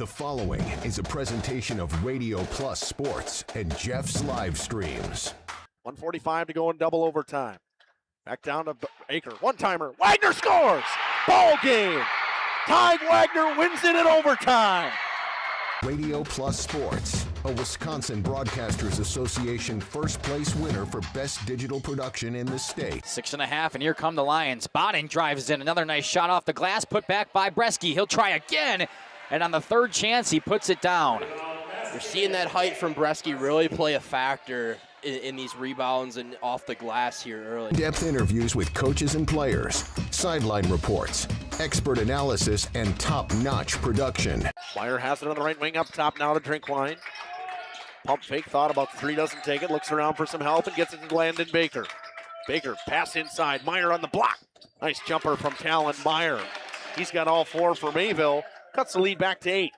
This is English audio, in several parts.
The following is a presentation of Radio Plus Sports and Jeff's live streams. 1:45 to go in double overtime. Back down to Baker. One-timer. Wagner scores! Ball game! Tide Wagner wins it in overtime. Radio Plus Sports, a Wisconsin Broadcasters Association first place winner for best digital production in the state. 6.5, and here come the Lions. Botting drives in. Another nice shot off the glass, put back by Bresky. He'll try again, and on the third chance, he puts it down. You're seeing that height from Bresky really play a factor in these rebounds and off the glass here early. Depth interviews with coaches and players, sideline reports, expert analysis, and top-notch production. Meyer has it on the right wing up top now to Drinkwine. Pump fake, thought about three, doesn't take it, looks around for some help and gets it to Landon Baker. Baker, pass inside, Meyer on the block. Nice jumper from Talon Meyer. He's got all four for Mayville, cuts the lead back to 8.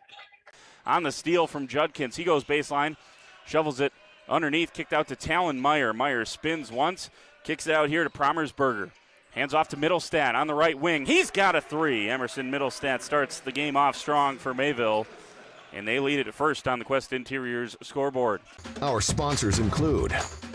On the steal from Judkins, he goes baseline, shovels it underneath, kicked out to Talon Meyer. Meyer spins once, kicks it out here to Promersberger. Hands off to Middlestat on the right wing. He's got a three. Emerson Middlestat starts the game off strong for Mayville, and they lead it at first on the Quest Interiors scoreboard. Our sponsors include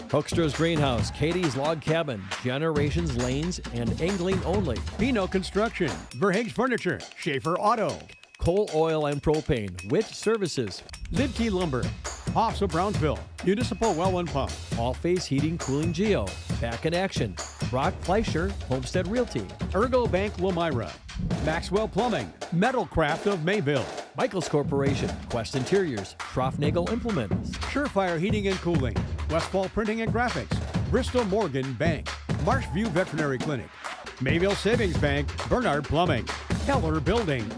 Hoekstra's Greenhouse, Katie's Log Cabin, Generations Lanes, and Angling Only. Pino Construction, Verhaeg's Furniture, Schaefer Auto, Coal, Oil, and Propane, Witt Services, Lidkey Lumber, Hoffs of Brownsville, Municipal Well and Pump, All Phase Heating, Cooling Geo, Back in Action, Brock Fleischer, Homestead Realty, Ergo Bank Lomira, Maxwell Plumbing, Metalcraft of Mayville, Michaels Corporation, Quest Interiors, Schroffnagel Implements, Surefire Heating and Cooling, Westfall Printing and Graphics, Bristol Morgan Bank, Marshview Veterinary Clinic, Mayville Savings Bank, Bernard Plumbing, Keller Buildings.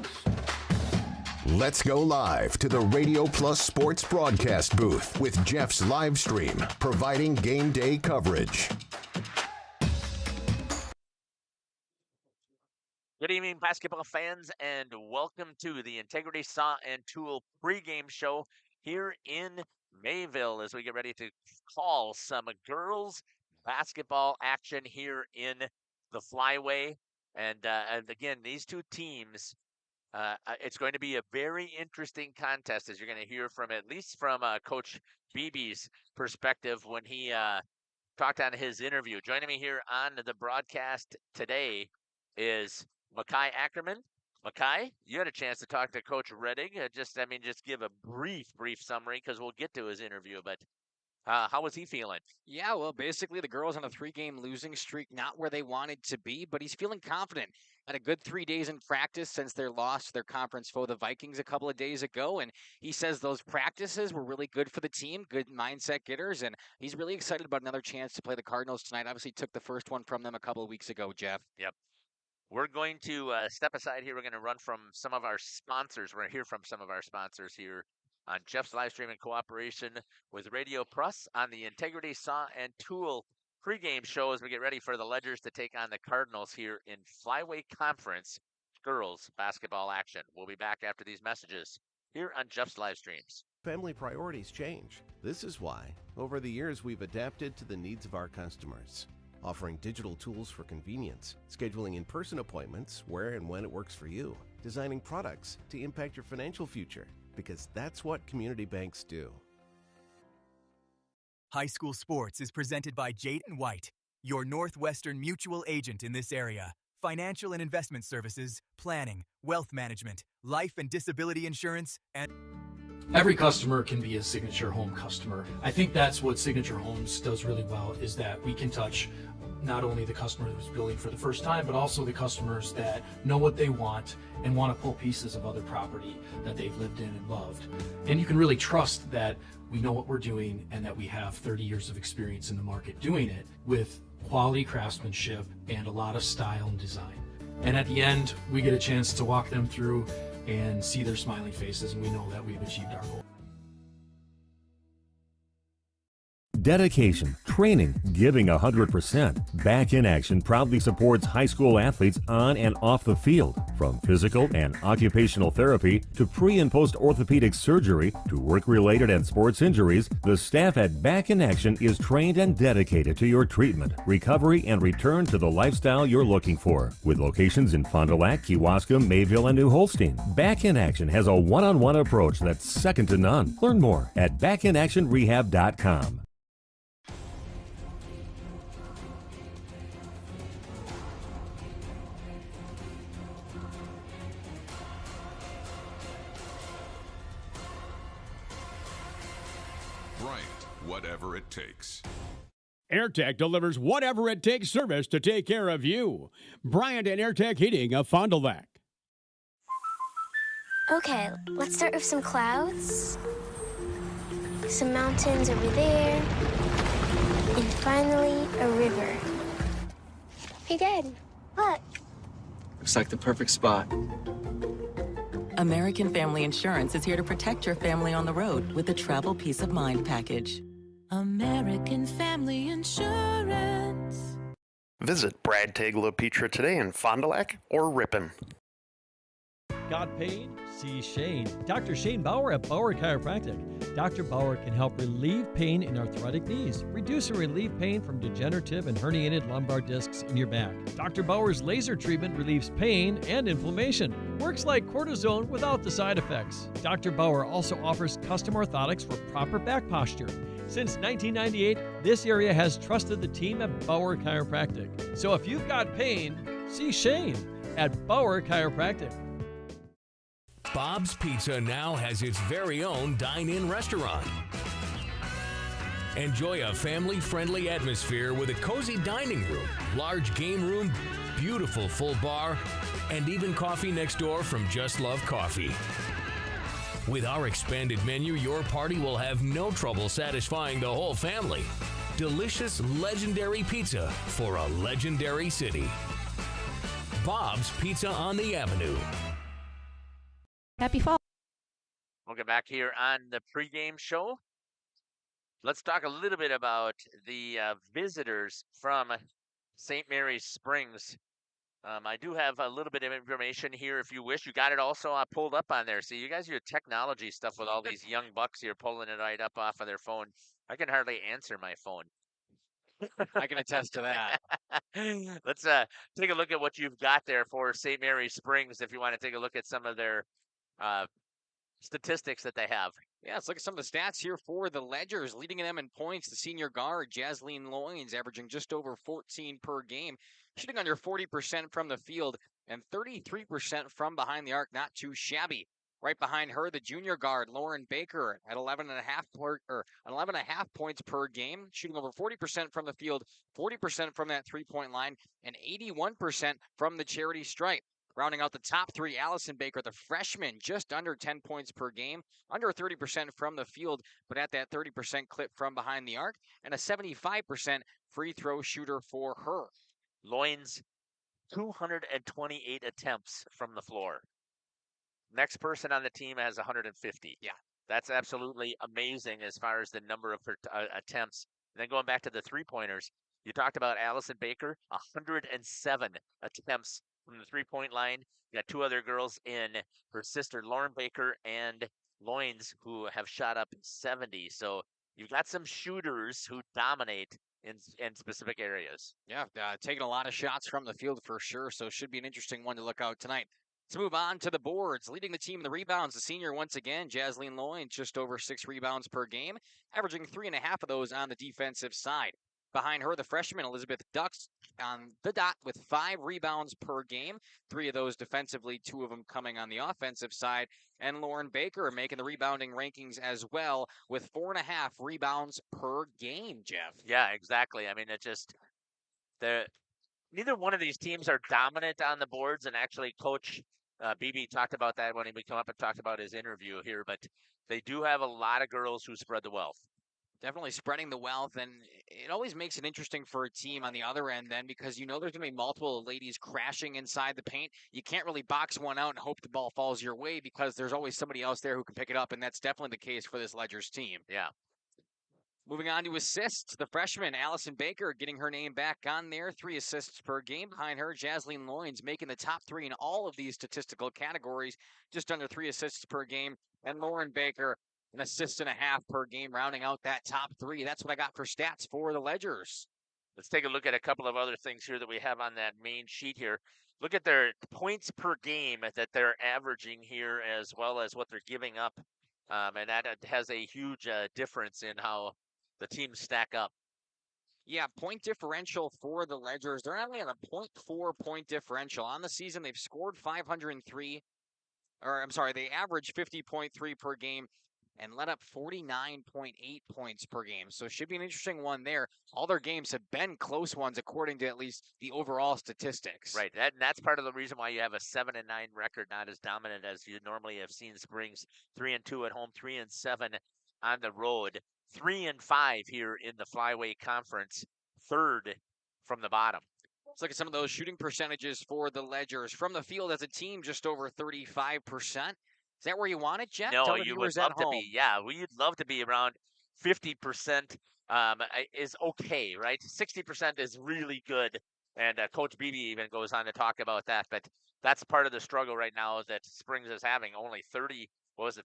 Let's go live to the Radio Plus Sports broadcast booth with Jeff's live stream, providing game day coverage. Good evening, basketball fans, and welcome to the Integrity Saw and Tool pregame show here in Mayville as we get ready to call some girls basketball action here in the Flyway. And again, these two teams, it's going to be a very interesting contest, as you're going to hear from, at least from Coach Beebe's perspective when he talked on his interview. Joining me here on the broadcast today is Makai Ackerman. Makai, you had a chance to talk to Coach Reddig. Just give a brief summary because we'll get to his interview. But how was he feeling? Yeah, well, basically the girls on a 3-game losing streak, not where they wanted to be, but he's feeling confident. Had a good 3 days in practice since their loss to their conference foe, the Vikings, a couple of days ago, and he says those practices were really good for the team, good mindset getters, and he's really excited about another chance to play the Cardinals tonight. Obviously took the first one from them a couple of weeks ago, Jeff. Yep. We're going to step aside here. We're going to run from some of our sponsors. We're going to hear from some of our sponsors here on Jeff's live stream in cooperation with Radio Plus on the Integrity Saw and Tool pregame show as we get ready for the Ledgers to take on the Cardinals here in Flyway Conference girls basketball action. We'll be back after these messages here on Jeff's live streams. Family priorities change. This is why, over the years, we've adapted to the needs of our customers, offering digital tools for convenience, scheduling in-person appointments where and when it works for you, designing products to impact your financial future, because that's what community banks do. High School Sports is presented by Jayden White, your Northwestern mutual agent in this area. Financial and investment services, planning, wealth management, life and disability insurance, and... Every customer can be a Signature Home customer. I think that's what Signature Homes does really well, is that we can touch not only the customer who's building for the first time, but also the customers that know what they want and want to pull pieces of other property that they've lived in and loved. And you can really trust that we know what we're doing and that we have 30 years of experience in the market doing it with quality craftsmanship and a lot of style and design. And at the end, we get a chance to walk them through and see their smiling faces, and we know that we've achieved our goal. Dedication, training, giving 100%. Back in Action proudly supports high school athletes on and off the field. From physical and occupational therapy to pre- and post-orthopedic surgery to work-related and sports injuries, the staff at Back in Action is trained and dedicated to your treatment, recovery, and return to the lifestyle you're looking for. With locations in Fond du Lac, Kewaskum, Mayville, and New Holstein, Back in Action has a one-on-one approach that's second to none. Learn more at backinactionrehab.com. Bryant, whatever it takes. AirTech delivers whatever it takes service to take care of you. Bryant and AirTech Heating of Fond du Lac. Okay, let's start with some clouds, some mountains over there, and finally a river. Hey, Dad, look. Looks like the perfect spot. American Family Insurance is here to protect your family on the road with the Travel Peace of Mind package. American Family Insurance. Visit Brad Tagle Petra today in Fond du Lac or Ripon. Got pain? See Shane. Dr. Shane Bauer at Bauer Chiropractic. Dr. Bauer can help relieve pain in arthritic knees, reduce and relieve pain from degenerative and herniated lumbar discs in your back. Dr. Bauer's laser treatment relieves pain and inflammation. Works like cortisone without the side effects. Dr. Bauer also offers custom orthotics for proper back posture. Since 1998, this area has trusted the team at Bauer Chiropractic. So if you've got pain, see Shane at Bauer Chiropractic. Bob's Pizza now has its very own dine-in restaurant. Enjoy a family-friendly atmosphere with a cozy dining room, large game room, beautiful full bar, and even coffee next door from Just Love Coffee. With our expanded menu, your party will have no trouble satisfying the whole family. Delicious, legendary pizza for a legendary city. Bob's Pizza on the Avenue. Happy fall. We'll get back here on the pregame show. Let's talk a little bit about the visitors from St. Mary's Springs. I do have a little bit of information here if you wish. You got it also pulled up on there. See, you guys do technology stuff with all these young bucks here pulling it right up off of their phone. I can hardly answer my phone. I can attest to that. Let's take a look at what you've got there for St. Mary's Springs if you want to take a look at some of their statistics that they have. Yeah, let's look at some of the stats here for the Ledgers. Leading them in points, the senior guard, Jasleen Loynes, averaging just over 14 per game, shooting under 40% from the field and 33% from behind the arc. Not too shabby. Right behind her, the junior guard, Lauren Baker, at 11.5 points per game, shooting over 40% from the field, 40% from that three-point line, and 81% from the charity stripe. Rounding out the top three, Allison Baker, the freshman, just under 10 points per game, under 30% from the field, but at that 30% clip from behind the arc, and a 75% free throw shooter for her. Loynes, 228 attempts from the floor. Next person on the team has 150. Yeah. That's absolutely amazing as far as the number of attempts. And then going back to the three-pointers, you talked about Allison Baker, 107 attempts from the three-point line. You got two other girls in her sister, Lauren Baker and Loynes, who have shot up 70. So you've got some shooters who dominate in specific areas. Yeah, taking a lot of shots from the field for sure. So should be an interesting one to look out tonight. Let's move on to the boards. Leading the team in the rebounds, the senior once again, Jasleen Loynes, just over 6 rebounds per game, averaging 3.5 of those on the defensive side. Behind her, the freshman, Elizabeth Ducks, on the dot with 5 rebounds per game, 3 of those defensively, 2 of them coming on the offensive side. And Lauren Baker making the rebounding rankings as well with 4.5 rebounds per game, Jeff. Yeah, exactly. I mean, it just, neither one of these teams are dominant on the boards, and actually Coach BB talked about that when he would come up and talked about his interview here, but they do have a lot of girls who spread the wealth. Definitely spreading the wealth, and it always makes it interesting for a team on the other end then, because you know there's going to be multiple ladies crashing inside the paint. You can't really box one out and hope the ball falls your way because there's always somebody else there who can pick it up, and that's definitely the case for this Ledgers team. Yeah. Moving on to assists, the freshman Allison Baker getting her name back on there. 3 assists per game. Behind her, Jasleen Loynes making the top 3 in all of these statistical categories, just under 3 assists per game. And Lauren Baker, an assist and a half per game, rounding out that top 3. That's what I got for stats for the Ledgers. Let's take a look at a couple of other things here that we have on that main sheet here. Look at their points per game that they're averaging here, as well as what they're giving up. And that has a huge difference in how the teams stack up. Yeah, point differential for the Ledgers. They're only on a 0.4 point differential. On the season, they've scored 503. They average 50.3 per game and let up 49.8 points per game. So it should be an interesting one there. All their games have been close ones, according to at least the overall statistics. Right. That's part of the reason why you have a 7-9 record, not as dominant as you normally have seen. Springs 3-2 at home, 3-7 on the road, 3-5 here in the Flyway Conference, 3rd from the bottom. Let's look at some of those shooting percentages for the Ledgers. From the field as a team, just over 35%. Is that where you want it, Jeff? No, you would love to be. Yeah, we'd love to be around 50%. Is okay, right? 60% is really good. And Coach Beebe even goes on to talk about that. But that's part of the struggle right now that Springs is having. Only 38%, 36%?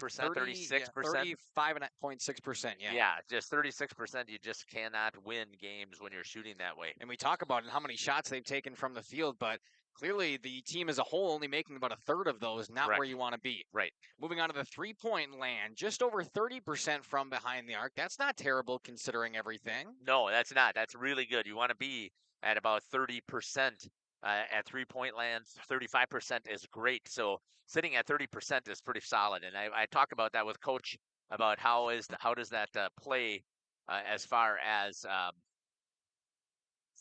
35.6%, yeah. Yeah, just 36%. You just cannot win games when you're shooting that way. And we talk about how many shots they've taken from the field, but clearly the team as a whole only making about a third of those, not where you want to be. Right. Moving on to the three-point land, just over 30% from behind the arc. That's not terrible considering everything. No, that's not. That's really good. You want to be at about 30%. At three-point land, 35% is great. So sitting at 30% is pretty solid. And I talk about that with Coach about how does that play as far as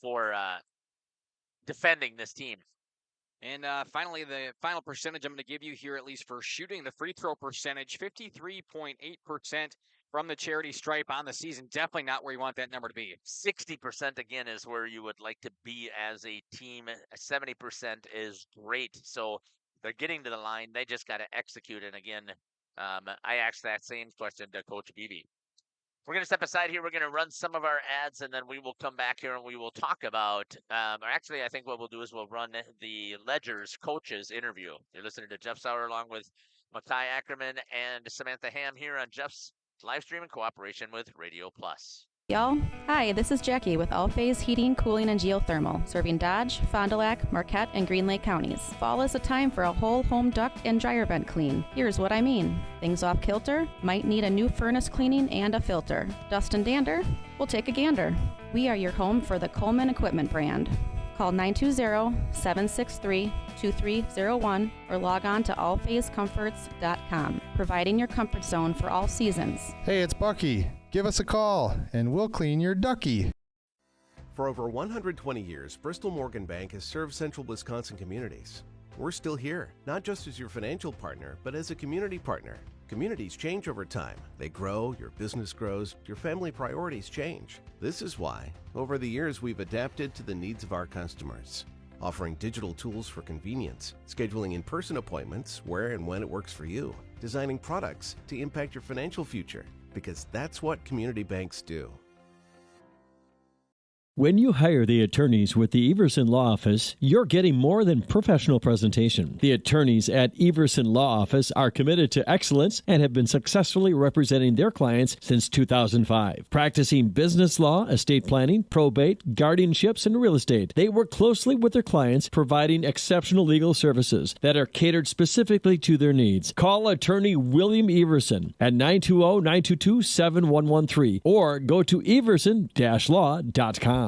for defending this team. And finally, the final percentage I'm going to give you here, at least for shooting the free throw percentage, 53.8% from the charity stripe on the season. Definitely not where you want that number to be. 60% again is where you would like to be as a team. 70% is great. So they're getting to the line. They just got to execute. And again, I asked that same question to Coach Beebe. We're going to step aside here. We're going to run some of our ads, and then we will come back here and we will talk about, actually, I think what we'll do is we'll run the Ledgers coaches interview. You're listening to Jeff Sauer along with Makai Ackerman and Samantha Ham here on Jeff's live stream in cooperation with Radio Plus. Y'all, hi, this is Jackie with All Phase Heating, Cooling, and Geothermal, serving Dodge, Fond du Lac, Marquette, and Green Lake counties. Fall is a time for a whole home duct and dryer vent clean. Here's what I mean. Things off kilter? Might need a new furnace cleaning and a filter. Dust and dander? We'll take a gander. We are your home for the Coleman Equipment brand. Call 920-763-2301 or log on to allphasecomforts.com, providing your comfort zone for all seasons. Hey, it's Bucky. Give us a call, and we'll clean your ducky. For over 120 years, Bristol Morgan Bank has served central Wisconsin communities. We're still here, not just as your financial partner, but as a community partner. Communities change over time. They grow, your business grows, your family priorities change. This is why, over the years, we've adapted to the needs of our customers, offering digital tools for convenience, scheduling in-person appointments where and when it works for you, designing products to impact your financial future, because that's what community banks do. When you hire the attorneys with the Everson Law Office, you're getting more than professional presentation. The attorneys at Everson Law Office are committed to excellence and have been successfully representing their clients since 2005. Practicing business law, estate planning, probate, guardianships, and real estate, they work closely with their clients, providing exceptional legal services that are catered specifically to their needs. Call attorney William Everson at 920-922-7113 or go to everson-law.com.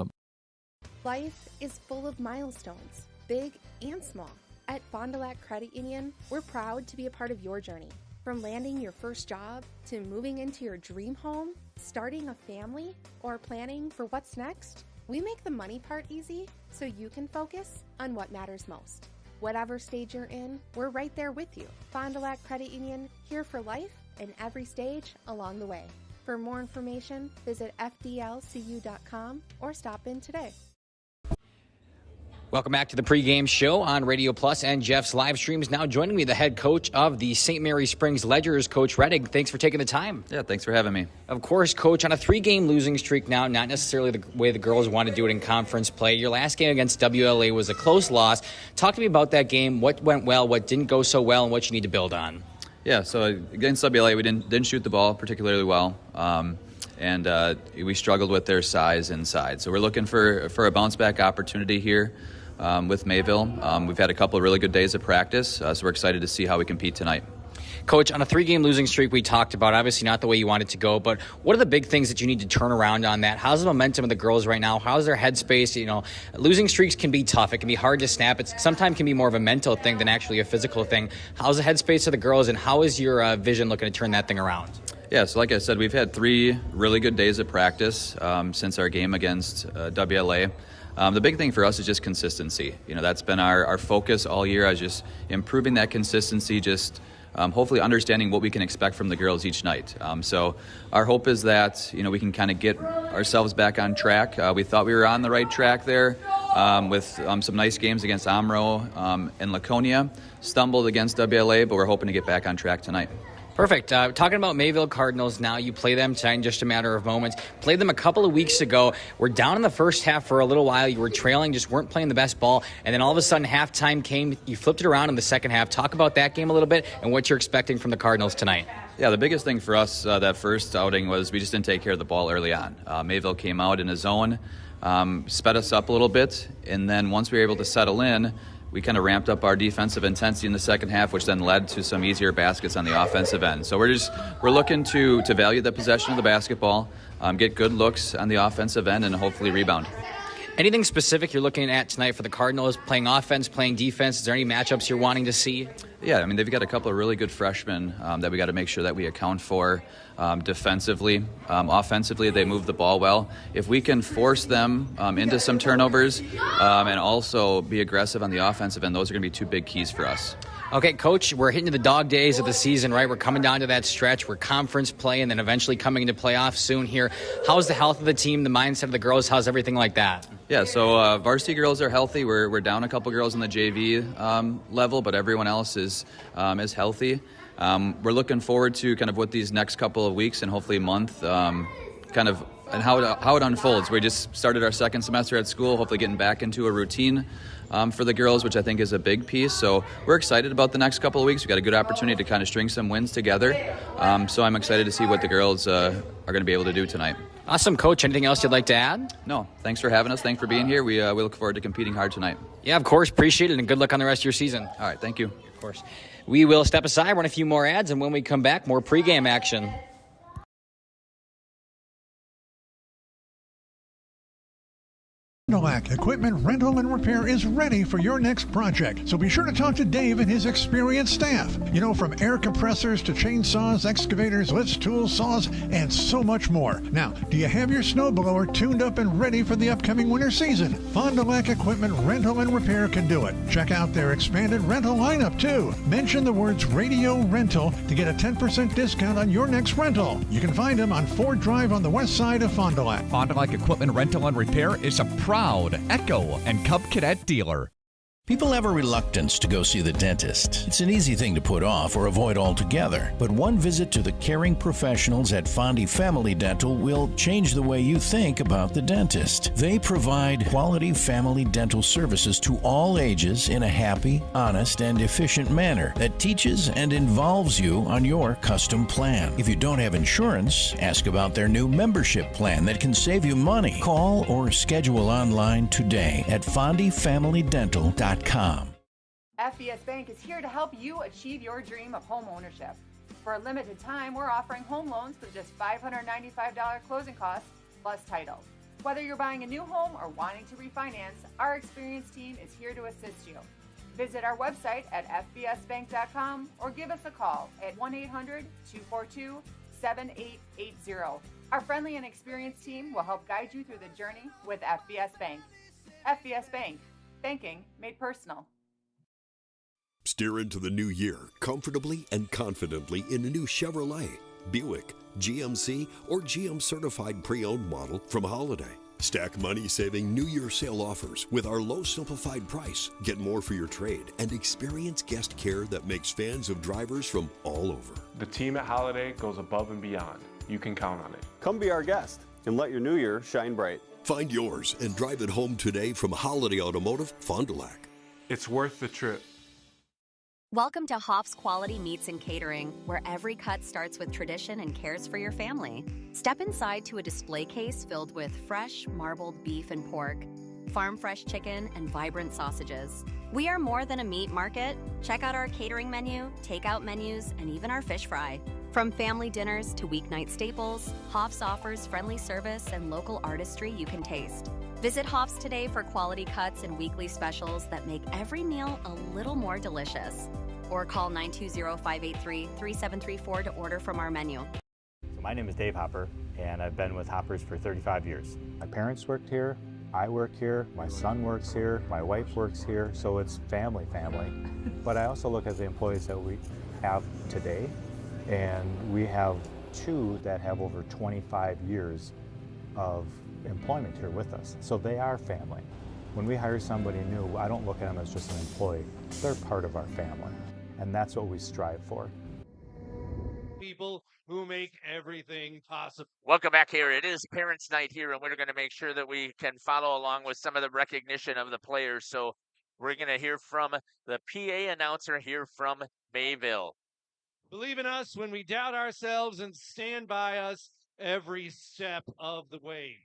Life is full of milestones, big and small. At Fond du Lac Credit Union, we're proud to be a part of your journey. From landing your first job to moving into your dream home, starting a family, or planning for what's next, we make the money part easy so you can focus on what matters most. Whatever stage you're in, we're right there with you. Fond du Lac Credit Union, here for life and every stage along the way. For more information, visit fdlcu.com or stop in today. Welcome back to the pregame show on Radio Plus and Jeff's live streams. Now joining me, the head coach of the St. Mary Springs Ledgers, Coach Reddig. Thanks for taking the time. Yeah, thanks for having me. Of course, Coach, on a 3-game losing streak now, not necessarily the way the girls want to do it in conference play. Your last game against WLA was a close loss. Talk to me about that game, what went well, what didn't go so well, and what you need to build on. Yeah, so against WLA, we didn't shoot the ball particularly well. And we struggled with their size inside. So we're looking for a bounce-back opportunity here with Mayville. We've had a couple of really good days of practice, so we're excited to see how we compete tonight. Coach, on a 3-game losing streak we talked about, obviously not the way you want it to go, but what are the big things that you need to turn around on that? How's the momentum of the girls right now? How's their headspace? You know, losing streaks can be tough. It can be hard to snap. It sometimes can be more of a mental thing than actually a physical thing. How's the headspace of the girls, and how is your vision looking to turn that thing around? Yeah, so like I said, we've had 3 really good days of practice since our game against WLA. The big thing for us is just consistency. You know, that's been our focus all year, is just improving that consistency, just hopefully understanding what we can expect from the girls each night. So our hope is that, you know, we can kind of get ourselves back on track. We thought we were on the right track there with some nice games against Amro and Laconia. Stumbled against WLA, but we're hoping to get back on track tonight. Perfect. Talking about Mayville Cardinals now, you play them tonight in just a matter of moments. Played them a couple of weeks ago. We're down in the first half for a little while. You were trailing, just weren't playing the best ball. And then all of a sudden, halftime came. You flipped it around in the second half. Talk about that game a little bit and what you're expecting from the Cardinals tonight. Yeah, the biggest thing for us that first outing was we just didn't take care of the ball early on. Mayville came out in a zone, sped us up a little bit, and then once we were able to settle in, we kind of ramped up our defensive intensity in the second half, which then led to some easier baskets on the offensive end. So we're looking to value the possession of the basketball, get good looks on the offensive end, and hopefully rebound. Anything specific you're looking at tonight for the Cardinals, playing offense, playing defense? Is there any matchups you're wanting to see? Yeah, I mean, they've got a couple of really good freshmen that we got to make sure that we account for defensively. Offensively, they move the ball well. If we can force them into some turnovers and also be aggressive on the offensive end, those are going to be 2 big keys for us. Okay, Coach, we're hitting the dog days of the season, right? We're coming down to that stretch. We're conference play and then eventually coming into playoffs soon here. How's the health of the team, the mindset of the girls? How's everything like that? Yeah, so varsity girls are healthy. We're down a couple girls in the JV level, but everyone else is healthy. We're looking forward to kind of what these next couple of weeks and hopefully a month kind of and how it unfolds. We just started our second semester at school, hopefully getting back into a routine for the girls, which I think is a big piece. So we're excited about the next couple of weeks. We've got a good opportunity to kind of string some wins together. So I'm excited to see what the girls are going to be able to do tonight. Awesome, Coach. Anything else you'd like to add? No. Thanks for having us. Thanks for being here. We look forward to competing hard tonight. Yeah, of course. Appreciate it, and good luck on the rest of your season. All right. Thank you. Of course. We will step aside, run a few more ads, and when we come back, more pregame action. Fond du Lac Equipment Rental and Repair is ready for your next project, so be sure to talk to Dave and his experienced staff. You know, from air compressors to chainsaws, excavators, lifts, tools, saws, and so much more. Now, do you have your snowblower tuned up and ready for the upcoming winter season? Fond du Lac Equipment Rental and Repair can do it. Check out their expanded rental lineup, too. Mention the words Radio Rental to get a 10% discount on your next rental. You can find them on Ford Drive on the west side of Fond du Lac. Fond du Lac Equipment Rental and Repair is a proud Echo and Cub Cadet dealer. People have a reluctance to go see the dentist. It's an easy thing to put off or avoid altogether. But one visit to the caring professionals at Fondy Family Dental will change the way you think about the dentist. They provide quality family dental services to all ages in a happy, honest, and efficient manner that teaches and involves you on your custom plan. If you don't have insurance, ask about their new membership plan that can save you money. Call or schedule online today at fondyfamilydental.com. FBS Bank is here to help you achieve your dream of home ownership. For a limited time, we're offering home loans with just $595 closing costs plus title. Whether you're buying a new home or wanting to refinance, our experienced team is here to assist you. Visit our website at fbsbank.com or give us a call at 1-800-242-7880. Our friendly and experienced team will help guide you through the journey with FBS Bank. FBS Bank. Banking made personal. Steer into the new year comfortably and confidently in a new Chevrolet, Buick, GMC, or GM certified pre-owned model from Holiday. Stack money-saving New Year sale offers with our low simplified price. Get more for your trade and experience guest care that makes fans of drivers from all over. The team at Holiday goes above and beyond. You can count on it. Come be our guest and let your new year shine bright. Find yours and drive it home today from Holiday Automotive, Fond du Lac. It's worth the trip. Welcome to Hoff's Quality Meats and Catering, where every cut starts with tradition and cares for your family. Step inside to a display case filled with fresh, marbled beef and pork, farm-fresh chicken, and vibrant sausages. We are more than a meat market. Check out our catering menu, takeout menus, and even our fish fry. From family dinners to weeknight staples, Hoff's offers friendly service and local artistry you can taste. Visit Hoff's today for quality cuts and weekly specials that make every meal a little more delicious. Or call 920-583-3734 to order from our menu. So my name is Dave Hopper, and I've been with Hoppers for 35 years. My parents worked here, I work here, my son works here, my wife works here, so it's family. But I also look at the employees that we have today, and we have 2 that have over 25 years of employment here with us. So they are family. When we hire somebody new, I don't look at them as just an employee. They're part of our family, and that's what we strive for. People who make everything possible. Welcome back here. It is Parents' Night here, and we're going to make sure that we can follow along with some of the recognition of the players. So we're going to hear from the PA announcer here from Mayville. Believe in us when we doubt ourselves and stand by us every step of the way.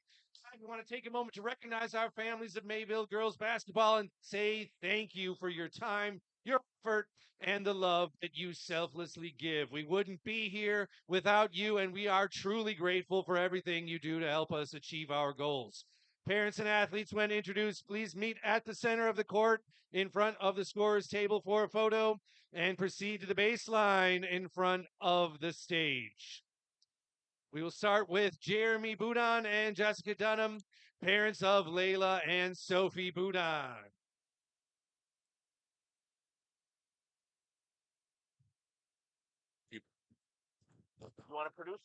We want to take a moment to recognize our families of Mayville girls basketball and say thank you for your time, your effort, and the love that you selflessly give. We wouldn't be here without you, and we are truly grateful for everything you do to help us achieve our goals. Parents and athletes, when introduced, please meet at the center of the court in front of the scorer's table for a photo and proceed to the baseline in front of the stage. We will start with Jeremy Boudon and Jessica Dunham, parents of Layla and Sophie Boudon. You want to produce?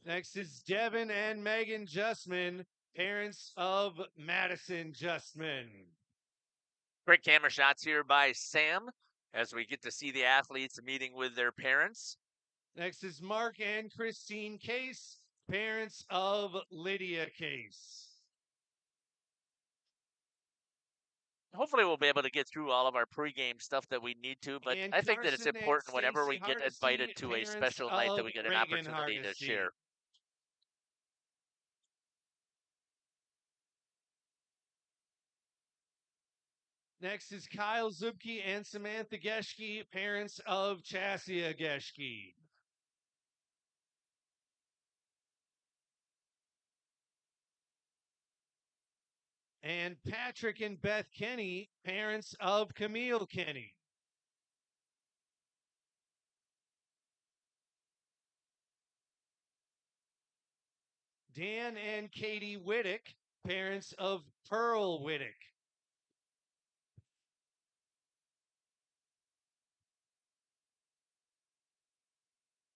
Next is Devin and Megan Justman, parents of Madison Justman. Great camera shots here by Sam as we get to see the athletes meeting with their parents. Next is Mark and Christine Case, parents of Lydia Case. Hopefully we'll be able to get through all of our pregame stuff that we need to, but I think that it's important whenever we get invited to a special night that we get an opportunity to share. Next is Kyle Zubke and Samantha Geschke, parents of Chassia Geschke. And Patrick and Beth Kenny, parents of Camille Kenny. Dan and Katie Whittick, parents of Pearl Whittick.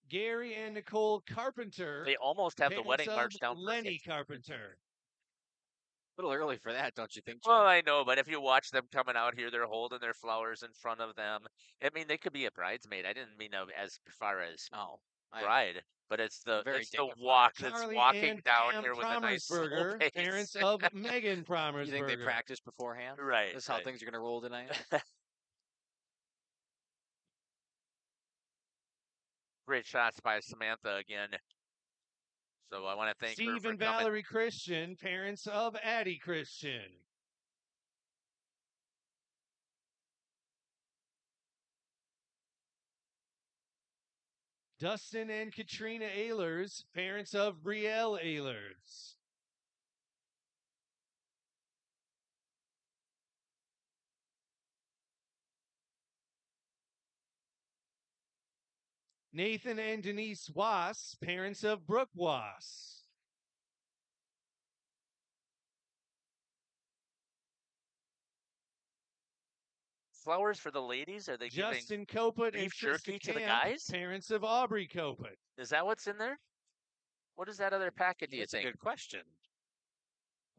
Gary and Nicole Carpenter. They almost have the wedding march down. Lenny Carpenter. A little early for that, don't you think, Jim? Well, I know, but if you watch them coming out here, they're holding their flowers in front of them. I mean, they could be a bridesmaid. I didn't mean as far as bride, but it's the walk that's walking down here with a nice slow pace. Parents of Megan Promersberger. You think they practiced beforehand? Right. This is how things are going to roll tonight? Great shots by Samantha again. So I want to thank Steve and Valerie Christian, parents of Addie Christian. Dustin and Katrina Ehlers, parents of Brielle Ehlers. Nathan and Denise Wass, parents of Brooke Wass. Flowers for the ladies? Are they Justin Coput and jerky to the Camp, guys? Parents of Aubrey Coput. Is that what's in there? What is that other packet, do you think? That's a good question.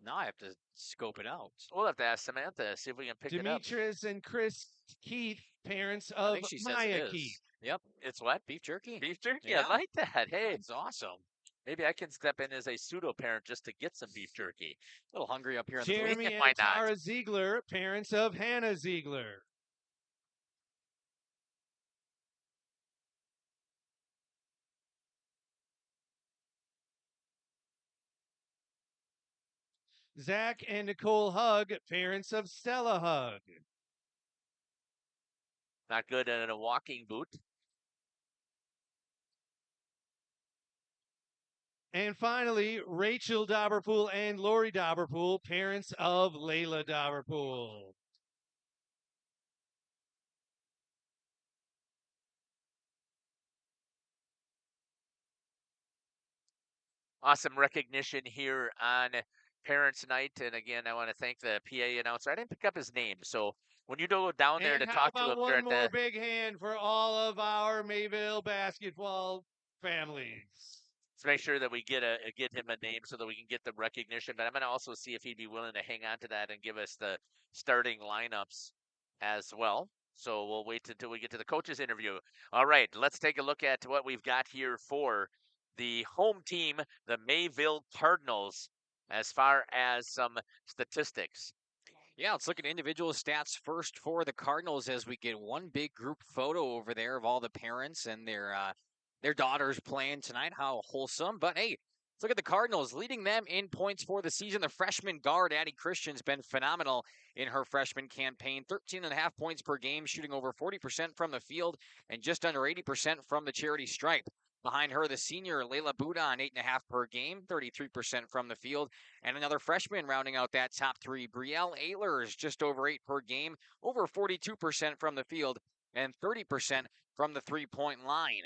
Now I have to scope it out. We'll have to ask Samantha, see if we can pick it up. Demetrius and Chris Keith, parents I of think she says Maya it is. Keith. Yep. It's what? Beef jerky? Beef jerky? Yeah. I like that. Hey, It's awesome. maybe I can step in as a pseudo-parent just to get some beef jerky. A little hungry up here in the Jeremy booth. and Why not? Tara Ziegler, parents of Hannah Ziegler. Zach and Nicole Hug, parents of Stella Hug. Not good in a walking boot. And finally, Rachel Dauberpool and Lori Dauberpool, parents of Layla Dauberpool. Awesome recognition here on Parents' Night. And again, I want to thank the PA announcer. I didn't pick up his name. So when you go down there And to how talk to about him, they're one more at the, big hand for all of our Mayville basketball families. let's make sure that we get him a name so that we can get the recognition. But I'm going to also see if he'd be willing to hang on to that and give us the starting lineups as well. So we'll wait until we get to the coaches interview. All right, let's take a look at what we've got here for the home team, the Mayville Cardinals, as far as some statistics. Yeah, let's look at individual stats first for the Cardinals as we get one big group photo over there of all the parents and their daughters playing tonight. How wholesome. But hey, let's look at the Cardinals. Leading them in points for the season, the freshman guard, Addie Christian's been phenomenal in her freshman campaign. 13.5 points per game, shooting over 40% from the field and just under 80% from the charity stripe. Behind her, the senior Layla Budon, 8.5 per game, 33% from the field. And another freshman rounding out that top three, Brielle Ehlers, just over 8 per game, over 42% from the field, and 30% from the three-point line.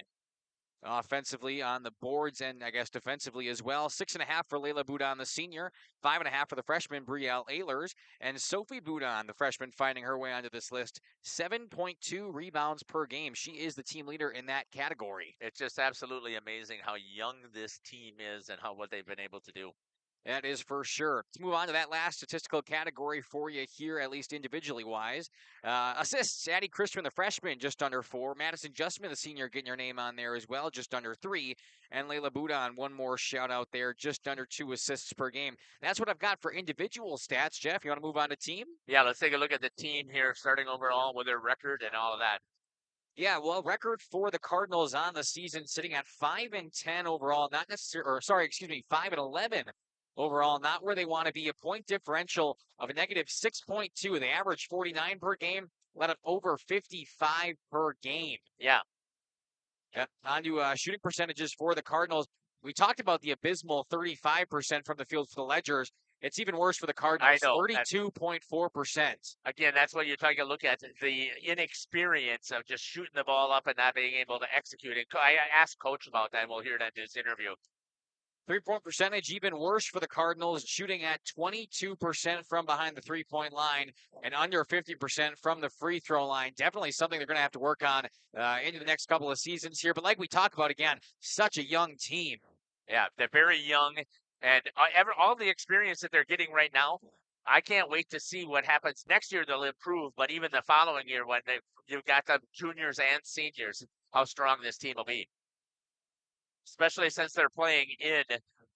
Offensively on the boards and I guess defensively as well. 6.5 for Layla Budon, the senior. 5.5 for the freshman Brielle Ehlers. And Sophie Budon, the freshman, finding her way onto this list. 7.2 rebounds per game. She is the team leader in that category. It's just absolutely amazing how young this team is and what they've been able to do. That is for sure. Let's move on to that last statistical category for you here, at least individually wise. Assists, Addie Christian, the freshman, just under 4. Madison Justman, the senior, getting your name on there as well, just under 3. And Layla Budon, one more shout out there, just under 2 assists per game. That's what I've got for individual stats. Jeff, you want to move on to team? Yeah, let's take a look at the team here, starting overall with their record and all of that. Yeah, well, record for the Cardinals on the season sitting at 5-10 overall, 5-11 overall, not where they want to be. A point differential of a negative 6.2. They average 49 per game, let up over 55 per game. Yeah. On to shooting percentages for the Cardinals. We talked about the abysmal 35% from the field for the Ledgers. It's even worse for the Cardinals. I know. 32.4%. Again, that's what you're trying to look at, the inexperience of just shooting the ball up and not being able to execute it. I asked Coach about that, and we'll hear that in this interview. 3-point percentage, even worse for the Cardinals, shooting at 22% from behind the three-point line and under 50% from the free throw line. Definitely something they're going to have to work on into the next couple of seasons here. But like we talk about, again, such a young team. Yeah, they're very young, and all the experience that they're getting right now, I can't wait to see what happens. Next year they'll improve, but even the following year when you've got the juniors and seniors, how strong this team will be. Especially since they're playing in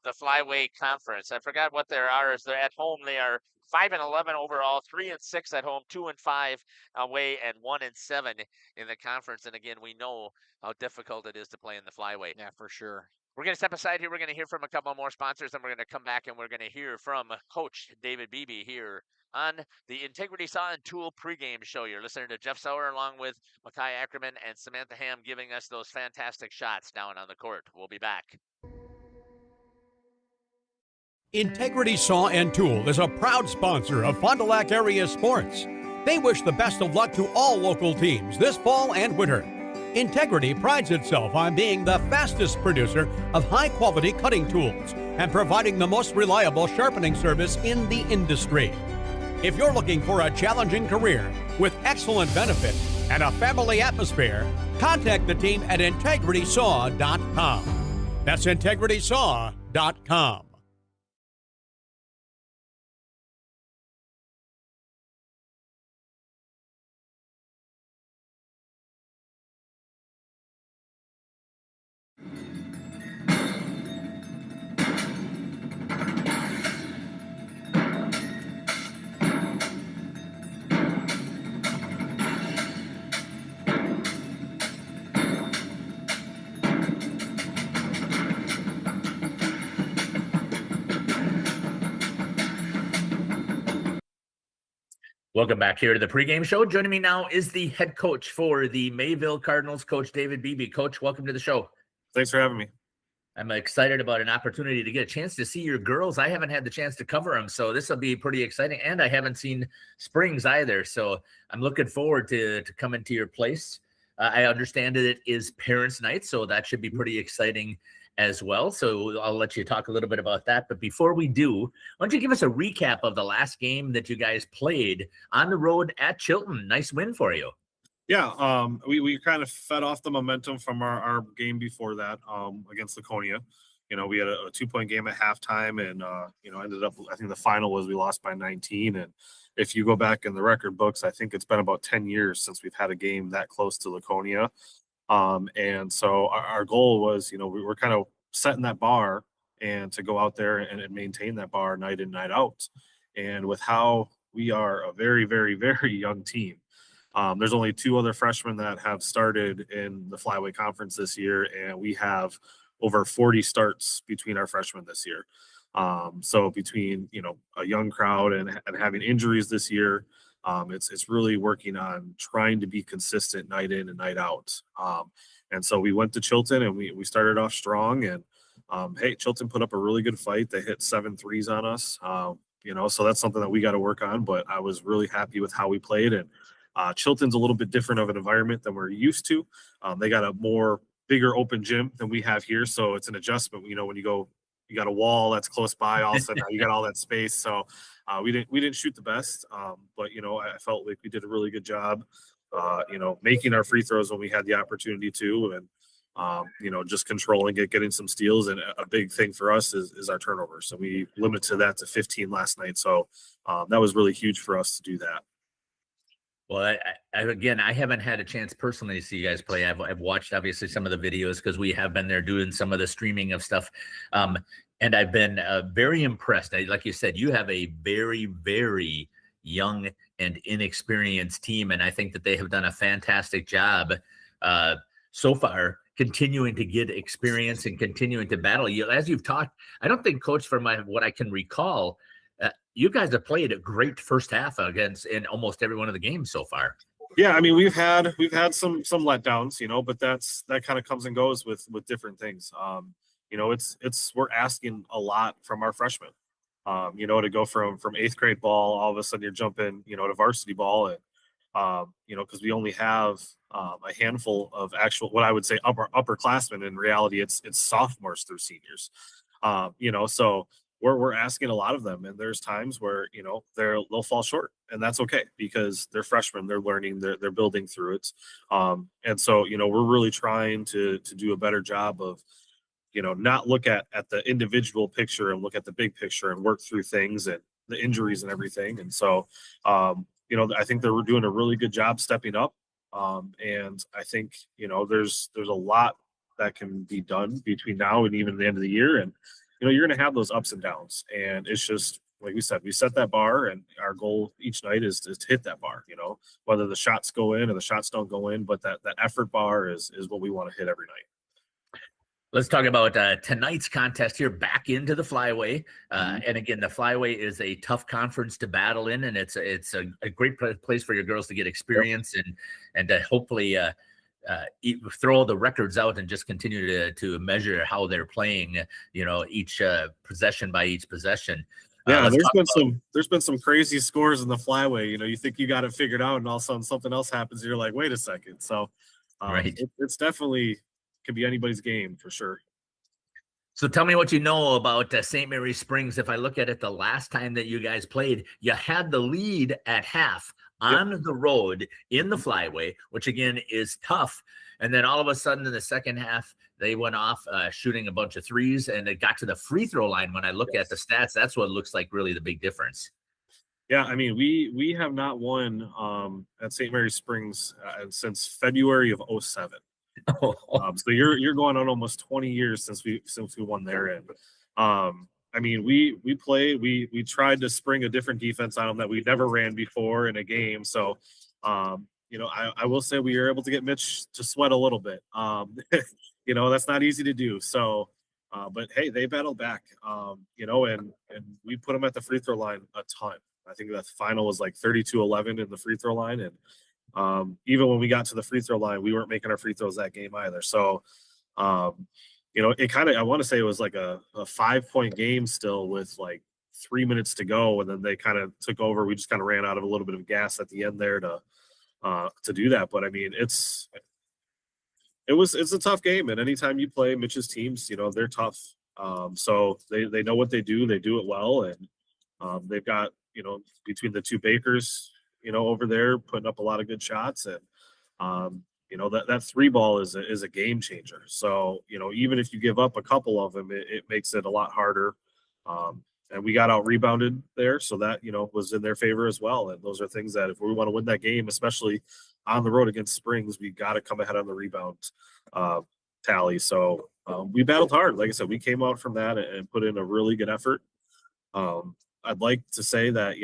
the Flyway Conference. I forgot what there are. They're at home. They are 5-11 overall, 3-6 at home, 2-5 away, and 1-7 in the conference. And again, we know how difficult it is to play in the Flyway. Yeah, for sure. We're going to step aside here. We're going to hear from a couple more sponsors, and we're going to come back and we're going to hear from Coach David Beebe here on the Integrity Saw and Tool pregame show. You're listening to Jeff Sauer along with Makai Ackerman and Samantha Ham giving us those fantastic shots down on the court. We'll be back. Integrity Saw and Tool is a proud sponsor of Fond du Lac area sports. They wish the best of luck to all local teams this fall and winter. Integrity prides itself on being the fastest producer of high-quality cutting tools and providing the most reliable sharpening service in the industry. If you're looking for a challenging career with excellent benefits and a family atmosphere, contact the team at integritysaw.com. That's integritysaw.com. Welcome back here to the pregame show. Joining me now is the head coach for the Mayville Cardinals, Coach David Beebe. Coach, welcome to the show. Thanks for having me. I'm excited about an opportunity to get a chance to see your girls. I haven't had the chance to cover them, so this will be pretty exciting. And I haven't seen Springs either, so I'm looking forward to coming to your place. I understand that it is Parents' Night, so that should be pretty exciting as well. So I'll let you talk a little bit about that. But before we do, why don't you give us a recap of the last game that you guys played on the road at Chilton? Nice win for you. Yeah, we kind of fed off the momentum from our game before that against Laconia. You know, we had a 2-point game at halftime and, ended up, I think the final was we lost by 19. And if you go back in the record books, I think it's been about 10 years since we've had a game that close to Laconia. And so our goal was, we were kind of setting that bar and to go out there and maintain that bar night in, night out. And with how we are a very, very, very young team, there's only 2 other freshmen that have started in the Flyweight Conference this year, and we have over 40 starts between our freshmen this year. So between, a young crowd and having injuries this year, it's really working on trying to be consistent night in and night out. And so we went to Chilton and we started off strong and, hey, Chilton put up a really good fight. They hit 7 threes on us, so that's something that we got to work on, but I was really happy with how we played. And Chilton's a little bit different of an environment than we're used to. They got a bigger open gym than we have here. So it's an adjustment, when you go, you got a wall that's close by, all of a sudden you got all that space. So we didn't shoot the best, but I felt like we did a really good job, making our free throws when we had the opportunity to, and just controlling it, getting some steals. And a big thing for us is our turnovers. So we limited that to 15 last night. So that was really huge for us to do that. Well, I haven't had a chance personally to see you guys play. I've watched obviously some of the videos because we have been there doing some of the streaming of stuff. And I've been very impressed. Like you said, you have a very, very young and inexperienced team. And I think that they have done a fantastic job so far, continuing to get experience and continuing to battle. As you've talked, I don't think, Coach, from what I can recall, you guys have played a great first half in almost every one of the games so far. Yeah, I mean, we've had some letdowns, but that kind of comes and goes with different things. We're asking a lot from our freshmen. To go from 8th grade ball, all of a sudden you're jumping, to varsity ball, and because we only have a handful of actual, what I would say, upperclassmen. In reality, it's sophomores through seniors. So we're asking a lot of them, and there's times where they'll fall short, and that's okay because they're freshmen, they're learning, they're building through it, and so we're really trying to do a better job of not look at the individual picture and look at the big picture and work through things and the injuries and everything. And so I think they're doing a really good job stepping up, and I think there's a lot that can be done between now and even the end of the year. And you're going to have those ups and downs, and it's just like we said, we set that bar, and our goal each night is to hit that bar. Whether the shots go in or the shots don't go in, but that effort bar is what we want to hit every night. Let's talk about tonight's contest here, back into the Flyway. And again, the Flyway is a tough conference to battle in, and it's a great place for your girls to get experience and to hopefully throw the records out and just continue to measure how they're playing, each possession by each possession. Yeah, there's been some crazy scores in the Flyway. You think you got it figured out, and all of a sudden something else happens. And you're like, wait a second. So right. It's definitely could be anybody's game for sure. So tell me what you know about St. Mary Springs. If I look at it, the last time that you guys played, you had the lead at half on the road in the Flyway, which again is tough. And then all of a sudden in the second half, they went off shooting a bunch of threes, and it got to the free throw line. When I look at the stats, that's what looks like really the big difference. Yeah, I mean, we have not won at St. Mary Springs since February of 2007. So you're going on almost 20 years since we won there. And I mean, we tried to spring a different defense on them that we never ran before in a game. So I will say we were able to get Mitch to sweat a little bit. That's not easy to do. So but hey, they battled back, and we put them at the free throw line a ton. I think the final was like 32-11 in the free throw line. And even when we got to the free throw line, we weren't making our free throws that game either. So, it kind of, I want to say it was like a 5-point game still with like 3 minutes to go. And then they kind of took over. We just kind of ran out of a little bit of gas at the end there to do that. But I mean, it's a tough game. And anytime you play Mitch's teams, they're tough. So they know what they do it well. And they've got, between the two Bakers, over there putting up a lot of good shots. And, that three ball is a game changer. So, even if you give up a couple of them, it makes it a lot harder. And we got out rebounded there. So that, was in their favor as well. And those are things that if we want to win that game, especially on the road against Springs, we got to come ahead on the rebound tally. So we battled hard. Like I said, we came out from that and put in a really good effort. I'd like to say that,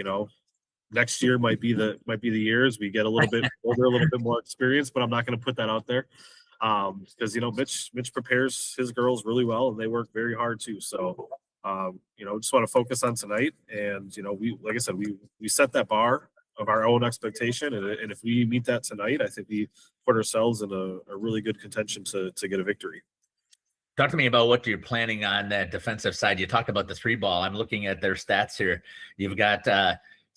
next year might be the year as we get a little bit older, a little bit more experience, but I'm not going to put that out there. Because, Mitch prepares his girls really well and they work very hard too. So, just want to focus on tonight. And, like I said, we set that bar of our own expectation. And if we meet that tonight, I think we put ourselves in a really good contention to get a victory. Talk to me about what you're planning on that defensive side. You talked about the three ball. I'm looking at their stats here. You've got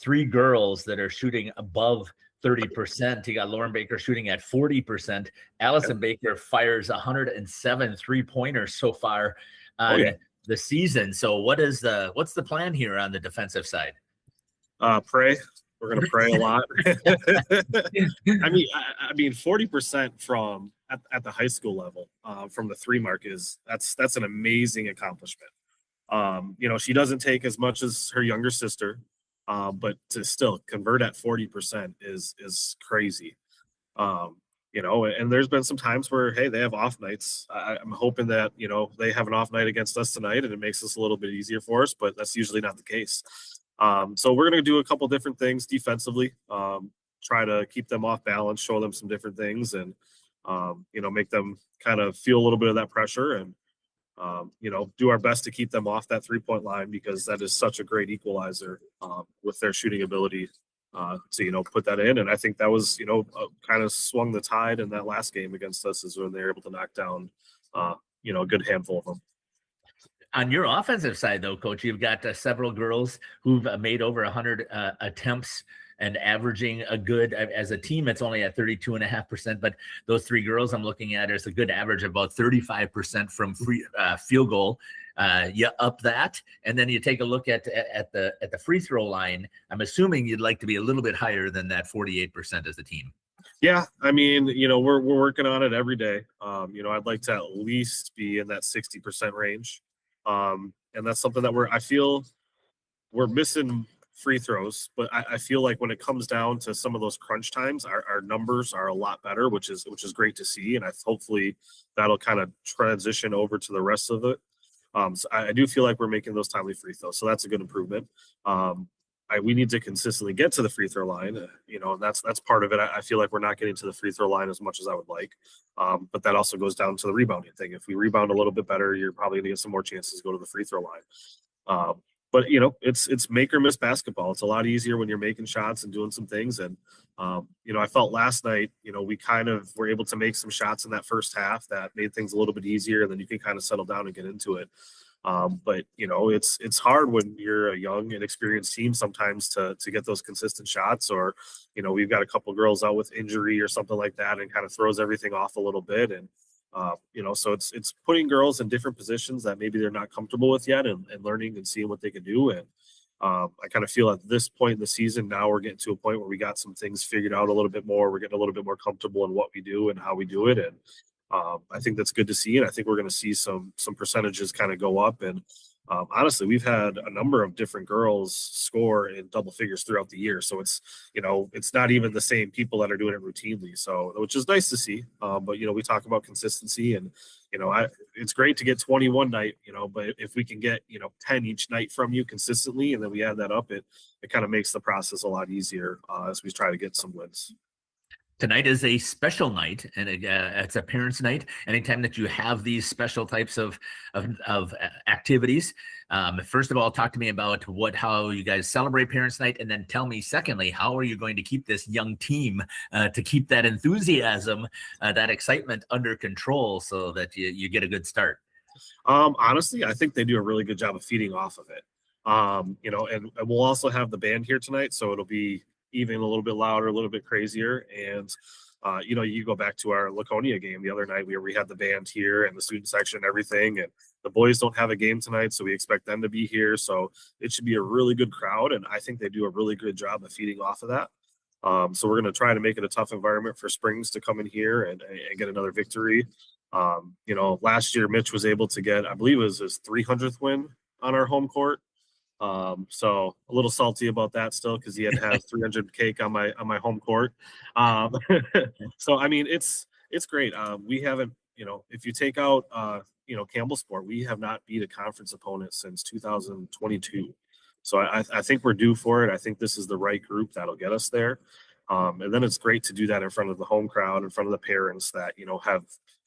3 girls that are shooting above 30%. You got Lauren Baker shooting at 40%. Allison Baker fires 107 3-pointers so far on the season. So what's the plan here on the defensive side? Pray. We're going to pray a lot. I mean, 40% from at the high school level from the 3 mark that's an amazing accomplishment. She doesn't take as much as her younger sister, but to still convert at 40% is crazy. And there's been some times where, hey, they have off nights. I'm hoping that, they have an off night against us tonight and it makes this a little bit easier for us, but that's usually not the case. So we're going to do a couple different things defensively, try to keep them off balance, show them some different things and, make them kind of feel a little bit of that pressure and, do our best to keep them off that 3-point line because that is such a great equalizer with their shooting ability to, put that in. And I think that was, kind of swung the tide in that last game against us is when they were able to knock down, a good handful of them. On your offensive side, though, Coach, you've got several girls who've made over 100 attempts and averaging a good, as a team, it's only at 32.5%. But those 3 girls I'm looking at is a good average of about 35% from free field goal. You up that, and then you take a look at the free throw line. I'm assuming you'd like to be a little bit higher than that 48% as a team. Yeah, I mean, we're working on it every day. I'd like to at least be in that 60% range. And that's something that I feel we're missing free throws, but I feel like when it comes down to some of those crunch times, our numbers are a lot better, which is great to see. And hopefully that'll kind of transition over to the rest of it. So I do feel like we're making those timely free throws. So that's a good improvement. We need to consistently get to the free throw line, and that's part of it. I feel like we're not getting to the free throw line as much as I would like. But that also goes down to the rebounding thing. If we rebound a little bit better, you're probably gonna get some more chances to go to the free throw line. But it's make or miss basketball. It's a lot easier when you're making shots and doing some things. And, I felt last night, we kind of were able to make some shots in that first half that made things a little bit easier. And then you can kind of settle down and get into it. But it's hard when you're a young and experienced team sometimes to get those consistent shots, or, we've got a couple girls out with injury or something like that and kind of throws everything off a little bit. And, so it's putting girls in different positions that maybe they're not comfortable with yet and learning and seeing what they can do. And I kind of feel at this point in the season, now we're getting to a point where we got some things figured out a little bit more. We're getting a little bit more comfortable in what we do and how we do it. And I think that's good to see. And I think we're going to see some percentages kind of go up. And honestly, we've had a number of different girls score in double figures throughout the year. So it's, it's not even the same people that are doing it routinely. So, which is nice to see. But, we talk about consistency and, it's great to get 21 night, but if we can get, 10 each night from you consistently, and then we add that up, it kind of makes the process a lot easier as we try to get some wins. Tonight is a special night, and it's a parents' night. Anytime that you have these special types of activities, first of all, talk to me about how you guys celebrate Parents' Night, and then tell me, secondly, how are you going to keep this young team to keep that enthusiasm, that excitement under control, so that you get a good start? Honestly, I think they do a really good job of feeding off of it. And we'll also have the band here tonight, so it'll be even a little bit louder, a little bit crazier. And you go back to our Laconia game the other night where we had the band here and the student section and everything. And the boys don't have a game tonight, so we expect them to be here. So it should be a really good crowd, and I think they do a really good job of feeding off of that. So we're going to try to make it a tough environment for Springs to come in here and get another victory. Last year Mitch was able to get, I believe it was his 300th win on our home court. So a little salty about that still, because he had to have 300 cake on my home court. So I mean, it's great. We haven't, if you take out Campbell Sport, we have not beat a conference opponent since 2022. So I think we're due for it. I think this is the right group that'll get us there. And then it's great to do that in front of the home crowd, in front of the parents that have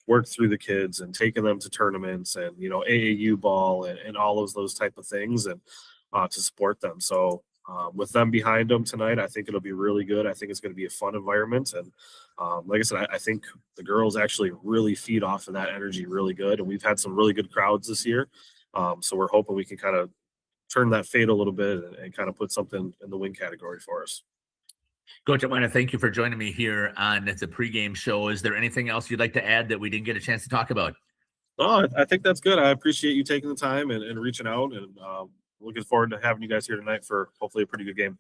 worked through the kids and taken them to tournaments and AAU ball and all of those type of things, and to support them. So with them behind them tonight, I think it'll be really good. I think it's going to be a fun environment. And like I said, I think the girls actually really feed off of that energy really good. And we've had some really good crowds this year. So we're hoping we can kind of turn that fade a little bit and kind of put something in the win category for us. Coach, I want to thank you for joining me here on the pregame show. Is there anything else you'd like to add that we didn't get a chance to talk about? Oh, I think that's good. I appreciate you taking the time and reaching out, and looking forward to having you guys here tonight for hopefully a pretty good game.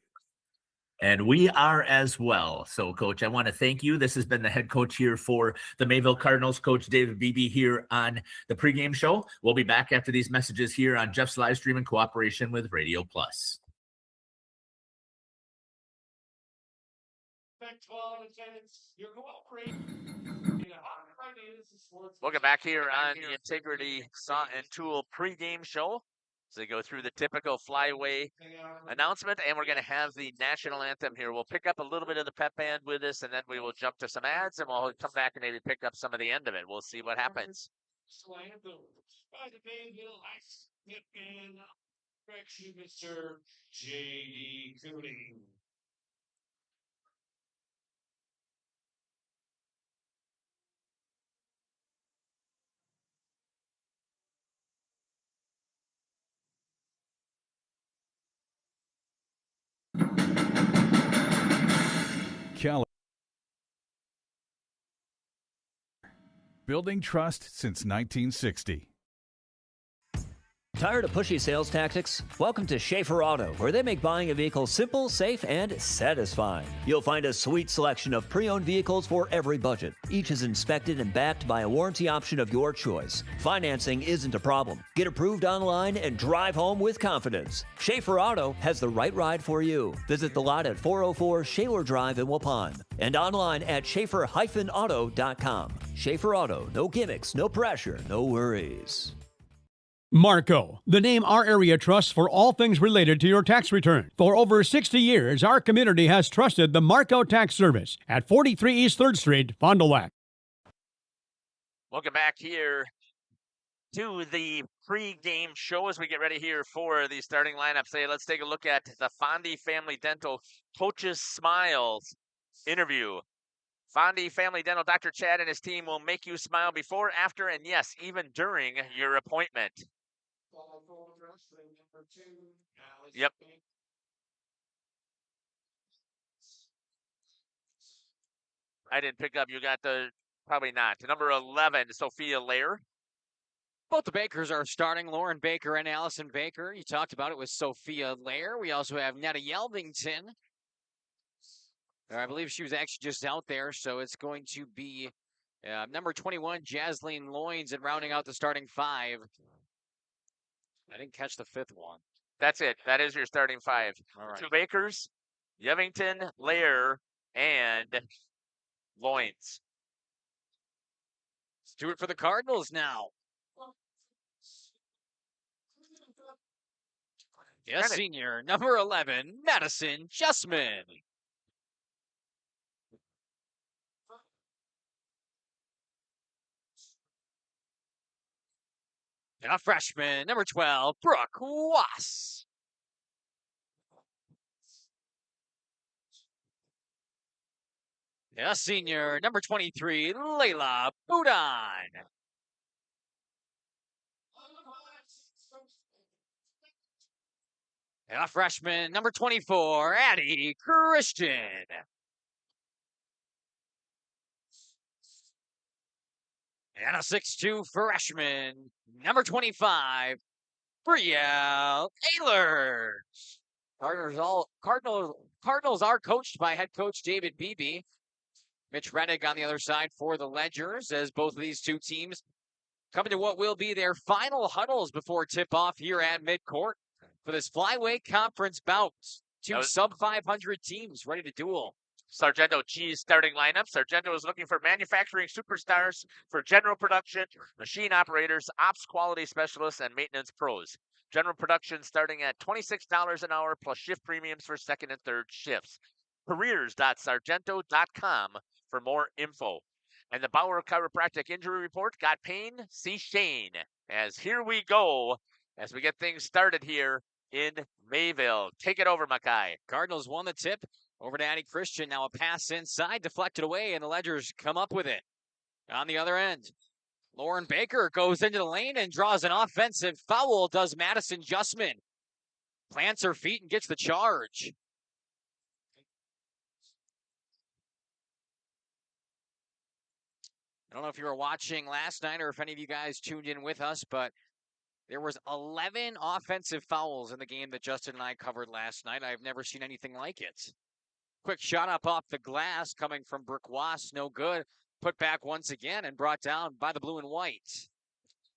And we are as well. So, Coach, I want to thank you. This has been the head coach here for the Mayville Cardinals, Coach David Beebe, here on the pregame show. We'll be back after these messages here on Jeff's live stream in cooperation with Radio Plus. Welcome back here on the Integrity Saw and Tool pregame show. So they go through the typical flyway announcement, and we're going to have the national anthem here. We'll pick up a little bit of the pep band with us, and then we will jump to some ads, and we'll come back and maybe pick up some of the end of it. We'll see what happens. Mr. J.D. Cooney. Building trust since 1960. Tired of pushy sales tactics? Welcome to Schaefer Auto, where they make buying a vehicle simple, safe, and satisfying. You'll find a sweet selection of pre-owned vehicles for every budget. Each is inspected and backed by a warranty option of your choice. Financing isn't a problem. Get approved online and drive home with confidence. Schaefer Auto has the right ride for you. Visit the lot at 404 Shaler Drive in Waupun and online at schaefer-auto.com. Schaefer Auto, no gimmicks, no pressure, no worries. Marco, the name our area trusts for all things related to your tax return. For over 60 years, our community has trusted the Marco Tax Service at 43 East 3rd Street, Fond du Lac. Welcome back here to the pre-game show as we get ready here for the starting lineup. Let's take a look at the Fondy Family Dental Coaches Smiles interview. Fondy Family Dental, Dr. Chad and his team will make you smile before, after, and yes, even during your appointment. Yep. I didn't pick up. You got probably not. Number 11, Sophia Lair. Both the Bakers are starting, Lauren Baker and Allison Baker. You talked about it with Sophia Lair. We also have Netta Yelvington. I believe she was actually just out there, so it's going to be number 21, Jasleen Loins, and rounding out the starting five. I didn't catch the fifth one. That's it. That is your starting five. All right. Two Bakers, Yevington, Lair, and Loins. Let's do it for the Cardinals now. Yes, senior, number 11, Madison Justman. And a freshman, number 12, Brooke Wass. And a senior, number 23, Layla Boudon. And a freshman, number 24, Addie Christian. And a 6'2" freshman, number 25, Brielle Ehlers. Cardinals are coached by head coach David Beebe. Mitch Rennig on the other side for the Ledgers, as both of these two teams come into what will be their final huddles before tip-off here at midcourt for this flyweight conference bout. Two sub-500 teams ready to duel. Sargento G's starting lineup. Sargento is looking for manufacturing superstars for general production, machine operators, ops quality specialists, and maintenance pros. General production starting at $26 an hour plus shift premiums for second and third shifts. Careers.sargento.com for more info. And the Bauer Chiropractic Injury Report. Got pain? See Shane. As here we go, as we get things started here in Mayville. Take it over, Mackay. Cardinals won the tip. Over to Addie Christian. Now a pass inside, deflected away, and the Ledgers come up with it. On the other end, Lauren Baker goes into the lane and draws an offensive foul, does Madison Justman. Plants her feet and gets the charge. I don't know if you were watching last night or if any of you guys tuned in with us, but there was 11 offensive fouls in the game that Justin and I covered last night. I've never seen anything like it. Quick shot up off the glass coming from Brooke Wass. No good. Put back once again and brought down by the blue and white.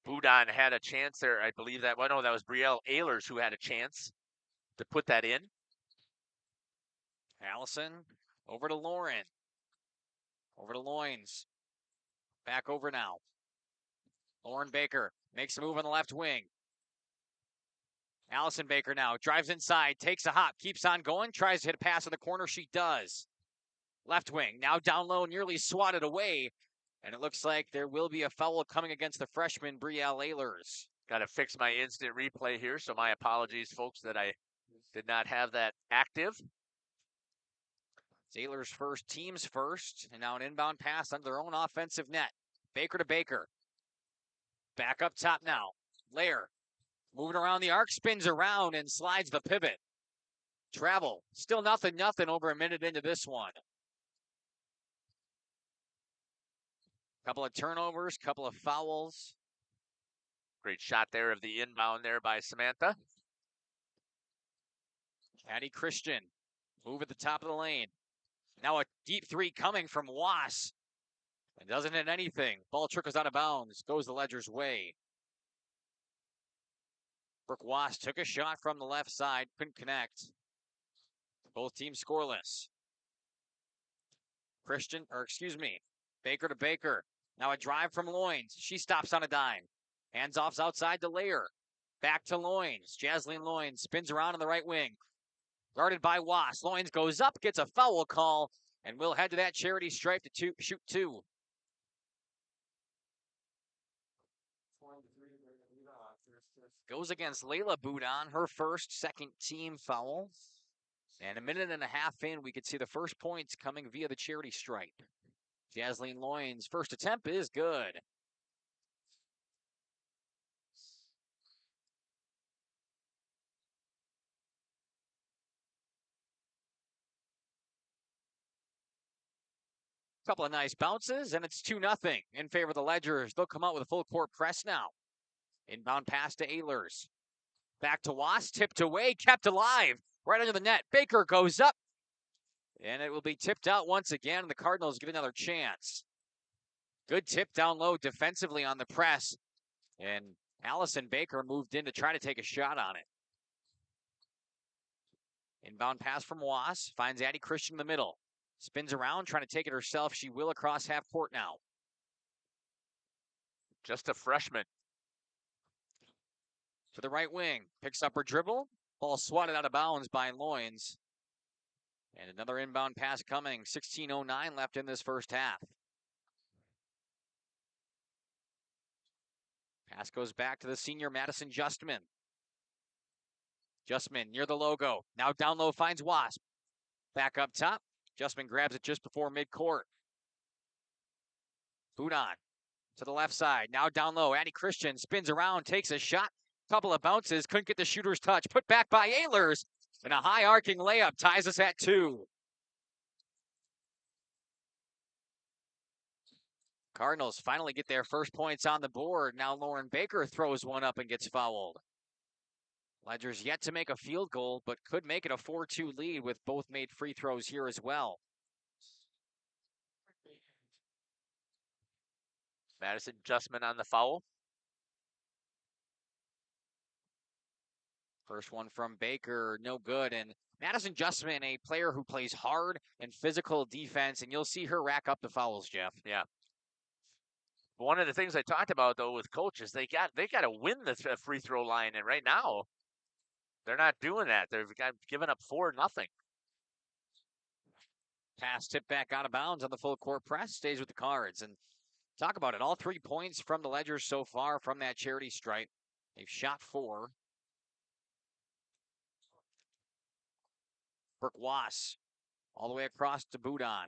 Boudon had a chance there. I believe that. Well, no, that was Brielle Ehlers who had a chance to put that in. Allison over to Lauren. Over to Loins. Back over now. Lauren Baker makes a move on the left wing. Allison Baker now drives inside, takes a hop, keeps on going, tries to hit a pass in the corner. She does. Left wing now down low, nearly swatted away. And it looks like there will be a foul coming against the freshman, Brielle Ehlers. Got to fix my instant replay here, so my apologies, folks, that I did not have that active. It's Ehlers first, teams first, and now an inbound pass under their own offensive net. Baker to Baker. Back up top now. Lair. Moving around the arc, spins around and slides the pivot. Travel. Still nothing over a minute into this one. Couple of turnovers, couple of fouls. Great shot there of the inbound there by Samantha. Addie Christian. Move at the top of the lane. Now a deep three coming from Wass. And doesn't hit anything. Ball trickles out of bounds. Goes the Ledger's way. Brooke Wass took a shot from the left side. Couldn't connect. Both teams scoreless. Baker to Baker. Now a drive from Loins. She stops on a dime. Hands offs outside to Lair. Back to Loins. Jasleen Loins spins around on the right wing. Guarded by Wass. Loins goes up, gets a foul call, and we'll head to that charity stripe to shoot two. Goes against Layla Boudon, her first second team foul. And a minute and a half in, we could see the first points coming via the charity stripe. Jasleen Loins' first attempt is good. Couple of nice bounces, and it's 2-0 in favor of the Ledgers. They'll come out with a full court press now. Inbound pass to Ehlers. Back to Wass, tipped away, kept alive, right under the net. Baker goes up, and it will be tipped out once again, and the Cardinals get another chance. Good tip down low defensively on the press, and Allison Baker moved in to try to take a shot on it. Inbound pass from Wass, finds Addie Christian in the middle. Spins around, trying to take it herself. She will across half court now. Just a freshman. To the right wing, picks up her dribble. Ball swatted out of bounds by Loins. And another inbound pass coming. 16:09 left in this first half. Pass goes back to the senior Madison Justman. Justman near the logo. Now down low finds Wasp. Back up top. Justman grabs it just before midcourt. Boudon to the left side. Now down low. Addie Christian spins around, takes a shot. Couple of bounces. Couldn't get the shooter's touch. Put back by Ehlers. And a high arcing layup ties us at 2. Cardinals finally get their first points on the board. Now Lauren Baker throws one up and gets fouled. Ledger's yet to make a field goal, but could make it a 4-2 lead with both made free throws here as well. Madison Justman on the foul. First one from Baker, no good. And Madison Justman, a player who plays hard and physical defense, and you'll see her rack up the fouls, Jeff. Yeah. One of the things I talked about though with coaches, they got to win the free throw line, and right now they're not doing that. They've given up 4-0. Pass tipped back out of bounds on the full court press, stays with the Cards. And talk about it, all 3 points from the Ledgers so far from that charity stripe. They've shot 4. Brooke Wass all the way across to Boudon.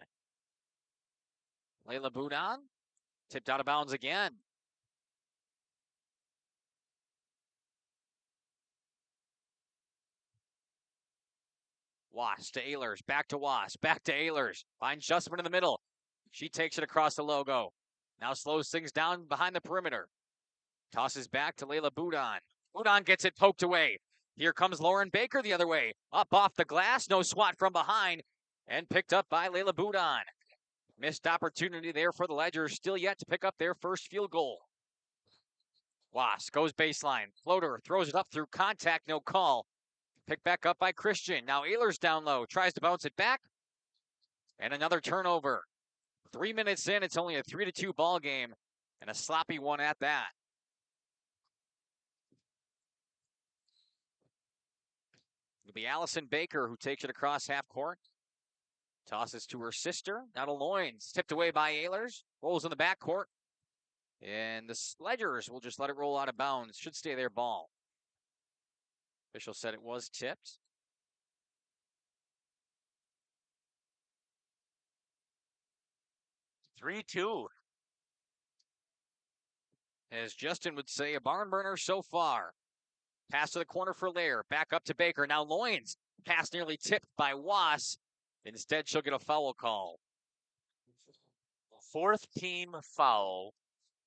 Layla Boudon tipped out of bounds again. Wass to Ehlers, back to Wass, back to Ehlers. Finds Justman in the middle. She takes it across the logo. Now slows things down behind the perimeter. Tosses back to Layla Boudon. Boudon gets it poked away. Here comes Lauren Baker the other way. Up off the glass, no swat from behind. And picked up by Layla Boudon. Missed opportunity there for the Ledgers. Still yet to pick up their first field goal. Wass goes baseline. Floater throws it up through contact, no call. Picked back up by Christian. Now Ehlers down low. Tries to bounce it back. And another turnover. 3 minutes in, it's only a 3-2 ball game. And a sloppy one at that. It'll be Allison Baker who takes it across half court. Tosses to her sister. Now to Loins. Tipped away by Ehlers. Rolls in the backcourt. And the Ledgers will just let it roll out of bounds. Should stay their ball. Official said it was tipped. (3-2). As Justin would say, a barn burner so far. Pass to the corner for Lair. Back up to Baker. Now Loins. Pass nearly tipped by Wass. Instead, she'll get a foul call. 4th team foul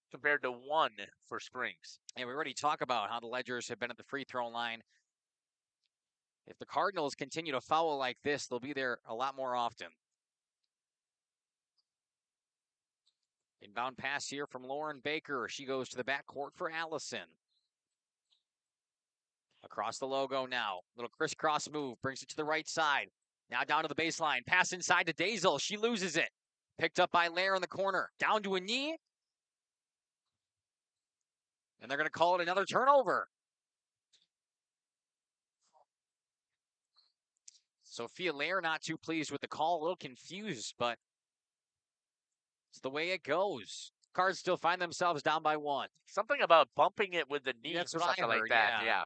compared to 1 for Springs. And we already talked about how the Ledgers have been at the free throw line. If the Cardinals continue to foul like this, they'll be there a lot more often. Inbound pass here from Lauren Baker. She goes to the backcourt for Allison. Across the logo now. Little crisscross move. Brings it to the right side. Now down to the baseline. Pass inside to Dazel. She loses it. Picked up by Lair in the corner. Down to a knee. And they're going to call it another turnover. Sophia Lair not too pleased with the call. A little confused, but it's the way it goes. Cards still find themselves down by 1. Something about bumping it with the knee or That's what I something like heard, that. yeah.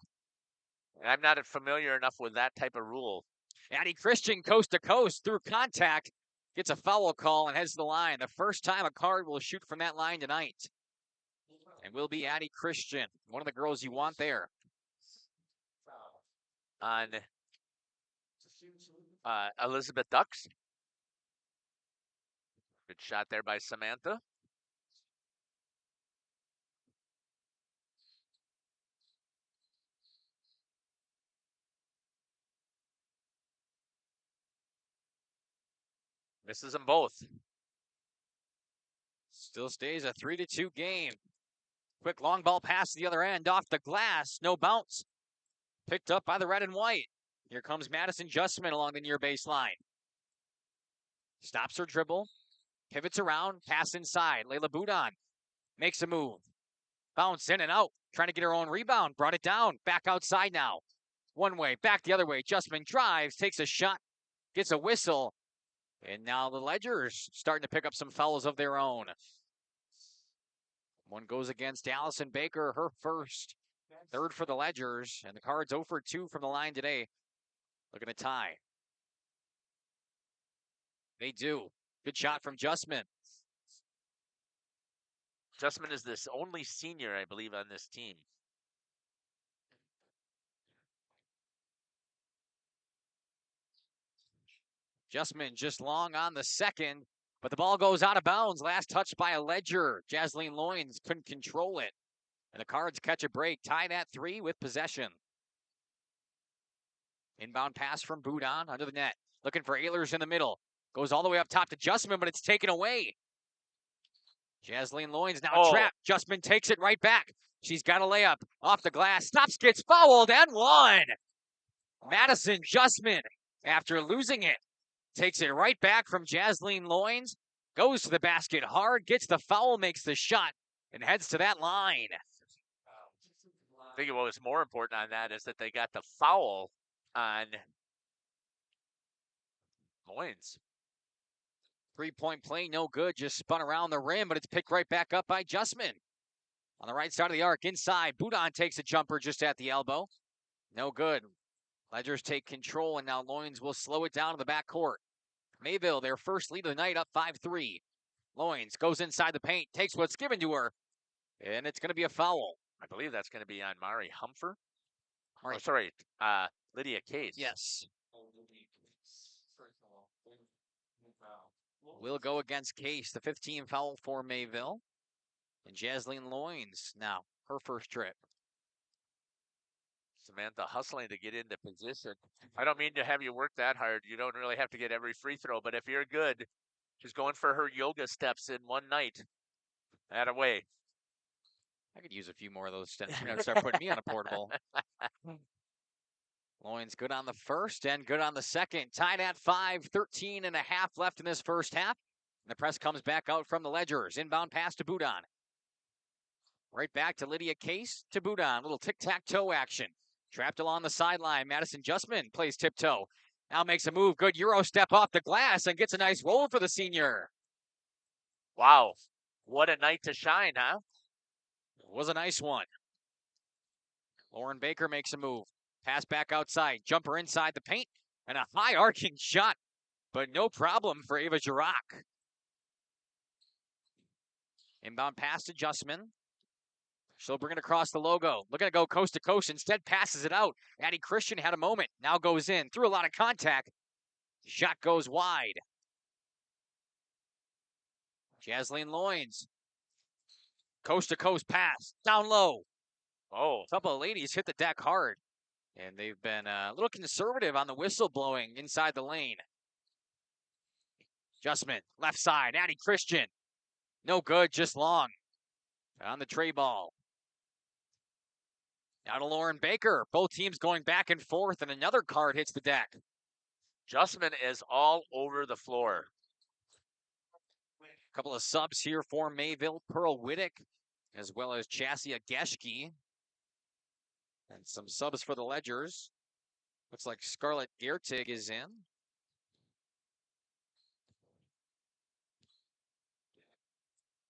I'm not familiar enough with that type of rule. Addie Christian coast to coast through contact. Gets a foul call and heads to the line. The first time a Card will shoot from that line tonight. And will be Addie Christian. One of the girls you want there. On Elizabeth Ducks. Good shot there by Samantha. Misses them both. Still stays a 3-2 game. Quick long ball pass to the other end. Off the glass. No bounce. Picked up by the red and white. Here comes Madison Justman along the near baseline. Stops her dribble. Pivots around. Pass inside. Layla Boudon makes a move. Bounce in and out. Trying to get her own rebound. Brought it down. Back outside now. One way. Back the other way. Justman drives. Takes a shot. Gets a whistle. And now the Ledgers starting to pick up some fouls of their own. One goes against Allison Baker, her first. Third for the Ledgers, and the Cards 0 for 2 from the line today. Looking to tie. They do. Good shot from Justman. Justman is this only senior, I believe, on this team. Justman just long on the second, but the ball goes out of bounds. Last touch by a Ledger. Jasleen Loynes couldn't control it. And the Cards catch a break, tied at 3 with possession. Inbound pass from Boudon under the net. Looking for Ehlers in the middle. Goes all the way up top to Justman, but it's taken away. Jasleen Loynes now trapped. Justman takes it right back. She's got a layup off the glass. Stops, gets fouled, and one. Madison Justman, after losing it, takes it right back from Jasleen Loynes. Goes to the basket hard, gets the foul, makes the shot, and heads to that line. I think what was more important on that is that they got the foul on Loynes. 3-point play, no good. Just spun around the rim, but it's picked right back up by Justman. On the right side of the arc, inside. Boudon takes a jumper just at the elbow. No good. Ledgers take control, and now Loynes will slow it down to the backcourt. Mayville, their first lead of the night, up 5-3. Loynes goes inside the paint, takes what's given to her, and it's going to be a foul. I believe that's going to be on Mari Humfer. Right. Oh, sorry, Lydia Case. Yes. Will go against Case, the 15 foul for Mayville. And Jasleen Loynes now, her first trip. Samantha hustling to get into position. I don't mean to have you work that hard. You don't really have to get every free throw, but if you're good, she's going for her yoga steps in one night. That way. I could use a few more of those steps. You're going to start putting me on a portable. Loynes good on the first and good on the second. Tied at 5, 13 and a half left in this first half. And the press comes back out from the Ledgers. Inbound pass to Boudon. Right back to Lydia Case to Boudon. Little tic-tac-toe action. Trapped along the sideline. Madison Justman plays tiptoe. Now makes a move. Good Euro step off the glass and gets a nice roll for the senior. Wow. What a night to shine, huh? It was a nice one. Lauren Baker makes a move. Pass back outside. Jumper inside the paint. And a high arcing shot. But no problem for Ava Jirac. Inbound pass to Justman. She'll bring it across the logo. Looking to go coast to coast. Instead passes it out. Addie Christian had a moment. Now goes in. Through a lot of contact. Shot goes wide. Jasleen Loynes. Coast to coast pass. Down low. Oh. A couple of ladies hit the deck hard. And they've been a little conservative on the whistle blowing inside the lane. Justman. Left side. Addie Christian. No good. Just long. On the tray ball. Now to Lauren Baker. Both teams going back and forth, and another card hits the deck. Justman is all over the floor. A couple of subs here for Mayville. Pearl Whittick, as well as Chassia Geschke. And some subs for the Ledgers. Looks like Scarlett Gertig is in.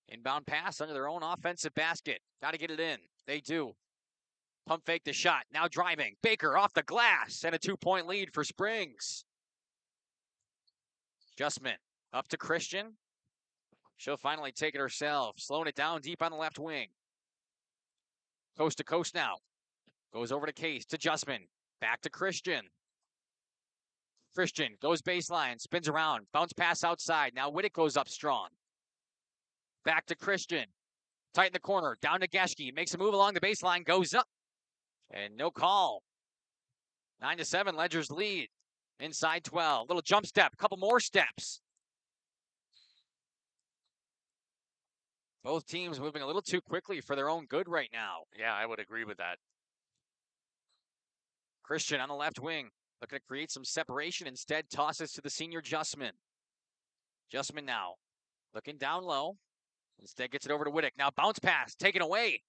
Inbound pass under their own offensive basket. Got to get it in. They do. Pump fake the shot. Now driving. Baker off the glass. And a 2-point lead for Springs. Justman up to Christian. She'll finally take it herself. Slowing it down deep on the left wing. Coast to coast now. Goes over to Case. To Justman. Back to Christian. Christian goes baseline. Spins around. Bounce pass outside. Now Whittick goes up strong. Back to Christian. Tight in the corner. Down to Geschke. Makes a move along the baseline. Goes up. And no call. 9-7. Ledgers lead. Inside 12. Little jump step. Couple more steps. Both teams moving a little too quickly for their own good right now. Yeah, I would agree with that. Christian on the left wing. Looking to create some separation. Instead, tosses to the senior Justman. Justman now. Looking down low. Instead gets it over to Whittick. Now bounce pass. Taken away.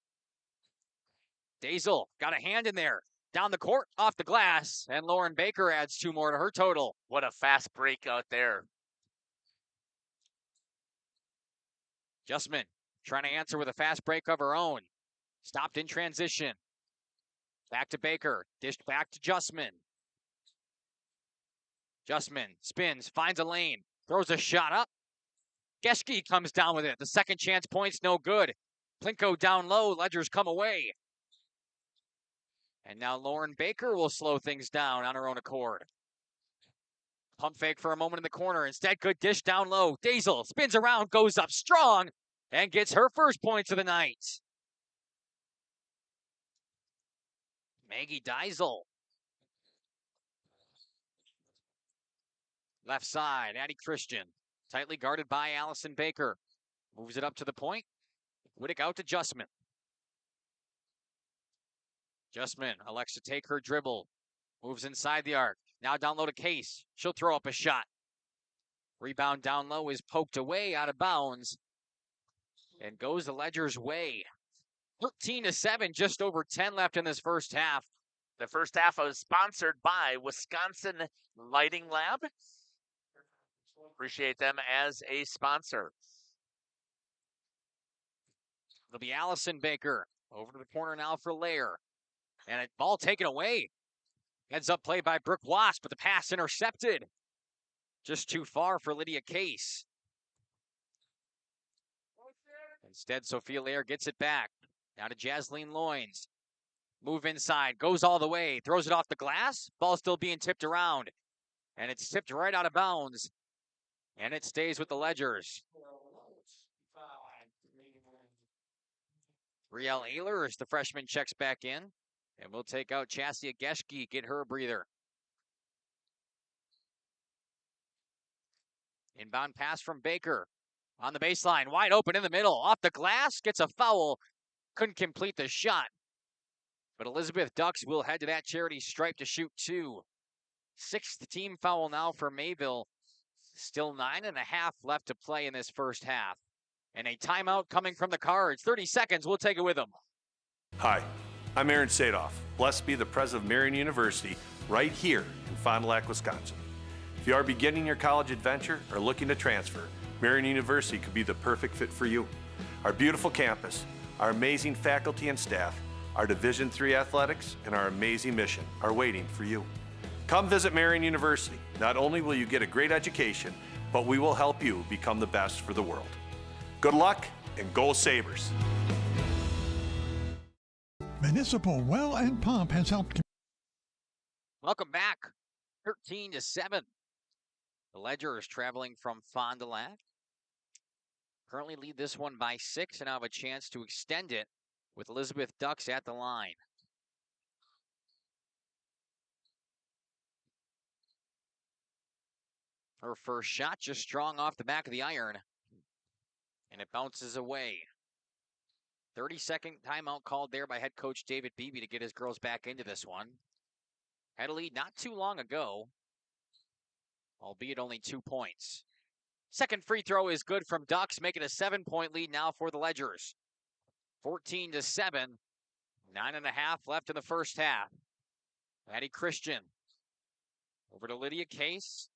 Dazel got a hand in there. Down the court. Off the glass. And Lauren Baker adds 2 more to her total. What a fast break out there. Justman trying to answer with a fast break of her own. Stopped in transition. Back to Baker. Dished back to Justman. Justman spins, finds a lane, throws a shot up. Geschke comes down with it. The second chance point's no good. Plinko down low. Ledgers come away. And now Lauren Baker will slow things down on her own accord. Pump fake for a moment in the corner. Instead, good dish down low. Daisel spins around, goes up strong, and gets her first points of the night. Maggie Daisel. Left side, Addie Christian. Tightly guarded by Allison Baker. Moves it up to the point. Whittick out to Justman. Justman elects to take her dribble. Moves inside the arc. Now down low to Case. She'll throw up a shot. Rebound down low is poked away out of bounds. And goes the Ledger's way. 13-7, just over 10 left in this first half. The first half was sponsored by Wisconsin Lighting Lab. Appreciate them as a sponsor. It'll be Allison Baker. Over to the corner now for Lair. And a ball taken away. Heads up play by Brooke Wasp, but the pass intercepted. Just too far for Lydia Case. Instead, Sophia Lair gets it back. Now to Jasleen Loins. Move inside, goes all the way, throws it off the glass. Ball still being tipped around. And it's tipped right out of bounds. And it stays with the Ledgers. Riel Ayler as the freshman checks back in. And we'll take out Chassia Geschke, get her a breather. Inbound pass from Baker. On the baseline, wide open in the middle. Off the glass, gets a foul. Couldn't complete the shot. But Elizabeth Ducks will head to that charity stripe to shoot two. Sixth team foul now for Mayville. Still 9.5 left to play in this first half. And a timeout coming from the Cards. 30 seconds, we'll take it with them. Hi, I'm Aaron Sadoff. Blessed be the president of Marion University right here in Fond du Lac, Wisconsin. If you are beginning your college adventure or looking to transfer, Marion University could be the perfect fit for you. Our beautiful campus, our amazing faculty and staff, our Division III athletics, and our amazing mission are waiting for you. Come visit Marion University. Not only will you get a great education, but we will help you become the best for the world. Good luck and go Sabres. Municipal Well and Pump has helped. Welcome back. 13-7. The Ledger is traveling from Fond du Lac. Currently lead this one by 6 and now have a chance to extend it with Elizabeth Ducks at the line. Her first shot just strong off the back of the iron. And it bounces away. 30-second timeout called there by head coach David Beebe to get his girls back into this one. Had a lead not too long ago, albeit only 2 points. Second free throw is good from Ducks, making a 7-point lead now for the Ledgers. 14-7, 9.5 left in the first half. Addie Christian over to Lydia Case.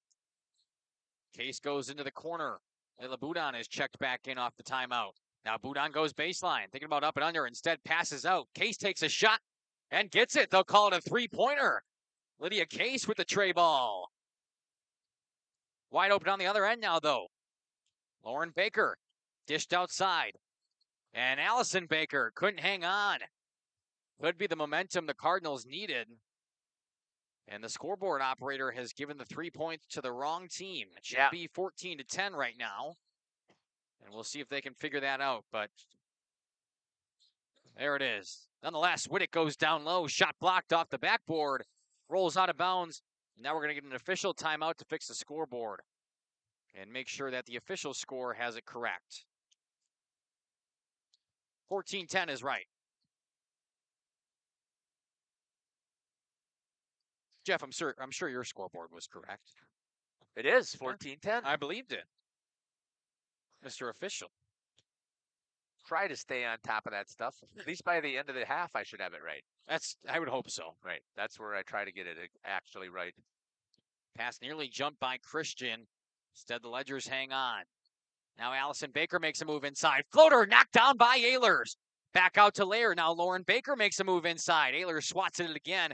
Case goes into the corner. Layla Boudon is checked back in off the timeout. Now Boudon goes baseline, thinking about up and under, instead passes out. Case takes a shot and gets it. They'll call it a three-pointer. Lydia Case with the tray ball. Wide open on the other end now, though. Lauren Baker dished outside. And Allison Baker couldn't hang on. Could be the momentum the Cardinals needed. And the scoreboard operator has given the 3 points to the wrong team. It should be 14-10 right now. And we'll see if they can figure that out. But there it is. Nonetheless, Whittick goes down low. Shot blocked off the backboard. Rolls out of bounds. Now we're going to get an official timeout to fix the scoreboard. And make sure that the official score has it correct. 14-10 is right. Jeff, I'm sure your scoreboard was correct. It is 14-10. I believed it. Mr. Official. Try to stay on top of that stuff. At least by the end of the half, I should have it right. I would hope so. Right. That's where I try to get it actually right. Pass nearly jumped by Christian. Instead, the Ledgers hang on. Now Allison Baker makes a move inside. Floater knocked down by Ehlers. Back out to Lair. Now Lauren Baker makes a move inside. Ehlers swats it again.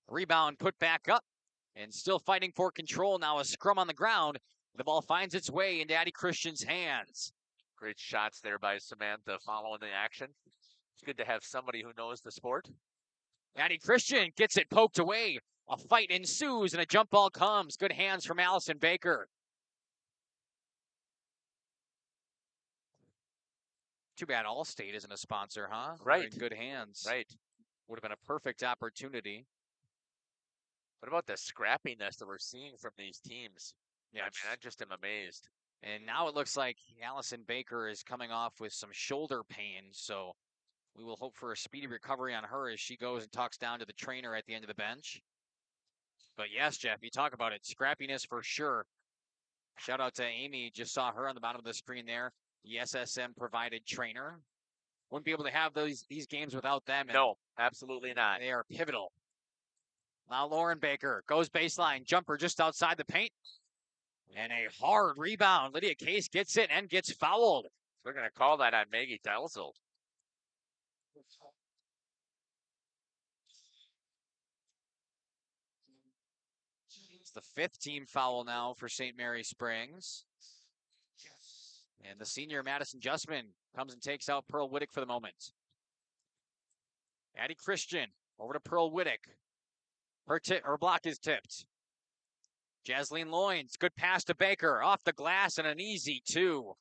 Rebound put back up. And still fighting for control. Now a scrum on the ground. The ball finds its way into Addie Christian's hands. Great shots there by Samantha following the action. It's good to have somebody who knows the sport. Addie Christian gets it poked away. A fight ensues and a jump ball comes. Good hands from Allison Baker. Too bad Allstate isn't a sponsor, huh? Right. They're in good hands. Right. Would have been a perfect opportunity. What about the scrappiness that we're seeing from these teams? Yeah, I mean, I just am amazed. And now it looks like Allison Baker is coming off with some shoulder pain, so we will hope for a speedy recovery on her as she goes and talks down to the trainer at the end of the bench. But yes, Jeff, you talk about it. Scrappiness for sure. Shout out to Amy. Just saw her on the bottom of the screen there. The SSM provided trainer. Wouldn't be able to have these games without them. No, absolutely not. They are pivotal. Now Lauren Baker goes baseline. Jumper just outside the paint. And a hard rebound. Lydia Case gets it and gets fouled. They're going to call that on Maggie Delsel. It's the 5th team foul now for St. Mary Springs. And the senior Madison Justman comes and takes out Pearl Whittick for the moment. Addie Christian over to Pearl Whittick. Her block is tipped. Jasleen Loynes, good pass to Baker, off the glass and an easy 2.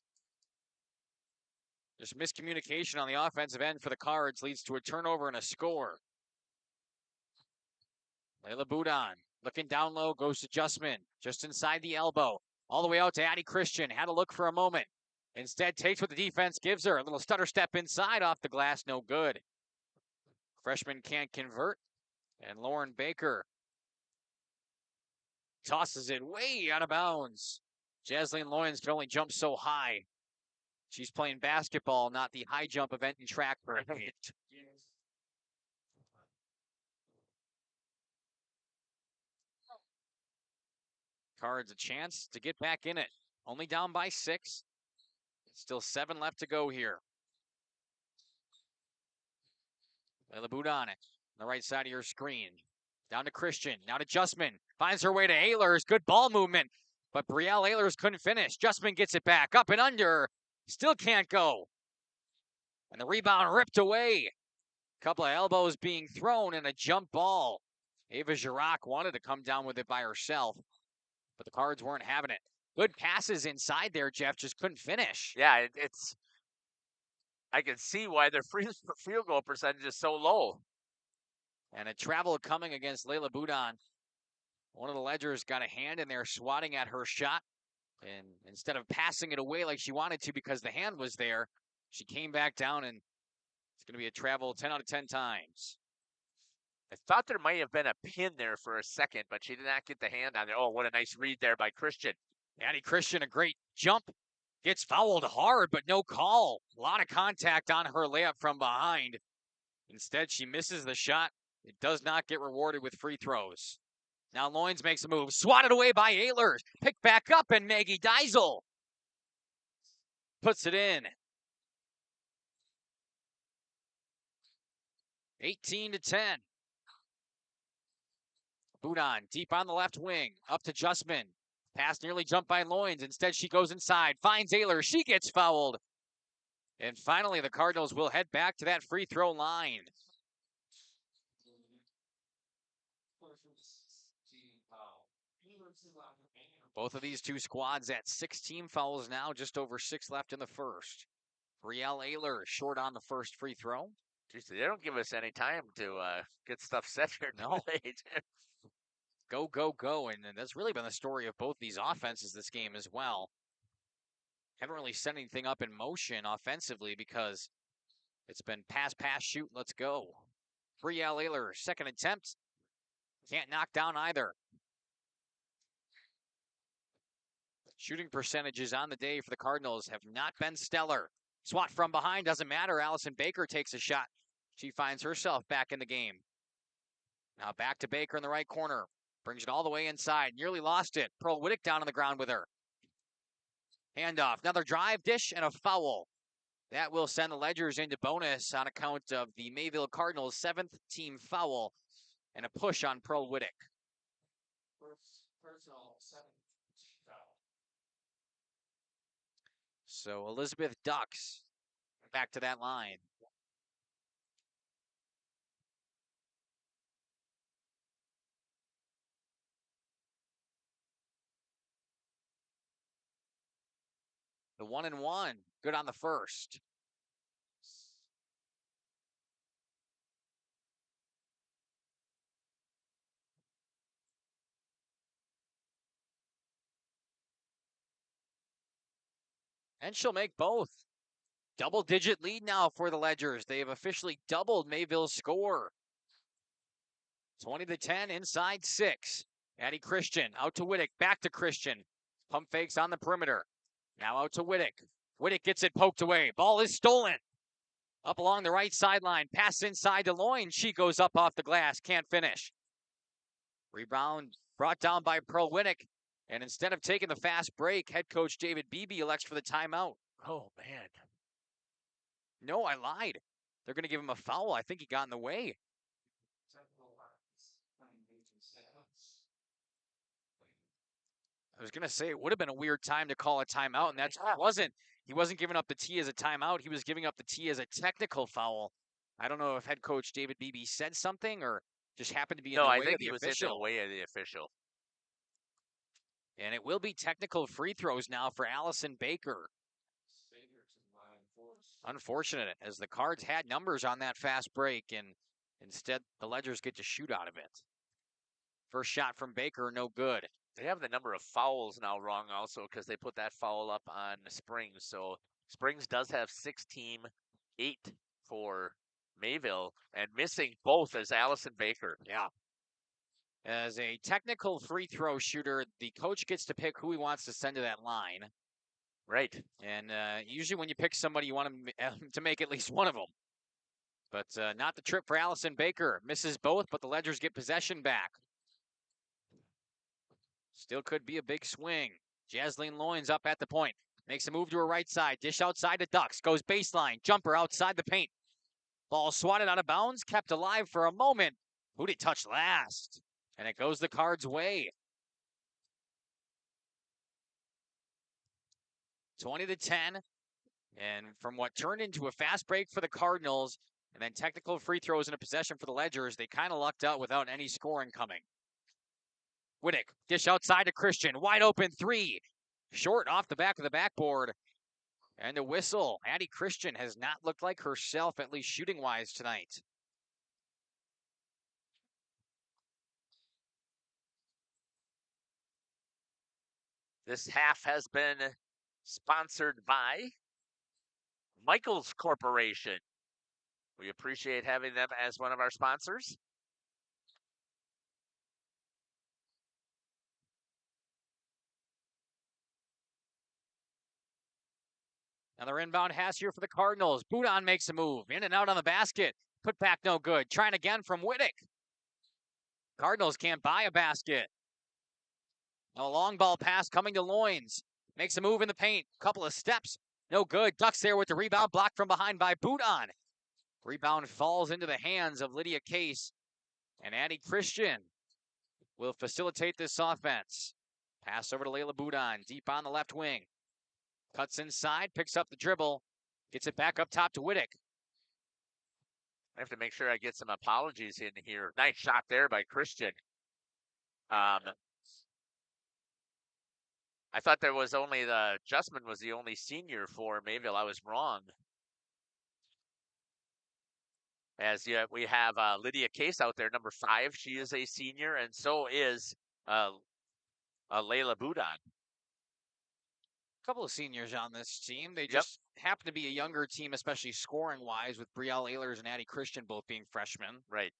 Just miscommunication on the offensive end for the Cards leads to a turnover and a score. Layla Boudon looking down low, goes to Justman, just inside the elbow. All the way out to Addie Christian, had a look for a moment. Instead takes what the defense gives her. A little stutter step inside, off the glass, no good. Freshman can't convert. And Lauren Baker tosses it way out of bounds. Jasleen Loynes can only jump so high. She's playing basketball, not the high jump event in track for a hit. Cards a chance to get back in it. Only down by 6. Still 7 left to go here. Layla Boudon on it. On the right side of your screen. Down to Christian. Now to Justman. Finds her way to Ehlers. Good ball movement. But Brielle Ehlers couldn't finish. Justman gets it back. Up and under. Still can't go. And the rebound ripped away. Couple of elbows being thrown and a jump ball. Ava Girac wanted to come down with it by herself. But the Cards weren't having it. Good passes inside there, Jeff. Just couldn't finish. Yeah, it's. I can see why their field goal percentage is so low. And a travel coming against Layla Boudon. One of the Ledgers got a hand in there swatting at her shot. And instead of passing it away like she wanted to because the hand was there, she came back down, and it's going to be a travel 10 out of 10 times. I thought there might have been a pin there for a second, but she did not get the hand on there. Oh, what a nice read there by Christian. Addie Christian, a great jump. Gets fouled hard, but no call. A lot of contact on her layup from behind. Instead, she misses the shot. It does not get rewarded with free throws. Now Loynes makes a move. Swatted away by Ehlers. Picked back up, and Maggie Deisel puts it in. 18-10. Boudon deep on the left wing. Up to Justman. Pass nearly jumped by Loynes. Instead, she goes inside. Finds Ehlers. She gets fouled. And finally, the Cardinals will head back to that free throw line. Both of these two squads at 16 fouls now, just over 6 left in the first. Brielle Ehlers short on the first free throw. Jeez, they don't give us any time to get stuff set here. No. Go, go, go. And that's really been the story of both these offenses this game as well. Haven't really set anything up in motion offensively because it's been pass, pass, shoot, let's go. Brielle Ehlers, second attempt. Can't knock down either. Shooting percentages on the day for the Cardinals have not been stellar. Swat from behind, doesn't matter. Allison Baker takes a shot. She finds herself back in the game. Now back to Baker in the right corner. Brings it all the way inside. Nearly lost it. Pearl Whittick down on the ground with her. Handoff, another drive, dish, and a foul. That will send the Ledgers into bonus on account of the Mayville Cardinals' 7th team foul and a push on Pearl Whittick. So Elizabeth Ducks back to that line. The 1-1, good on the first. And she'll make both. Double-digit lead now for the Ledgers. They have officially doubled Mayville's score. 20-10, inside 6. Addie Christian out to Whittick, back to Christian. Pump fakes on the perimeter. Now out to Whittick. Whittick gets it poked away. Ball is stolen. Up along the right sideline. Pass inside to Loin. She goes up off the glass. Can't finish. Rebound brought down by Pearl Whittick. And instead of taking the fast break, head coach David Beebe elects for the timeout. Oh, man. No, I lied. They're going to give him a foul. I think he got in the way. I was going to say it would have been a weird time to call a timeout, and that wasn't. He wasn't giving up the T as a timeout. He was giving up the T as a technical foul. I don't know if head coach David Beebe said something or just happened to be in the way of the official. No, I think he was in the way of the official. And it will be technical free throws now for Allison Baker. Unfortunate, as the Cards had numbers on that fast break, and instead the Ledgers get to shoot out of it. First shot from Baker, no good. They have the number of fouls now wrong also because they put that foul up on Springs. So Springs does have 6-team, 8 for Mayville, and missing both is Allison Baker. Yeah. As a technical free throw shooter, the coach gets to pick who he wants to send to that line. Right. And usually when you pick somebody, you want to make at least one of them. But not the trip for Allison Baker. Misses both, but the Ledgers get possession back. Still could be a big swing. Jasleen Loins up at the point. Makes a move to her right side. Dish outside to Ducks. Goes baseline. Jumper outside the paint. Ball swatted out of bounds. Kept alive for a moment. Who'd it touch last? And it goes the Cards' way. 20-10. And from what turned into a fast break for the Cardinals and then technical free throws in a possession for the Ledgers, they kind of lucked out without any scoring coming. Whittick, dish outside to Christian. Wide open 3. Short off the back of the backboard. And a whistle. Addie Christian has not looked like herself, at least shooting-wise tonight. This half has been sponsored by Michaels Corporation. We appreciate having them as one of our sponsors. Another inbound pass here for the Cardinals. Boudon makes a move. In and out on the basket. Put back no good. Trying again from Whittick. Cardinals can't buy a basket. A long ball pass coming to Loins. Makes a move in the paint. Couple of steps. No good. Ducks there with the rebound. Blocked from behind by Boudon. Rebound falls into the hands of Lydia Case. And Addie Christian will facilitate this offense. Pass over to Layla Boudon. Deep on the left wing. Cuts inside, picks up the dribble, gets it back up top to Whittick. I have to make sure I get some apologies in here. Nice shot there by Christian. I thought there was only Justman was the only senior for Mayville. I was wrong. As yet we have Lydia Case out there, number 5. She is a senior, and so is Layla Boudon. Couple of seniors on this team. They just happen to be a younger team, especially scoring-wise, with Brielle Ehlers and Addie Christian both being freshmen. Right.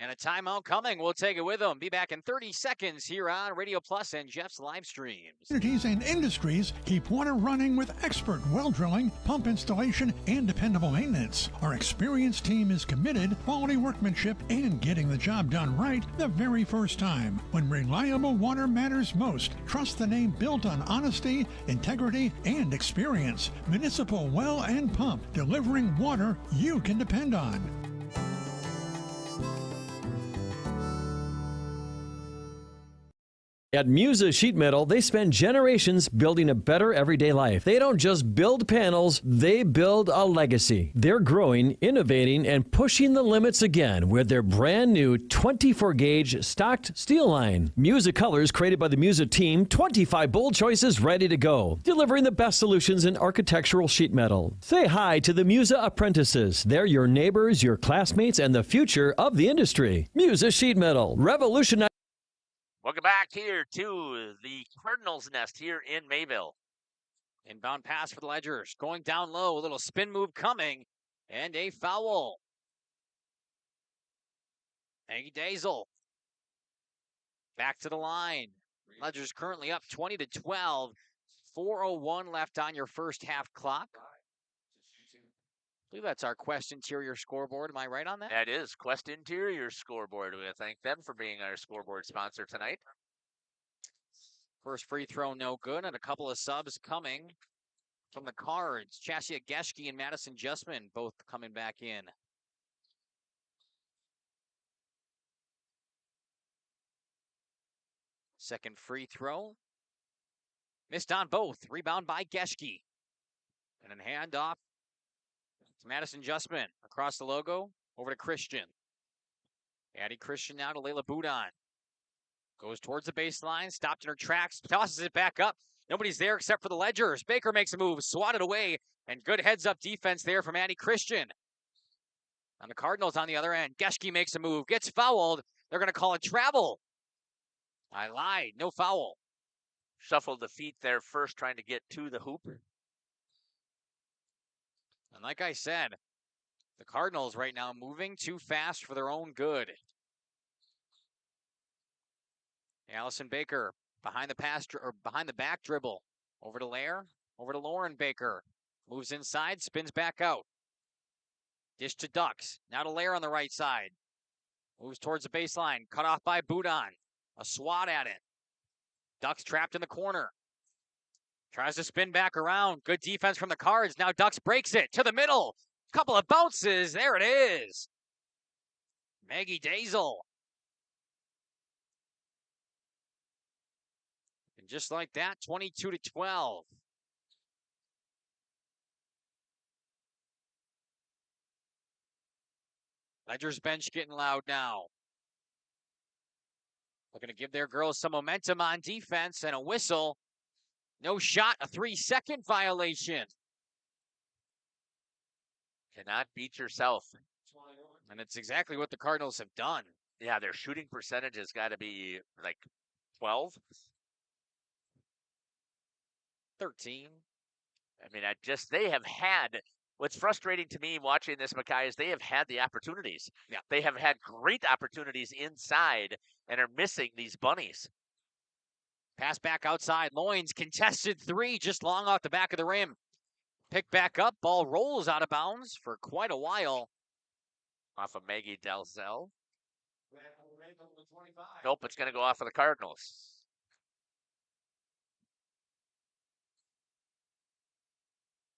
And a timeout coming. We'll take it with them. Be back in 30 seconds here on Radio Plus and Jeff's live streams. Communities and industries keep water running with expert well drilling, pump installation, and dependable maintenance. Our experienced team is committed, quality workmanship, and getting the job done right the very first time. When reliable water matters most, trust the name built on honesty, integrity, and experience. Municipal Well and Pump, delivering water you can depend on. At Musa Sheet Metal, they spend generations building a better everyday life. They don't just build panels, they build a legacy. They're growing, innovating, and pushing the limits again with their brand new 24-gauge stocked steel line. Musa colors created by the Musa team, 25 bold choices ready to go, delivering the best solutions in architectural sheet metal. Say hi to the Musa apprentices. They're your neighbors, your classmates, and the future of the industry. Musa Sheet Metal, revolutionize. Welcome back here to the Cardinals nest here in Mayville. Inbound pass for the Ledgers. Going down low. A little spin move coming. And a foul. Maggie Dazel. Back to the line. Ledgers currently up 20-12. 4:01 left on your first half clock. I believe that's our Quest Interior scoreboard. Am I right on that? That is Quest Interior scoreboard. We thank them for being our scoreboard sponsor tonight. First free throw, no good, and a couple of subs coming from the Cards. Chasia Geschke and Madison Justman both coming back in. Second free throw. Missed on both. Rebound by Geschke. And then handoff to Madison Justman. Across the logo, over to Christian. Addie Christian now to Layla Boudon. Goes towards the baseline, stopped in her tracks, tosses it back up. Nobody's there except for the Ledgers. Baker makes a move, swatted away, and good heads-up defense there from Addie Christian. On the Cardinals on the other end, Geschke makes a move, gets fouled. They're going to call it travel. I lied, no foul. Shuffled the feet there first, trying to get to the hoop. And like I said, the Cardinals right now moving too fast for their own good. Allison Baker behind the pass or behind the back dribble. Over to Lair, over to Lauren Baker. Moves inside, spins back out. Dish to Ducks. Now to Lair on the right side. Moves towards the baseline. Cut off by Boudon. A swat at it. Ducks trapped in the corner. Tries to spin back around. Good defense from the Cards. Now Ducks breaks it to the middle. Couple of bounces. There it is. Maggie Dazel. And just like that, 22-12. Ledger's bench getting loud now. Looking to give their girls some momentum on defense and a whistle. No shot, a 3-second violation. Cannot beat yourself. And it's exactly what the Cardinals have done. Yeah, their shooting percentage has got to be like 12. 13. I mean, they have had, what's frustrating to me watching this, Mackay, is they have had the opportunities. Yeah. They have had great opportunities inside and are missing these bunnies. Pass back outside. Loins contested three, just long off the back of the rim. Pick back up. Ball rolls out of bounds for quite a while. Off of Maggie Dalzell. Nope, it's going to go off of the Cardinals.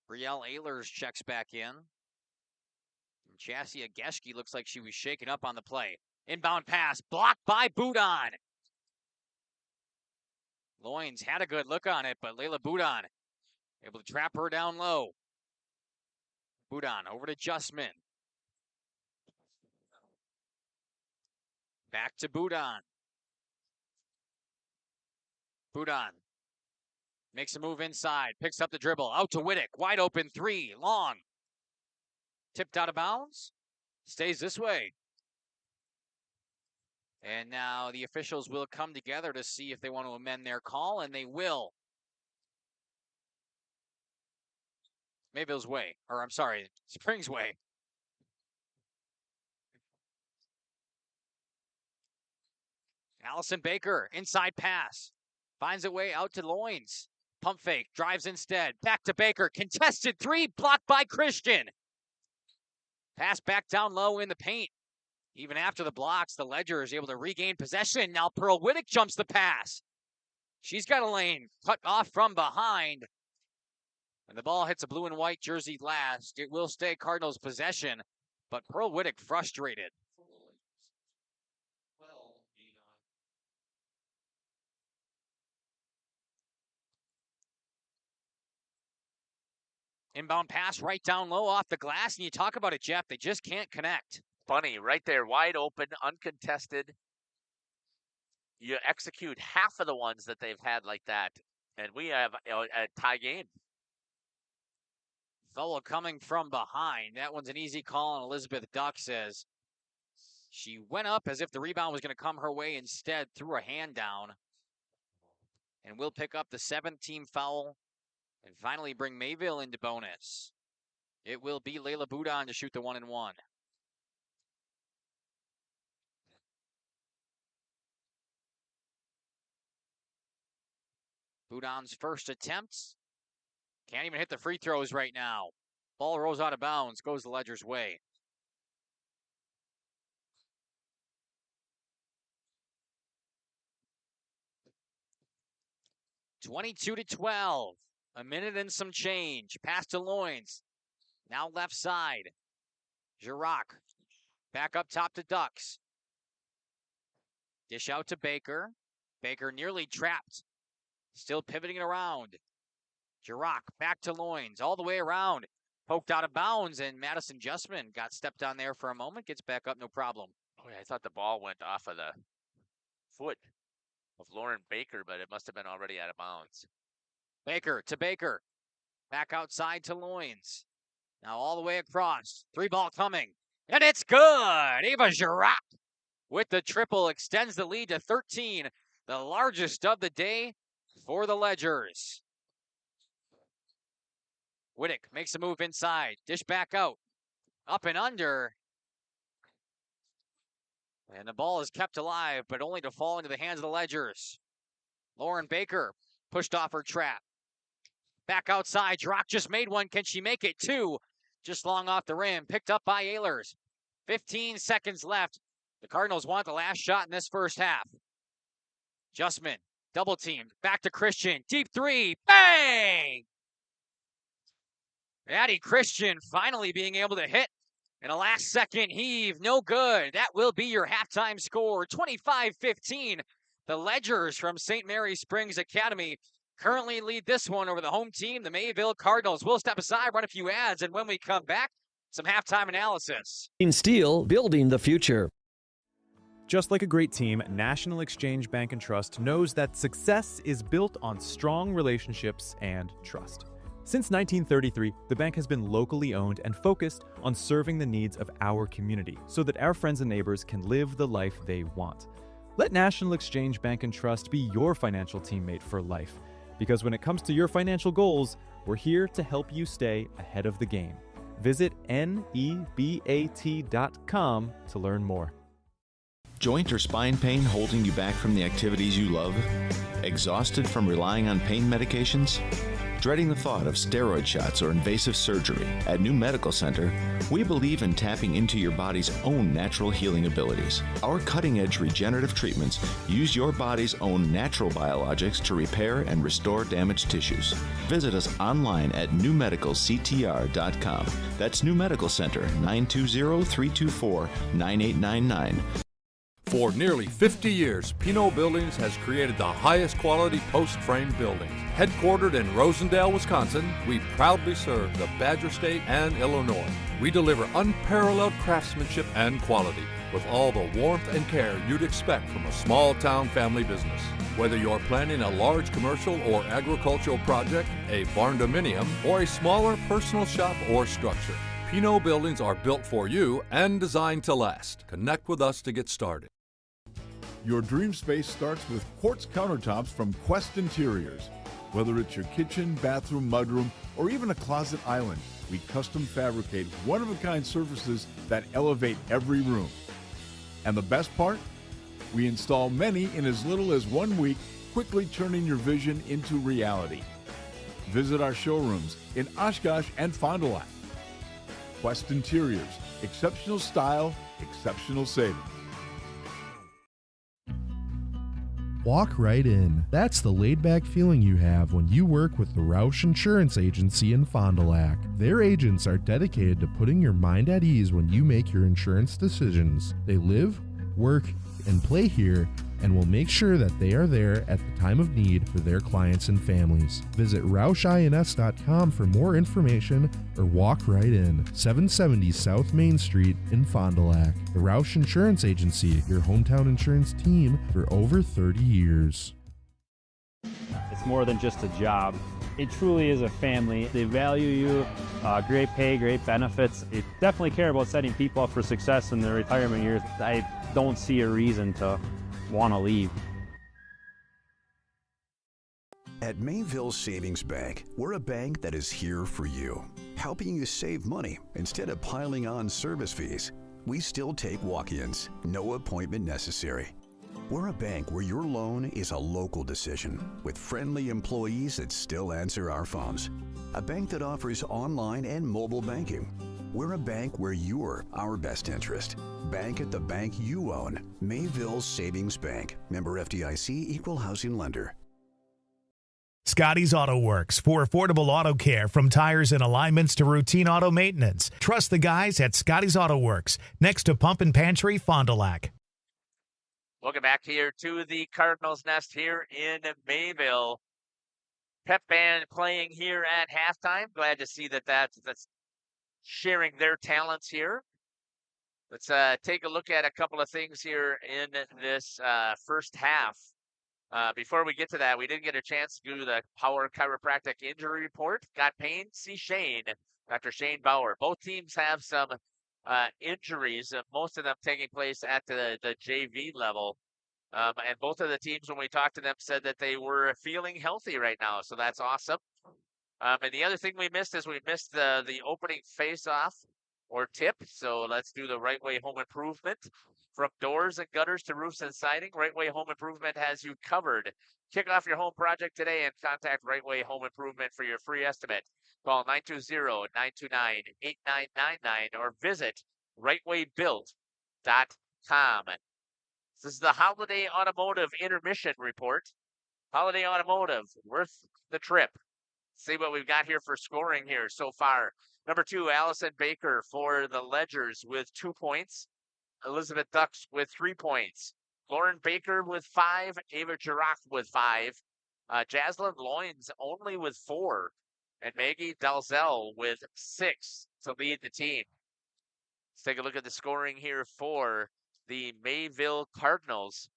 Brielle Ehlers checks back in. And Chasia Geschke looks like she was shaken up on the play. Inbound pass, blocked by Boudon. Loins had a good look on it, but Layla Boudon able to trap her down low. Boudon over to Justman. Back to Boudon. Boudon makes a move inside, picks up the dribble, out to Wittick, wide open three, long. Tipped out of bounds, stays this way. And now the officials will come together to see if they want to amend their call, and they will. Mayville's way, or I'm sorry, Springs way. Allison Baker, inside pass. Finds a way out to Loins. Pump fake, drives instead. Back to Baker, contested three, blocked by Christian. Pass back down low in the paint. Even after the blocks, the Ledger is able to regain possession. Now Pearl Whittick jumps the pass. She's got a lane cut off from behind. And the ball hits a blue and white jersey last. It will stay Cardinals possession, but Pearl Whittick frustrated. Inbound pass right down low off the glass, and you talk about it, Jeff. They just can't connect. Funny, right there, wide open, uncontested. You execute half of the ones that they've had like that, and we have a tie game. Foul coming from behind. That one's an easy call, and Elizabeth Duck says she went up as if the rebound was going to come her way, instead threw a hand down. And will pick up the 7th team foul and finally bring Mayville into bonus. It will be Layla Boudon to shoot the 1-and-1. Boudon's first attempts. Can't even hit the free throws right now. Ball rolls out of bounds, goes the Ledger's way. (22-12). A minute and some change. Pass to Loins. Now left side. Girac. Back up top to Ducks. Dish out to Baker. Baker nearly trapped. Still pivoting it around. Girac back to Loins. All the way around. Poked out of bounds, and Madison Justman got stepped on there for a moment. Gets back up, no problem. Oh, yeah, I thought the ball went off of the foot of Lauren Baker, but it must have been already out of bounds. Baker to Baker. Back outside to Loins. Now all the way across. 3-ball coming. And it's good! Ava Girac with the triple extends the lead to 13. The largest of the day for the Ledgers. Whittick makes a move inside. Dish back out. Up and under. And the ball is kept alive, but only to fall into the hands of the Ledgers. Lauren Baker pushed off her trap. Back outside. Drock just made one. Can she make it? 2. Just long off the rim. Picked up by Ehlers. 15 seconds left. The Cardinals want the last shot in this first half. Justman, double teamed. Back to Christian. Deep 3. Bang! Addie Christian finally being able to hit. And a last-second heave, no good. That will be your halftime score, 25-15. The Ledgers from St. Mary Springs Academy currently lead this one over the home team, the Mayville Cardinals. We'll step aside, run a few ads, and when we come back, some halftime analysis. Steel, building the future. Just like a great team, National Exchange Bank and Trust knows that success is built on strong relationships and trust. Since 1933, the bank has been locally owned and focused on serving the needs of our community so that our friends and neighbors can live the life they want. Let National Exchange Bank and Trust be your financial teammate for life, because when it comes to your financial goals, we're here to help you stay ahead of the game. Visit nebat.com to learn more. Joint or spine pain holding you back from the activities you love? Exhausted from relying on pain medications? Dreading the thought of steroid shots or invasive surgery? At New Medical Center, we believe in tapping into your body's own natural healing abilities. Our cutting-edge regenerative treatments use your body's own natural biologics to repair and restore damaged tissues. Visit us online at newmedicalctr.com. That's New Medical Center, 920-324-9899. For nearly 50 years, Pinot Buildings has created the highest quality post-frame buildings. Headquartered in Rosendale, Wisconsin, we proudly serve the Badger State and Illinois. We deliver unparalleled craftsmanship and quality with all the warmth and care you'd expect from a small-town family business. Whether you're planning a large commercial or agricultural project, a barn-dominium, or a smaller personal shop or structure, Pinot Buildings are built for you and designed to last. Connect with us to get started. Your dream space starts with quartz countertops from Quest Interiors. Whether it's your kitchen, bathroom, mudroom, or even a closet island, we custom fabricate one-of-a-kind surfaces that elevate every room. And the best part? We install many in as little as 1 week, quickly turning your vision into reality. Visit our showrooms in Oshkosh and Fond du Lac. Quest Interiors, exceptional style, exceptional savings. Walk right in. That's the laid-back feeling you have when you work with the Roush Insurance Agency in Fond du Lac. Their agents are dedicated to putting your mind at ease when you make your insurance decisions. They live, work, and play here and will make sure that they are there at the time of need for their clients and families. Visit RoushINS.com for more information or walk right in. 770 South Main Street in Fond du Lac. The Roush Insurance Agency, your hometown insurance team for over 30 years. It's more than just a job. It truly is a family. They value you, great pay, great benefits. They definitely care about setting people up for success in their retirement years. I don't see a reason to want to leave. At Mayville Savings Bank, we're a bank that is here for you, helping you save money instead of piling on service fees. We still take walk-ins, no appointment necessary. We're a bank where your loan is a local decision with friendly employees that still answer our phones. A bank that offers online and mobile banking. We're a bank where you're our best interest. Bank at the bank you own. Mayville Savings Bank. Member FDIC, Equal Housing Lender. Scotty's Auto Works for affordable auto care, from tires and alignments to routine auto maintenance. Trust the guys at Scotty's Auto Works, next to Pump and Pantry, Fond du Lac. Welcome back here to the Cardinals Nest here in Mayville. Pep band playing here at halftime. Glad to see that's sharing their talents here. Let's take a look at a couple of things here in this first half. Before we get to that, we didn't get a chance to do the Power Chiropractic injury report. Got pain? See Shane, Dr. Shane Bauer. Both teams have some injuries, most of them taking place at the JV level. And both of the teams, when we talked to them, said that they were feeling healthy right now. So that's awesome. And the other thing we missed is we missed the opening face-off or tip. So let's do the Right Way Home Improvement. From doors and gutters to roofs and siding, Right Way Home Improvement has you covered. Kick off your home project today and contact Right Way Home Improvement for your free estimate. Call 920-929-8999 or visit rightwaybuilt.com. This is the Holiday Automotive Intermission Report. Holiday Automotive, worth the trip. See what we've got here for scoring here so far. Number 2, Allison Baker for the Ledgers with 2 points. Elizabeth Ducks with 3 points. Lauren Baker with 5. Ava Girach with 5. Jaslyn Loins only with 4. And Maggie Dalzell with 6 to lead the team. Let's take a look at the scoring here for the Mayville Cardinals.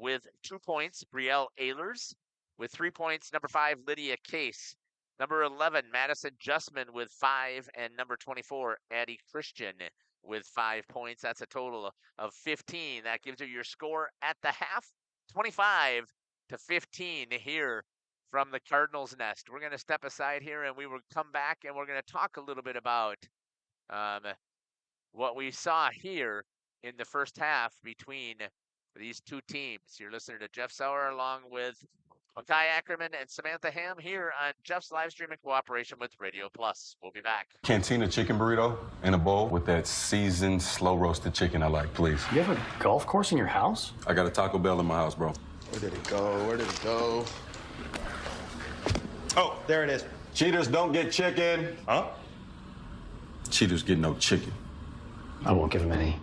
With 2 points, Brielle Ehlers. With 3 points, number 5, Lydia Case. Number 11, Madison Justman with 5. And number 24, Addie Christian with 5 points. That's a total of 15. That gives you your score at the half, 25-15 here from the Cardinals Nest. We're going to step aside here and we will come back and we're going to talk a little bit about what we saw here in the first half between these two teams. You're listening to Jeff Sauer along with Makai Ackerman and Samantha Ham here on Jeff's live stream in cooperation with Radio Plus. We'll be back. Cantina chicken burrito in a bowl with that seasoned, slow-roasted chicken I like, please. You have a golf course in your house? I got a Taco Bell in my house, bro. Where did it go? Where did it go? Oh, there it is. Cheaters don't get chicken. Huh? Cheaters get no chicken. I won't give him any.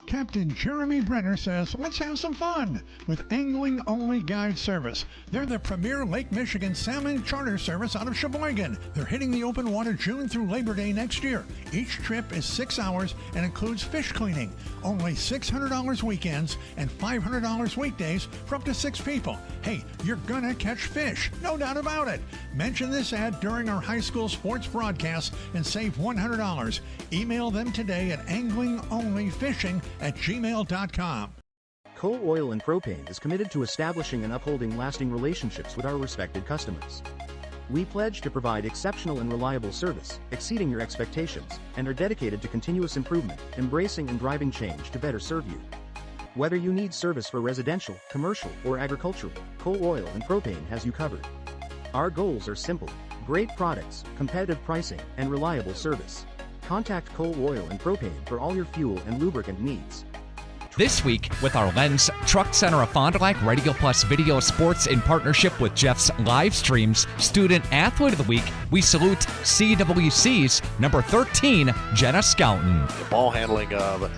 Captain Jeremy Brenner says, let's have some fun with Angling Only Guide Service. They're the premier Lake Michigan salmon charter service out of Sheboygan. They're hitting the open water June through Labor Day next year. Each trip is 6 hours and includes fish cleaning. Only $600 weekends and $500 weekdays for up to 6 people. Hey, you're gonna catch fish, no doubt about it. Mention this ad during our high school sports broadcast and save $100. Email them today at anglingonlyfishing@gmail.com. Coal Oil and Propane is committed to establishing and upholding lasting relationships with our respected customers. We pledge to provide exceptional and reliable service, exceeding your expectations, and are dedicated to continuous improvement, embracing and driving change to better serve you. Whether you need service for residential, commercial, or agricultural, Coal Oil and Propane has you covered. Our goals are simple: great products, competitive pricing, and reliable service. Contact Coal Oil and Propane for all your fuel and lubricant needs. This week, with our Lens Truck Center of Fond du Lac Radio Plus Video Sports in partnership with Jeff's live streams Student Athlete of the Week, we salute CWC's number 13, Jenna Scouten. The ball handling of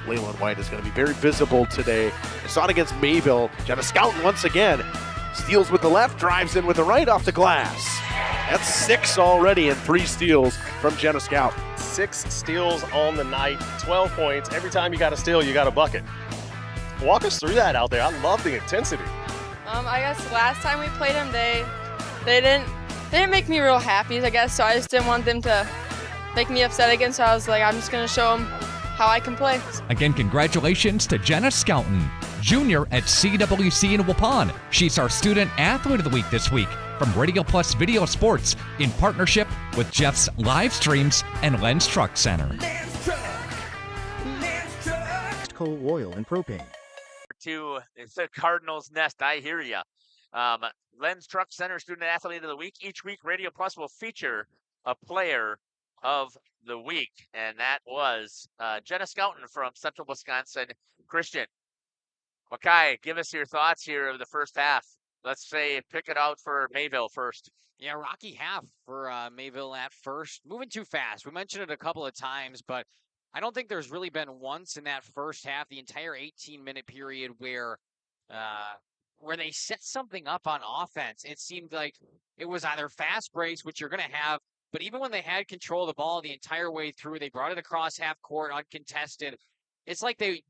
Leland White is going to be very visible today. I saw it against Mayville. Jenna Scouten once again steals with the left, drives in with the right off the glass. That's 6 already and 3 steals from Jenna Scouten. 6 steals on the night, 12 points. Every time you got a steal, you got a bucket. Walk us through that out there. I love the intensity. I guess last time we played them, they didn't make me real happy, I guess, so I just didn't want them to make me upset again, so I was like, I'm just going to show them how I can play. Again, congratulations to Jenna Scouten, junior at CWC in Waupun. She's our Student Athlete of the Week this week from Radio Plus Video Sports in partnership with Jeff's live streams and Lens Truck Center. Coal Oil and Propane. It's the Cardinals' nest. I hear ya. Lens Truck Center Student Athlete of the Week. Each week, Radio Plus will feature a player of the week, and that was Jenna Scouten from Central Wisconsin Christian. Makai, give us your thoughts here of the first half. Let's say pick it out for Mayville first. Yeah, rocky half for Mayville at first. Moving too fast. We mentioned it a couple of times, but I don't think there's really been once in that first half, the entire 18-minute period, where they set something up on offense. It seemed like it was either fast breaks, which you're going to have, but even when they had control of the ball the entire way through, they brought it across half court uncontested. It's like they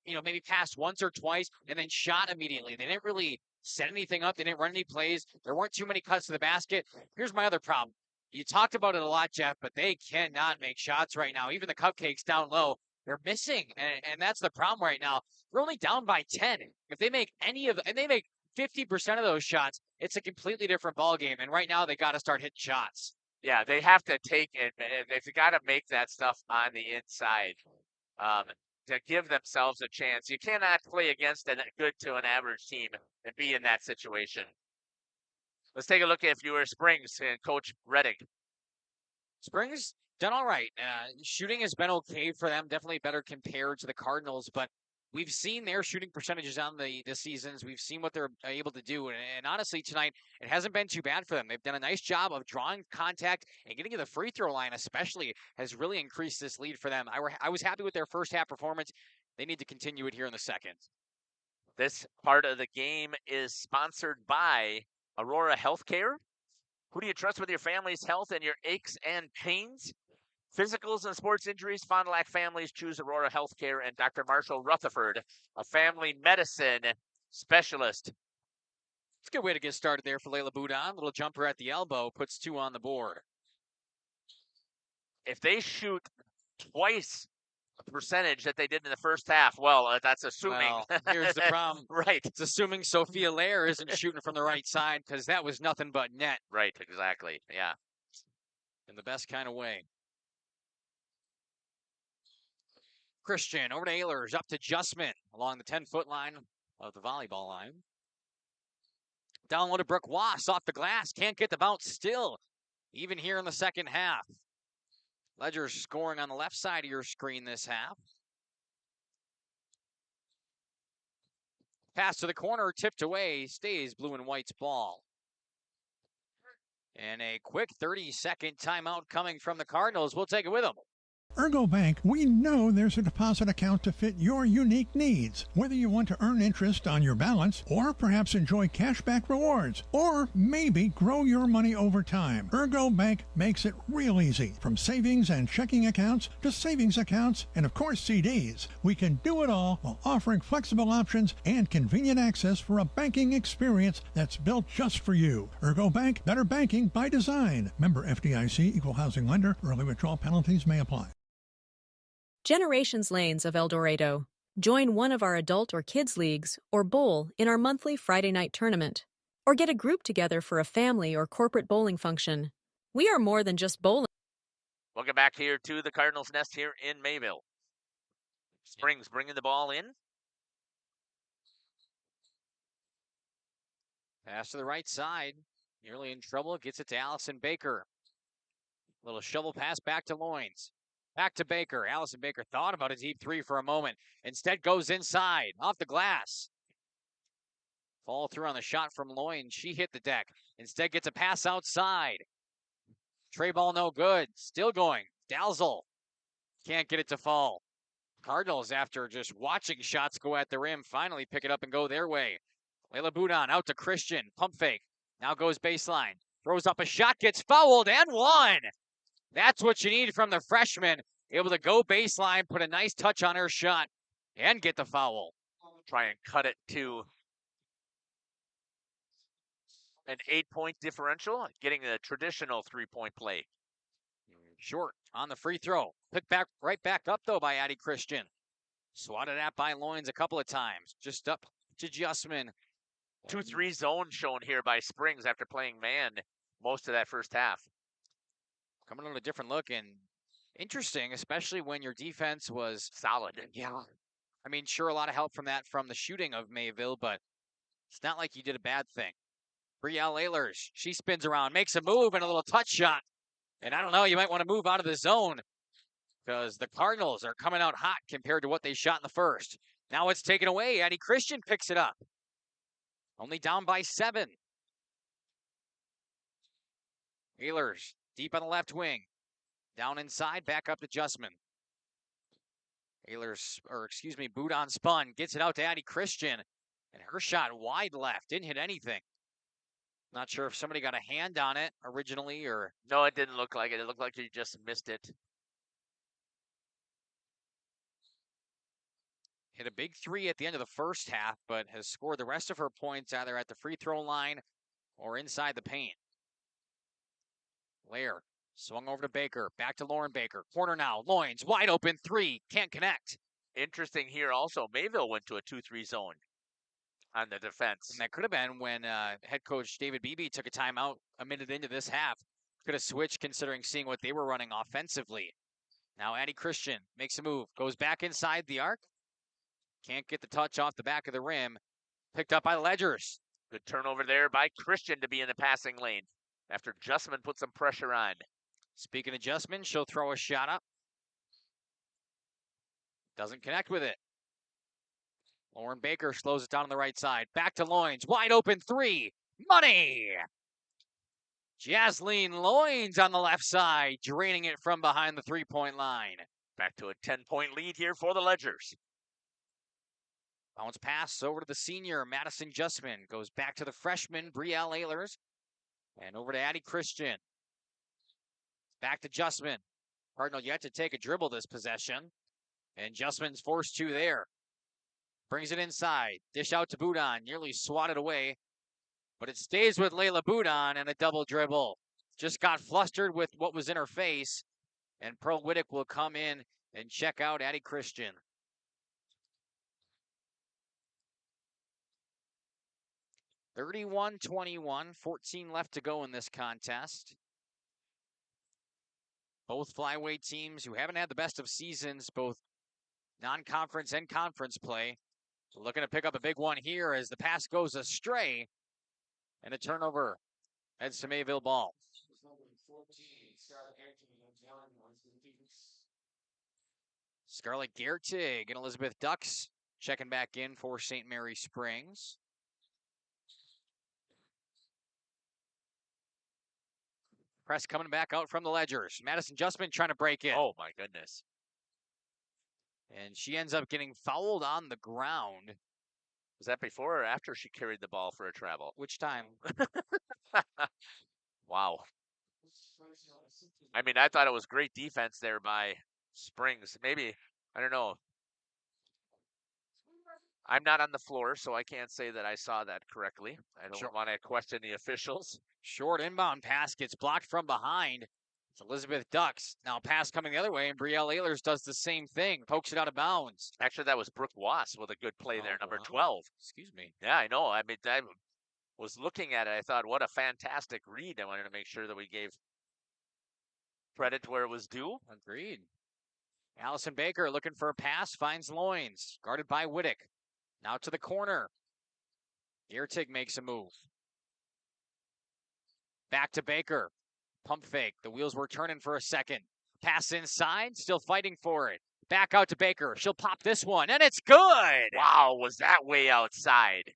maybe passed once or twice and then shot immediately. They didn't really set anything up. They didn't run any plays. There weren't too many cuts to the basket. Here's my other problem. You talked about it a lot, Jeff, but they cannot make shots right now. Even the cupcakes down low, they're missing. And that's the problem right now. They're only down by 10. If they make and they make 50% of those shots, it's a completely different ballgame. And right now they got to start hitting shots. Yeah, they have to take it. They've got to make that stuff on the inside to give themselves a chance. You cannot play against a good to an average team and be in that situation. Let's take a look at Viewer Springs and Coach Reddick. Springs done all right. Shooting has been okay for them, definitely better compared to the Cardinals, but we've seen their shooting percentages on the seasons. We've seen what they're able to do, and honestly, tonight, it hasn't been too bad for them. They've done a nice job of drawing contact, and getting to the free throw line especially has really increased this lead for them. I was happy with their first half performance. They need to continue it here in the second. This part of the game is sponsored by Aurora Healthcare. Who do you trust with your family's health and your aches and pains? Physicals and sports injuries, Fond du Lac families choose Aurora Healthcare and Dr. Marshall Rutherford, a family medicine specialist. It's a good way to get started there for Layla Boudon. Little jumper at the elbow, puts 2 on the board. If they shoot twice the percentage that they did in the first half, well, that's assuming. Well, here's the problem. Right. It's assuming Sophia Lair isn't shooting from the right side, because that was nothing but net. Right, exactly. Yeah. In the best kind of way. Christian over to Ehlers, up to Justman along the 10-foot line of the volleyball line. Down low to Brooke Wass off the glass. Can't get the bounce still, even here in the second half. Ledger scoring on the left side of your screen this half. Pass to the corner, tipped away, stays blue and white's ball. And a quick 30-second timeout coming from the Cardinals. We'll take it with them. Ergo Bank, we know there's a deposit account to fit your unique needs. Whether you want to earn interest on your balance, or perhaps enjoy cashback rewards, or maybe grow your money over time, Ergo Bank makes it real easy. From savings and checking accounts to savings accounts and, of course, CDs, we can do it all while offering flexible options and convenient access for a banking experience that's built just for you. Ergo Bank, better banking by design. Member FDIC, equal housing lender. Early withdrawal penalties may apply. Generations Lanes of El Dorado. Join one of our adult or kids leagues or bowl in our monthly Friday night tournament. Or get a group together for a family or corporate bowling function. We are more than just bowling. Welcome back here to the Cardinals Nest here in Mayville. Springs bringing the ball in. Pass to the right side. Nearly in trouble. Gets it to Allison Baker. Little shovel pass back to Loins. Back to Baker. Allison Baker thought about a deep three for a moment. Instead goes inside, off the glass. Fall through on the shot from Loins. She hit the deck. Instead gets a pass outside. Tray ball no good. Still going. Dalzell can't get it to fall. Cardinals, after just watching shots go at the rim, finally pick it up and go their way. Layla Boudon out to Christian. Pump fake. Now goes baseline. Throws up a shot, gets fouled, and one. That's what you need from the freshman. Able to go baseline, put a nice touch on her shot, and get the foul. Try and cut it to an 8-point differential, getting the traditional 3-point play. Short on the free throw. Picked back right back up, though, by Addie Christian. Swatted at by Loins a couple of times. Just up to Justman. 2-3 zone shown here by Springs after playing man most of that first half. Coming on a different look, and interesting, especially when your defense was solid. Yeah. I mean, sure, a lot of help from that from the shooting of Mayville, but it's not like you did a bad thing. Brielle Ehlers, she spins around, makes a move and a little touch shot. And I don't know, you might want to move out of the zone because the Cardinals are coming out hot compared to what they shot in the first. Now it's taken away. Addie Christian picks it up. Only down by 7. Ehlers deep on the left wing. Down inside, back up to Justman. Boudon spun, gets it out to Addie Christian. And her shot wide left, didn't hit anything. Not sure if somebody got a hand on it originally or... No, it didn't look like it. It looked like he just missed it. Hit a big 3 at the end of the first half, but has scored the rest of her points either at the free throw line or inside the paint. Lair swung over to Baker, back to Lauren Baker. Corner now, Loins, wide open 3, can't connect. Interesting here also, Mayville went to a 2-3 zone on the defense. And that could have been when head coach David Beebe took a timeout a minute into this half. Could have switched considering seeing what they were running offensively. Now Addie Christian makes a move, goes back inside the arc. Can't get the touch off the back of the rim. Picked up by Ledgers. Good turnover there by Christian to be in the passing lane after Justman put some pressure on. Speaking of Justman, she'll throw a shot up. Doesn't connect with it. Lauren Baker slows it down on the right side. Back to Loins. Wide open 3. Money! Jasleen Loins on the left side, draining it from behind the 3-point line. Back to a 10-point lead here for the Ledgers. Bounce pass over to the senior, Madison Justman. Goes back to the freshman, Brielle Ehlers. And over to Addie Christian. Back to Justman. Cardinal yet to take a dribble this possession. And Justman's forced to there. Brings it inside. Dish out to Boudon. Nearly swatted away. But it stays with Layla Boudon and a double dribble. Just got flustered with what was in her face. And Pearl Whittick will come in and check out Addie Christian. (31-21), 14 left to go in this contest. Both flyweight teams who haven't had the best of seasons, both non-conference and conference play. Looking to pick up a big one here as the pass goes astray. And a turnover heads to Mayville ball. Scarlett Gertig and Elizabeth Ducks checking back in for St. Mary Springs. Press coming back out from the Ledgers. Madison Justman trying to break in. Oh, my goodness. And she ends up getting fouled on the ground. Was that before or after she carried the ball for a travel? Which time? Wow. I mean, I thought it was great defense there by Springs. Maybe, I don't know. I'm not on the floor, so I can't say that I saw that correctly. I don't want to question the officials. Short inbound pass gets blocked from behind. It's Elizabeth Ducks. Now pass coming the other way, and Brielle Ehlers does the same thing. Pokes it out of bounds. Actually, that was Brooke Wass with a good play there, number 12. Excuse me. Yeah, I know. I mean, I was looking at it. I thought, what a fantastic read. I wanted to make sure that we gave credit where it was due. Agreed. Allison Baker looking for a pass, finds Loins. Guarded by Whittick. Now to the corner. Giertig makes a move. Back to Baker. Pump fake. The wheels were turning for a second. Pass inside. Still fighting for it. Back out to Baker. She'll pop this one, and it's good. Wow, was that way outside?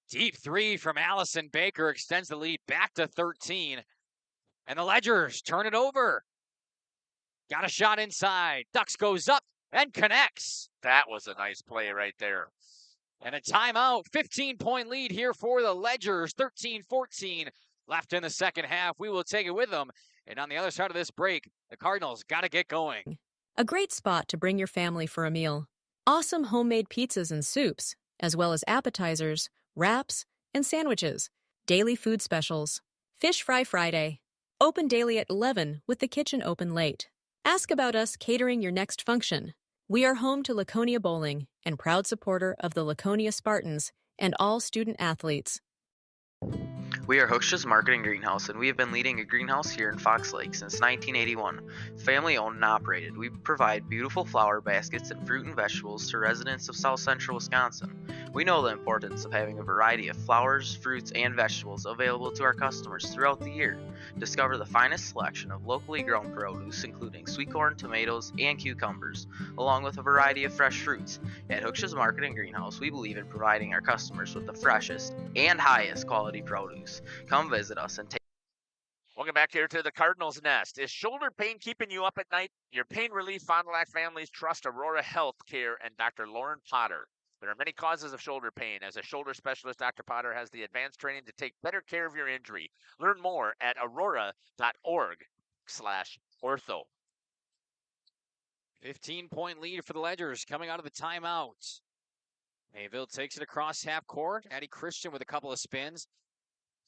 Deep three from Allison Baker extends the lead back to 13. And the Ledgers turn it over. Got a shot inside. Ducks goes up and connects. That was a nice play right there. And a timeout. 15-point lead here for the Ledgers. 13-14 left in the second half. We will take it with them. And on the other side of this break, the Cardinals got to get going. A great spot to bring your family for a meal. Awesome homemade pizzas and soups, as well as appetizers, wraps, and sandwiches. Daily food specials. Fish Fry Friday. Open daily at 11 with the kitchen open late. Ask about us catering your next function. We are home to Laconia Bowling and proud supporter of the Laconia Spartans and all student athletes. We are Hooksha's Marketing Greenhouse, and we have been leading a greenhouse here in Fox Lake since 1981. Family owned and operated, we provide beautiful flower baskets and fruit and vegetables to residents of South Central Wisconsin. We know the importance of having a variety of flowers, fruits, and vegetables available to our customers throughout the year. Discover the finest selection of locally grown produce, including sweet corn, tomatoes, and cucumbers, along with a variety of fresh fruits. At Hooksha's Marketing Greenhouse, we believe in providing our customers with the freshest and highest quality produce. Come visit us and take. Welcome back here to the Cardinals Nest. Is shoulder pain keeping you up at night? Your pain relief Fond du Lac families trust Aurora Healthcare and Dr. Lauren Potter. There are many causes of shoulder pain. As a shoulder specialist, Dr. Potter has the advanced training to take better care of your injury. Learn more at aurora.org/ortho. 15-point lead for the Ledgers coming out of the timeout. Mayville takes it across half court. Addie Christian with a couple of spins.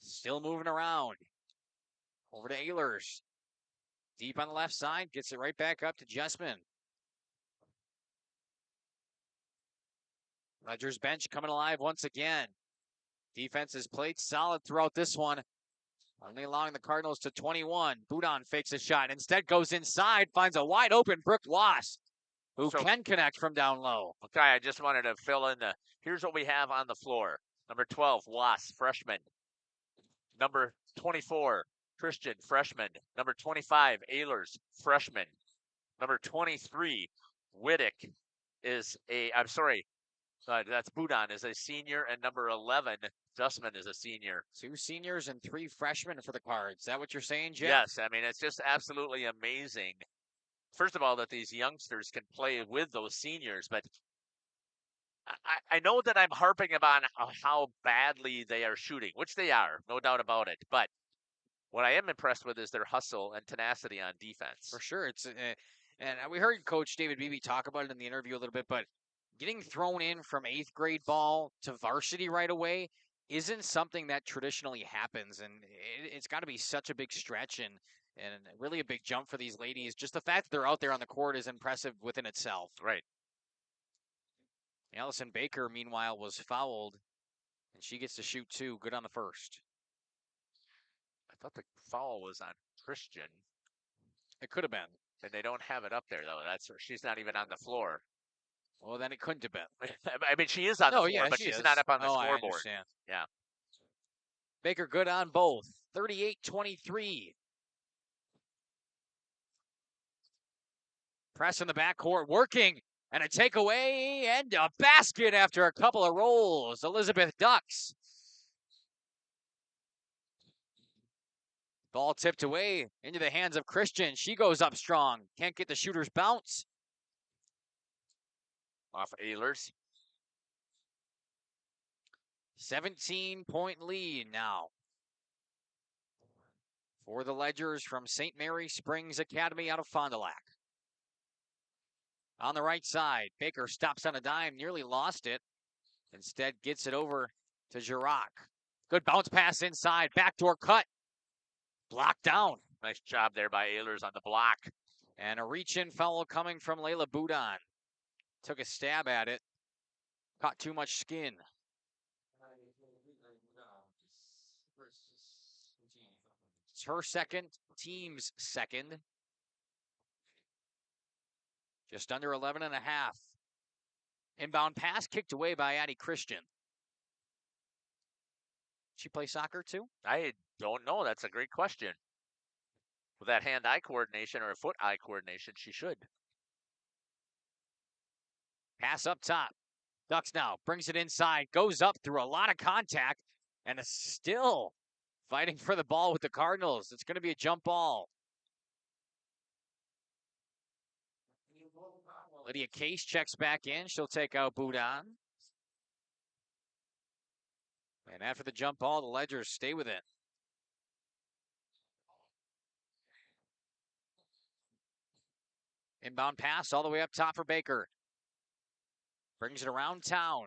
Still moving around. Over to Ehlers. Deep on the left side. Gets it right back up to Justman. Ledgers bench coming alive once again. Defense has played solid throughout this one. Only allowing the Cardinals to 21. Boudon fakes a shot. Instead goes inside. Finds a wide open Brooke Wass, who can connect from down low. Okay, I just wanted to fill in the. Here's what we have on the floor. Number 12, Wass, freshman. Number 24, Christian, freshman. Number 25, Ehlers, freshman. Number 23, Whittick is that's Boudon is a senior, and number 11, Justman is a senior. 2 seniors and 3 freshmen for the Cards. Is that what you're saying, Jeff? Yes, I mean, it's just absolutely amazing. First of all, that these youngsters can play with those seniors, but I know that I'm harping about how badly they are shooting, which they are, no doubt about it. But what I am impressed with is their hustle and tenacity on defense. For sure. And we heard Coach David Beebe talk about it in the interview a little bit, but getting thrown in from 8th grade ball to varsity right away isn't something that traditionally happens. And it's got to be such a big stretch and really a big jump for these ladies. Just the fact that they're out there on the court is impressive within itself. Right. Allison Baker, meanwhile, was fouled, and she gets to shoot 2. Good on the first. I thought the foul was on Christian. It could have been. And they don't have it up there, though. She's not even on the floor. Well, then it couldn't have been. I mean, she is on the floor, but she's not up on the scoreboard. I understand. Yeah. Baker good on both. 38-23. Press in the backcourt, working. And a takeaway and a basket after a couple of rolls. Elizabeth Ducks. Ball tipped away into the hands of Christian. She goes up strong. Can't get the shooter's bounce. Off Ehlers. 17-point lead now for the Ledgers from St. Mary Springs Academy out of Fond du Lac. On the right side, Baker stops on a dime, nearly lost it. Instead, gets it over to Girac. Good bounce pass inside, backdoor cut. Blocked down. Nice job there by Ehlers on the block. And a reach-in foul coming from Layla Boudon. Took a stab at it. Caught too much skin. It's her second, team's second. Just under 11 and a half. Inbound pass kicked away by Addie Christian. She play soccer too? I don't know. That's a great question. With that hand-eye coordination or foot-eye coordination, she should. Pass up top. Ducks now. Brings it inside. Goes up through a lot of contact. And is still fighting for the ball with the Cardinals. It's going to be a jump ball. Lydia Case checks back in. She'll take out Boudon. And after the jump ball, the Ledgers stay with it. Inbound pass all the way up top for Baker. Brings it around town.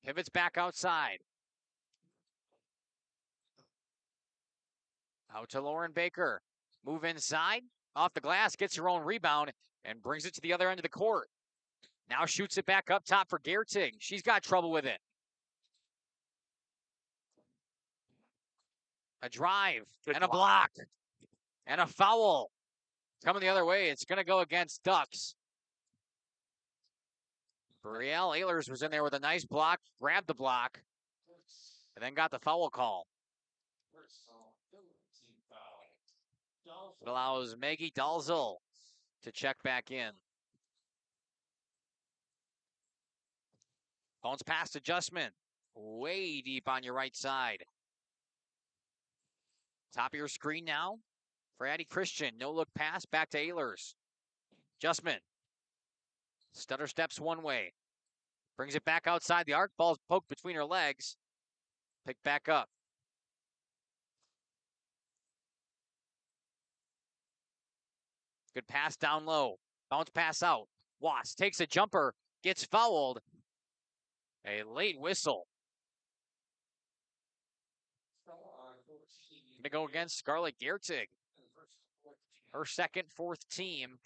Pivots back outside. Out to Lauren Baker. Move inside. Off the glass. Gets her own rebound. And brings it to the other end of the court. Now shoots it back up top for Gertig. She's got trouble with it. A drive. And a block. And a foul. Coming the other way. It's going to go against Ducks. Brielle Ehlers was in there with a nice block. Grabbed the block. And then got the foul call. It allows Maggie Dalzell to check back in. Bounce pass adjustment. Way deep on your right side. Top of your screen now for Addie Christian. No look pass back to Ehlers. Adjustment. Stutter steps one way. Brings it back outside the arc. Ball's poked between her legs. Picked back up. Good pass down low. Bounce pass out. Wass takes a jumper. Gets fouled. A late whistle. Going to go against Scarlett Gertig. Her second, fourth team.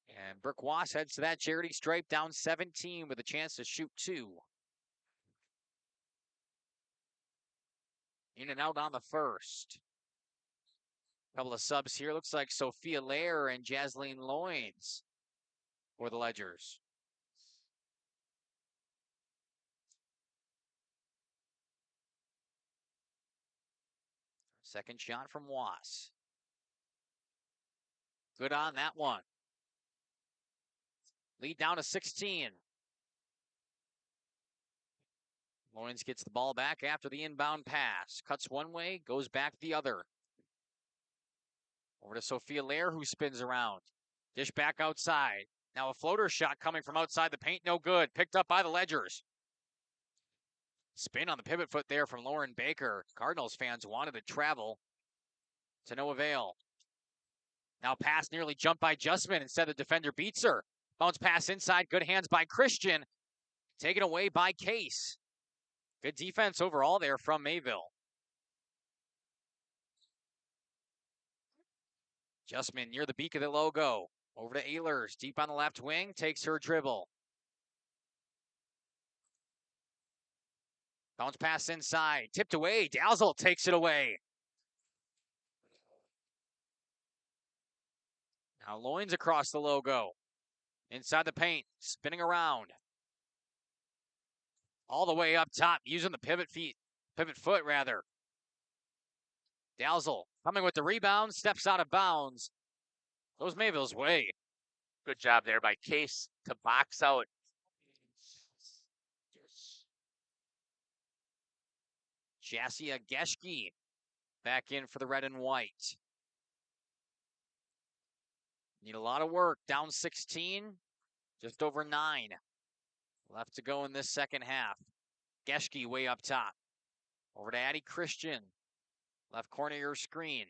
And Brooke Wass heads to that charity stripe down 17 with a chance to shoot 2. In and out on the first. Couple of subs here. Looks like Sophia Lair and Jasleen Loins for the Ledgers. Second shot from Wass. Good on that one. Lead down to 16. Loins gets the ball back after the inbound pass. Cuts one way, goes back the other. Over to Sophia Lair, who spins around. Dish back outside. Now a floater shot coming from outside the paint. No good. Picked up by the Ledgers. Spin on the pivot foot there from Lauren Baker. Cardinals fans wanted to travel. To no avail. Now pass nearly jumped by Justman. Instead, the defender beats her. Bounce pass inside. Good hands by Christian. Taken away by Case. Good defense overall there from Mayville. Justman near the beak of the logo. Over to Ehlers. Deep on the left wing. Takes her dribble. Bounce pass inside. Tipped away. Dalzell takes it away. Now Loins across the logo. Inside the paint. Spinning around. All the way up top. Using the pivot foot rather. Dalzell coming with the rebound. Steps out of bounds. Goes Mayville's way. Good job there by Case to box out. Jassia Geschke back in for the red and white. Need a lot of work. Down 16, just over 9 left to go in this second half. Geschke way up top. Over to Addie Christian. Left corner of your screen.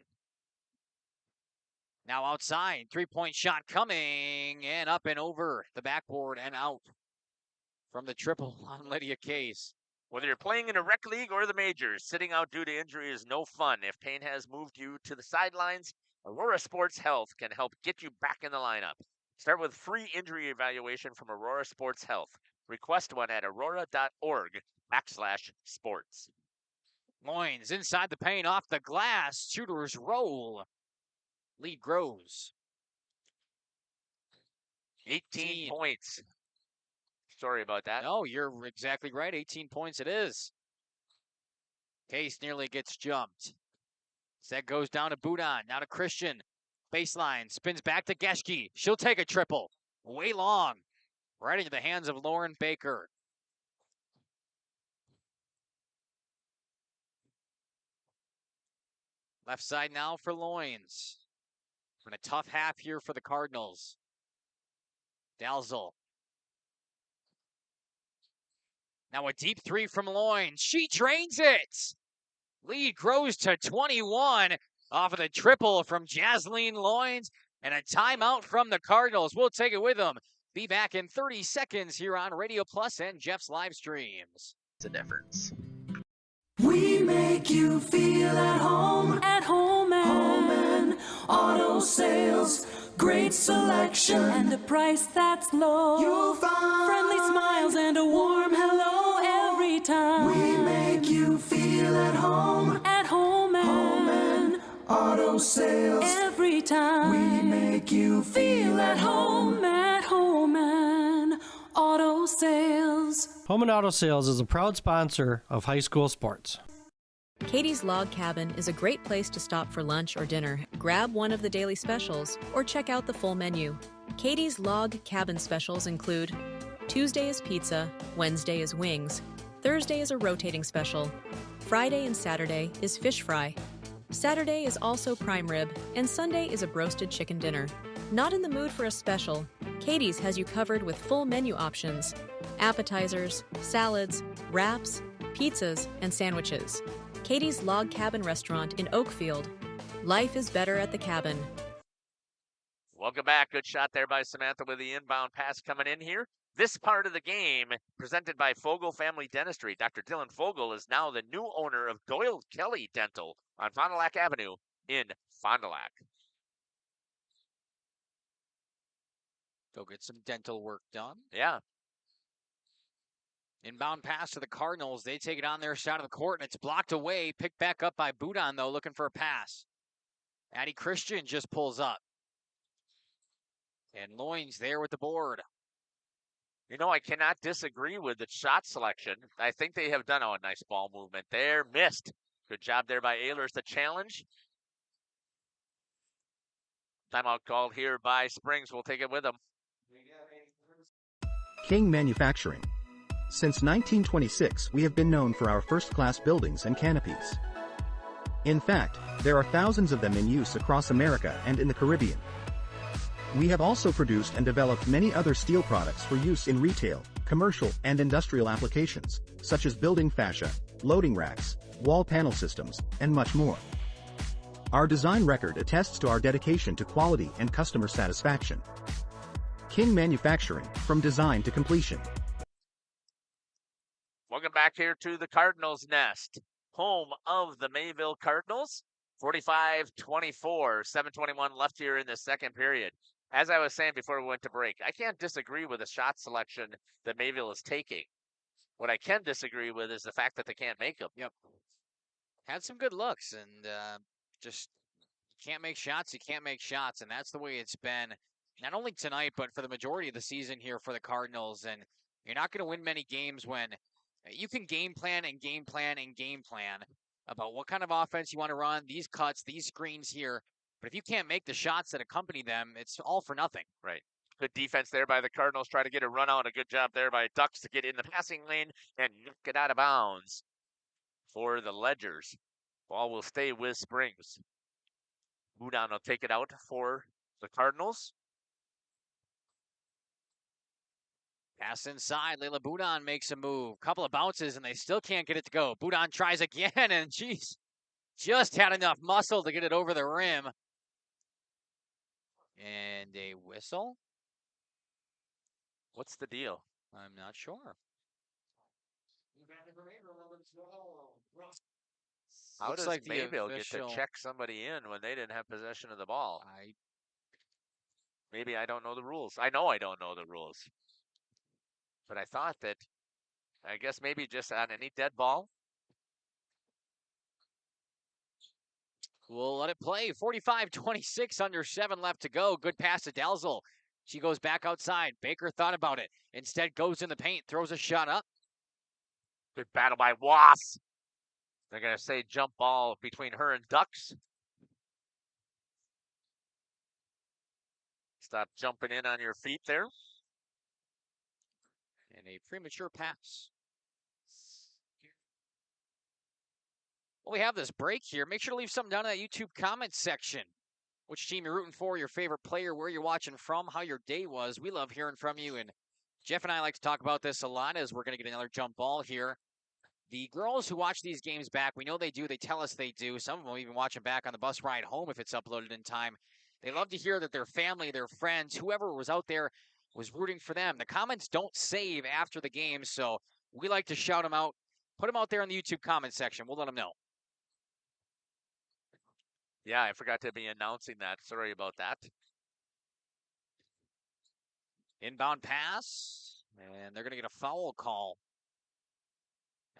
Now outside, three-point shot coming, and up and over the backboard and out from the triple on Lydia Case. Whether you're playing in a rec league or the majors, sitting out due to injury is no fun. If pain has moved you to the sidelines, Aurora Sports Health can help get you back in the lineup. Start with free injury evaluation from Aurora Sports Health. Request one at aurora.org/sports. Loins inside the paint, off the glass. Shooters roll. Lead grows. 18 points. Sorry about that. No, you're exactly right. 18 points it is. Case nearly gets jumped. Set goes down to Boudon. Now to Christian. Baseline. Spins back to Geschke. She'll take a triple. Way long. Right into the hands of Lauren Baker. Left side now for Loins. Been a tough half here for the Cardinals. Dalzell. Now a deep three from Loins. She drains it. Lead grows to 21 off of the triple from Jasleen Loins. And a timeout from the Cardinals. We'll take it with them. Be back in 30 seconds here on Radio Plus and Jeff's live streams. It's a difference. We make you feel at home and auto sales. Great selection and a price that's low. You'll find friendly smiles and a warm hello every time. We make you feel at home and auto sales. Every time we make you feel at home and auto sales. Home and Auto Sales is a proud sponsor of high school sports. Katie's Log Cabin is a great place to stop for lunch or dinner, grab one of the daily specials, or check out the full menu. Katie's Log Cabin specials include Tuesday is pizza, Wednesday is wings, Thursday is a rotating special, Friday and Saturday is fish fry, Saturday is also prime rib, and Sunday is a broasted chicken dinner. Not in the mood for a special? Katie's has you covered with full menu options, appetizers, salads, wraps, pizzas, and sandwiches. Katie's Log Cabin Restaurant in Oakfield. Life is better at the cabin. Welcome back. Good shot there by Samantha with the inbound pass coming in here. This part of the game presented by Fogel Family Dentistry. Dr. Dylan Fogel is now the new owner of Doyle Kelly Dental on Fond du Lac Avenue in Fond du Lac. Go get some dental work done. Yeah. Inbound pass to the Cardinals. They take it on their side of the court, and it's blocked away. Picked back up by Boudon, though, looking for a pass. Addie Christian just pulls up. And Loins there with the board. You know, I cannot disagree with the shot selection. I think they have done a nice ball movement there. Missed. Good job there by Ehlers to challenge. Timeout called here by Springs. We'll take it with them. King Manufacturing. Since 1926, we have been known for our first-class buildings and canopies. In fact, there are thousands of them in use across America and in the Caribbean. We have also produced and developed many other steel products for use in retail, commercial, and industrial applications, such as building fascia, loading racks, wall panel systems, and much more. Our design record attests to our dedication to quality and customer satisfaction. King Manufacturing, from design to completion. Welcome back here to the Cardinals' nest, home of the Mayville Cardinals. 45-24, 7:21 left here in the second period. As I was saying before we went to break, I can't disagree with the shot selection that Mayville is taking. What I can disagree with is the fact that they can't make them. Yep. Had some good looks, and just you can't make shots, and that's the way it's been, not only tonight, but for the majority of the season here for the Cardinals. And you're not going to win many games when you can game plan about what kind of offense you want to run, these cuts, these screens here. But if you can't make the shots that accompany them, it's all for nothing. Right. Good defense there by the Cardinals. Try to get a run out. A good job there by Ducks to get in the passing lane and knock it out of bounds for the Ledgers. Ball will stay with Springs. Boudon will take it out for the Cardinals. Pass inside. Layla Boudon makes a move. Couple of bounces, and they still can't get it to go. Boudon tries again, and geez, just had enough muscle to get it over the rim. And a whistle? What's the deal? I'm not sure. How Looks does like the Mayville official... get to check somebody in when they didn't have possession of the ball? Maybe I don't know the rules. I know I don't know the rules. But I thought that, I guess maybe just on any dead ball. We'll let it play. 45-26, under 7 left to go. Good pass to Dalzell. She goes back outside. Baker thought about it. Instead goes in the paint, throws a shot up. Good battle by Was. They're going to say jump ball between her and Ducks. Stop jumping in on your feet there. And a premature pass. Well, we have this break here. Make sure to leave something down in that YouTube comments section. Which team you're rooting for, your favorite player, where you're watching from, how your day was. We love hearing from you. And Jeff and I like to talk about this a lot as we're going to get another jump ball here. The girls who watch these games back, we know they do. They tell us they do. Some of them even watch them back on the bus ride home if it's uploaded in time. They love to hear that their family, their friends, whoever was out there was rooting for them. The comments don't save after the game, so we like to shout them out. Put them out there in the YouTube comment section. We'll let them know. Yeah, I forgot to be announcing that. Sorry about that. Inbound pass, and they're going to get a foul call.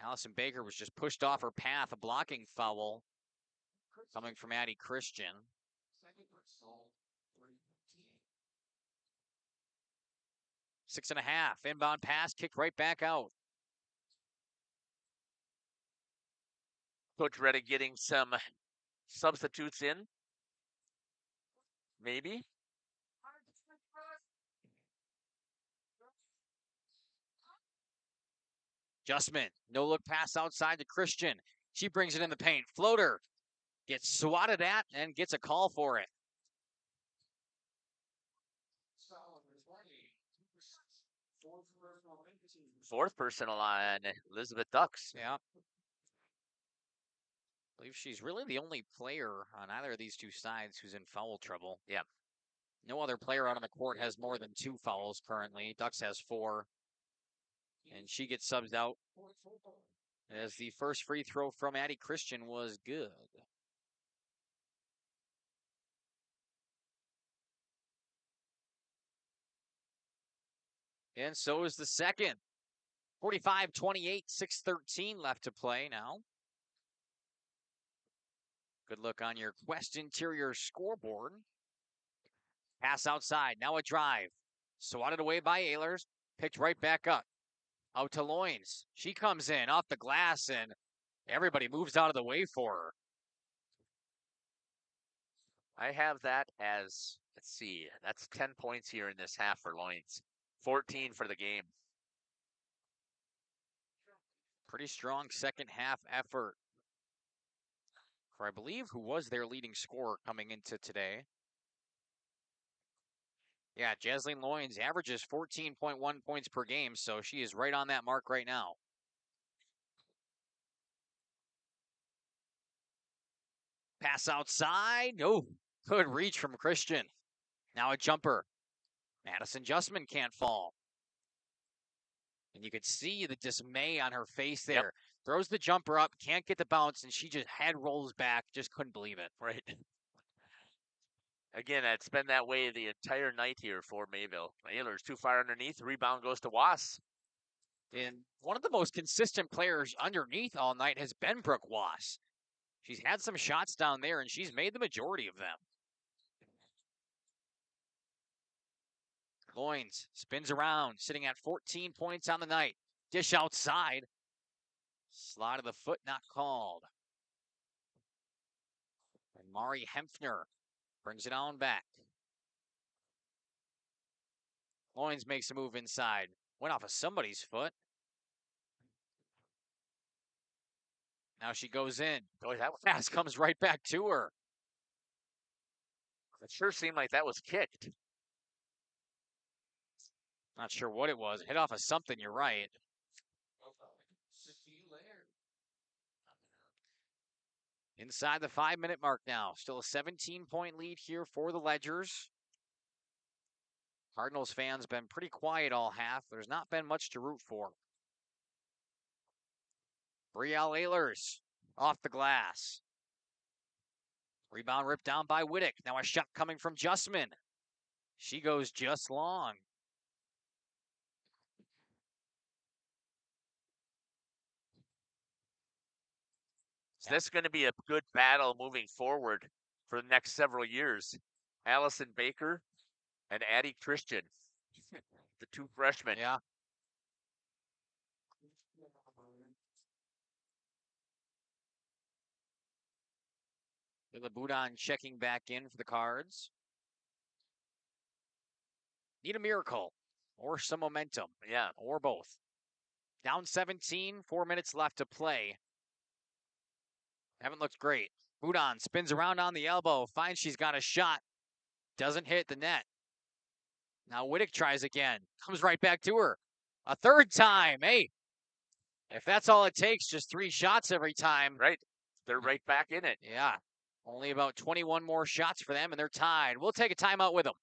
Allison Baker was just pushed off her path, a blocking foul coming from Addie Christian. 6.5, inbound pass, kicked right back out. Coach Reddick getting some substitutes in. Maybe. Justman, no look pass outside to Christian. She brings it in the paint. Floater gets swatted at and gets a call for it. Fourth personal on Elizabeth Ducks. Yeah. I believe she's really the only player on either of these two sides who's in foul trouble. Yeah. No other player out on the court has more than 2 fouls currently. Ducks has 4. And she gets subbed out as the first free throw from Addie Christian was good. And so is the second. 45-28, 6:13 left to play now. Good look on your Quest Interior scoreboard. Pass outside, now a drive. Swatted away by Ehlers, picked right back up. Out to Loins. She comes in off the glass, and everybody moves out of the way for her. I have that as, let's see, that's 10 points here in this half for Loins. 14 for the game. Pretty strong second half effort for, I believe, who was their leading scorer coming into today. Yeah, Jasleen Loins averages 14.1 points per game, so she is right on that mark right now. Pass outside. Oh, good reach from Christian. Now a jumper. Madison Justman can't fall. And you could see the dismay on her face there. Yep. Throws the jumper up, can't get the bounce, and she just head rolls back. Just couldn't believe it. Right. Again, it's been that way the entire night here for Mayville. Ehlers too far underneath. Rebound goes to Was. And one of the most consistent players underneath all night has been Brooke Was. She's had some shots down there, and she's made the majority of them. Loins spins around, sitting at 14 points on the night. Dish outside. Slide of the foot not called. And Mari Hempfner brings it on back. Loins makes a move inside. Went off of somebody's foot. Now she goes in. Oh, that was Pass comes right back to her. It sure seemed like that was kicked. Not sure what it was. Hit off of something, you're right. Inside the 5-minute mark now. Still a 17-point lead here for the Ledgers. Cardinals fans been pretty quiet all half. There's not been much to root for. Brielle Ehlers off the glass. Rebound ripped down by Whittick. Now a shot coming from Justman. She goes just long. So this is going to be a good battle moving forward for the next several years. Allison Baker and Addie Christian, the two freshmen. Yeah. Budon checking back in for the Cards. Need a miracle or some momentum. Yeah. Or both. Down 17, 4 minutes left to play. Haven't looked great. Budon spins around on the elbow, finds she's got a shot. Doesn't hit the net. Now Whittick tries again. Comes right back to her. A third time. Hey, if that's all it takes, just 3 shots every time. Right. They're right back in it. Yeah. Only about 21 more shots for them, and they're tied. We'll take a timeout with them.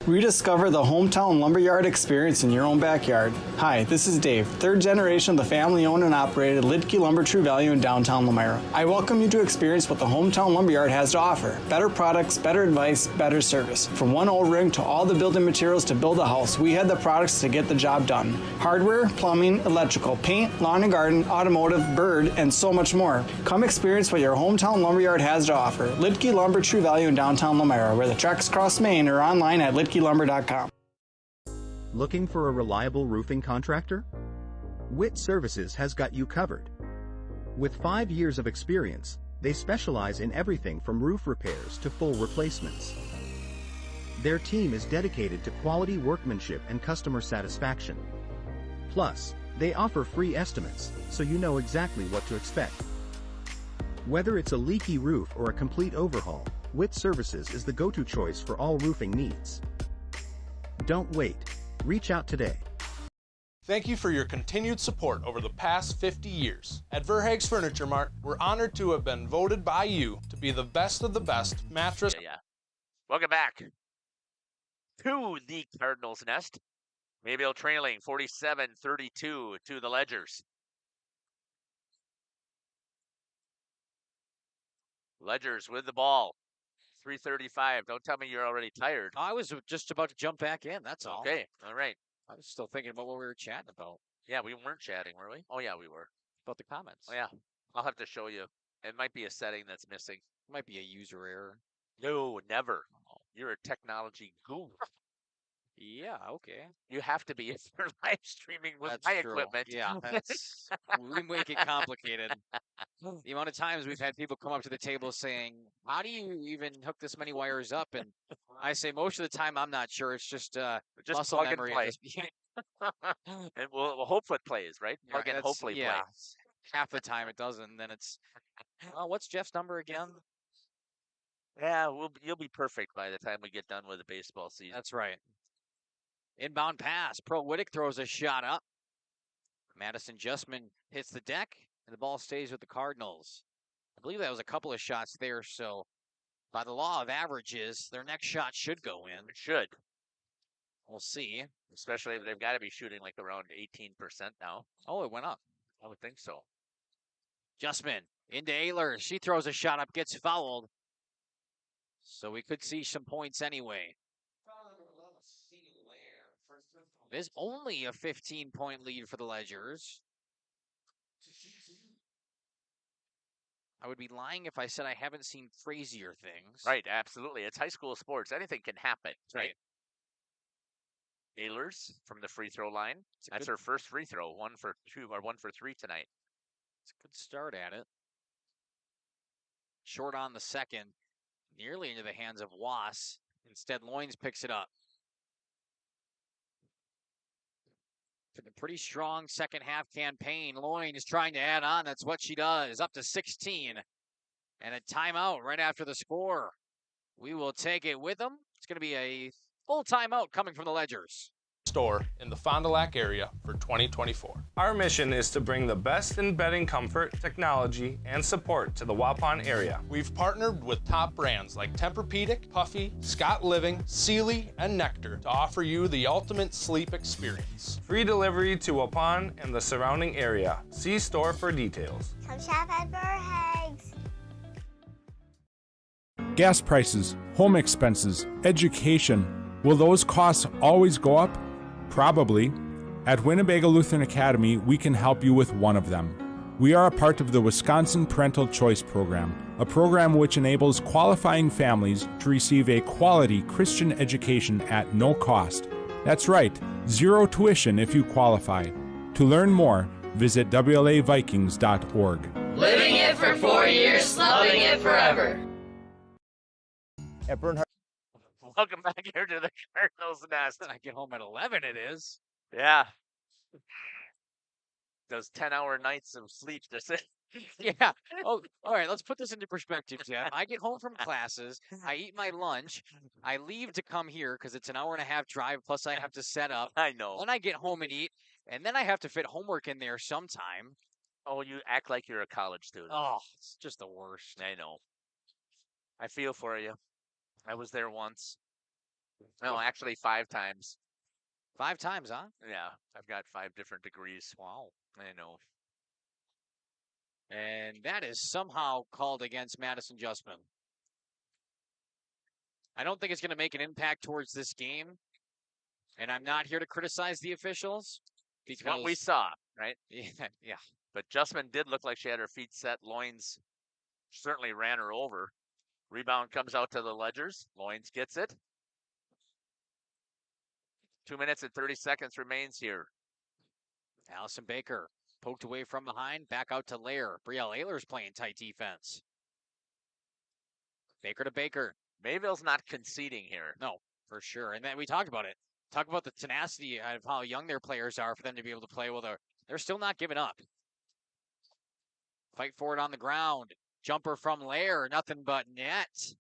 Rediscover the hometown lumberyard experience in your own backyard. Hi, this is Dave, third generation of the family-owned and operated Lidke Lumber True Value in downtown Lamira. I welcome you to experience what the hometown lumberyard has to offer. Better products, better advice, better service. From one O-ring to all the building materials to build a house, we had the products to get the job done. Hardware, plumbing, electrical, paint, lawn and garden, automotive, bird, and so much more. Come experience what your hometown lumberyard has to offer. Lidke Lumber True Value in downtown Lamira, where the tracks cross Main, or online at lidkelumber.com. Looking for a reliable roofing contractor? Witt Services has got you covered. With 5 years of experience, they specialize in everything from roof repairs to full replacements. Their team is dedicated to quality workmanship and customer satisfaction. Plus, they offer free estimates, so you know exactly what to expect. Whether it's a leaky roof or a complete overhaul, Witt Services is the go-to choice for all roofing needs. Don't wait. Reach out today. Thank you for your continued support over the past 50 years. At Verhaeg's Furniture Mart, we're honored to have been voted by you to be the best of the best mattress. Yeah. Welcome back to the Cardinals nest. Mayville trailing 47-32 to the Ledgers. Ledgers with the ball. 3:35. Don't tell me you're already tired. I was just about to jump back in, that's all. Okay, all right. I was still thinking about what we were chatting about. Yeah, we weren't chatting, were we? Oh, yeah, we were. About the comments. Oh, yeah. I'll have to show you. It might be a setting that's missing. It might be a user error. No, never. You're a technology guru. Yeah, okay. You have to be if you're live streaming with That's my true. equipment. Yeah, that's we make it complicated. The amount of times we've had people come up to the table saying, "How do you even hook this many wires up?" And I say most of the time I'm not sure. It's just muscle plug memory. and play. And we'll hope it plays, right? Plug and hopefully play. Half the time it doesn't. And then it's, oh, what's Jeff's number again? Yeah, you'll be perfect by the time we get done with the baseball season. That's right. Inbound pass. Pro Whittick throws a shot up. Madison Justman hits the deck, and the ball stays with the Cardinals. I believe that was a couple of shots there, so by the law of averages, their next shot should go in. It should. We'll see. Especially if they've got to be shooting like around 18% now. Oh, it went up. I would think so. Justman into Ehlers. She throws a shot up, gets fouled. So we could see some points anyway. There's only a 15-point lead for the Ledgers. I would be lying if I said I haven't seen crazier things. Right, absolutely. It's high school sports. Anything can happen, right? Ehlers from the free throw line. That's her first free throw. 1 for 2 or 1 for 3 tonight. It's a good start at it. Short on the second. Nearly into the hands of Was. Instead, Loins picks it up. Pretty strong second half campaign. Loyne is trying to add on. That's what she does. Up to 16. And a timeout right after the score. We will take it with them. It's going to be a full timeout coming from the Ledgers. Store in the Fond du Lac area for 2024. Our mission is to bring the best in bedding comfort, technology, and support to the Waupun area. We've partnered with top brands like Tempur-Pedic, Puffy, Scott Living, Sealy, and Nectar to offer you the ultimate sleep experience. Free delivery to Waupun and the surrounding area. See store for details. Come shop at Burhags. Gas prices, home expenses, education. Will those costs always go up? Probably. At Winnebago Lutheran Academy, we can help you with one of them. We are a part of the Wisconsin Parental Choice Program, a program which enables qualifying families to receive a quality Christian education at no cost. That's right, zero tuition if you qualify. To learn more, visit WLAVikings.org. Living it for 4 years, loving it forever. At Bernhard. Welcome back here to the Cardinals Nest. I get home at 11, it is. Yeah. Those 10-hour nights of sleep. Yeah. Oh, all right. Let's put this into perspective, Jeff. I get home from classes. I eat my lunch. I leave to come here because it's an hour and a half drive. Plus, I have to set up. I know. Then I get home and eat. And then I have to fit homework in there sometime. Oh, you act like you're a college student. Oh, it's just the worst. I know. I feel for you. I was there once. No, actually 5 times. 5 times, huh? Yeah, I've got 5 different degrees. Wow. I know. And that is somehow called against Madison Justman. I don't think it's going to make an impact towards this game. And I'm not here to criticize the officials. Because what we saw, right? Yeah. But Justman did look like she had her feet set. Loynes certainly ran her over. Rebound comes out to the Ledgers. Loynes gets it. 2 minutes and 30 seconds remains here. Allison Baker poked away from behind, back out to Lair. Brielle Ehlers playing tight defense. Baker to Baker. Mayville's not conceding here. No, for sure. And then we talked about it. Talk about the tenacity of how young their players are for them to be able to play. Well, they're still not giving up. Fight for it on the ground. Jumper from Lair, nothing but net.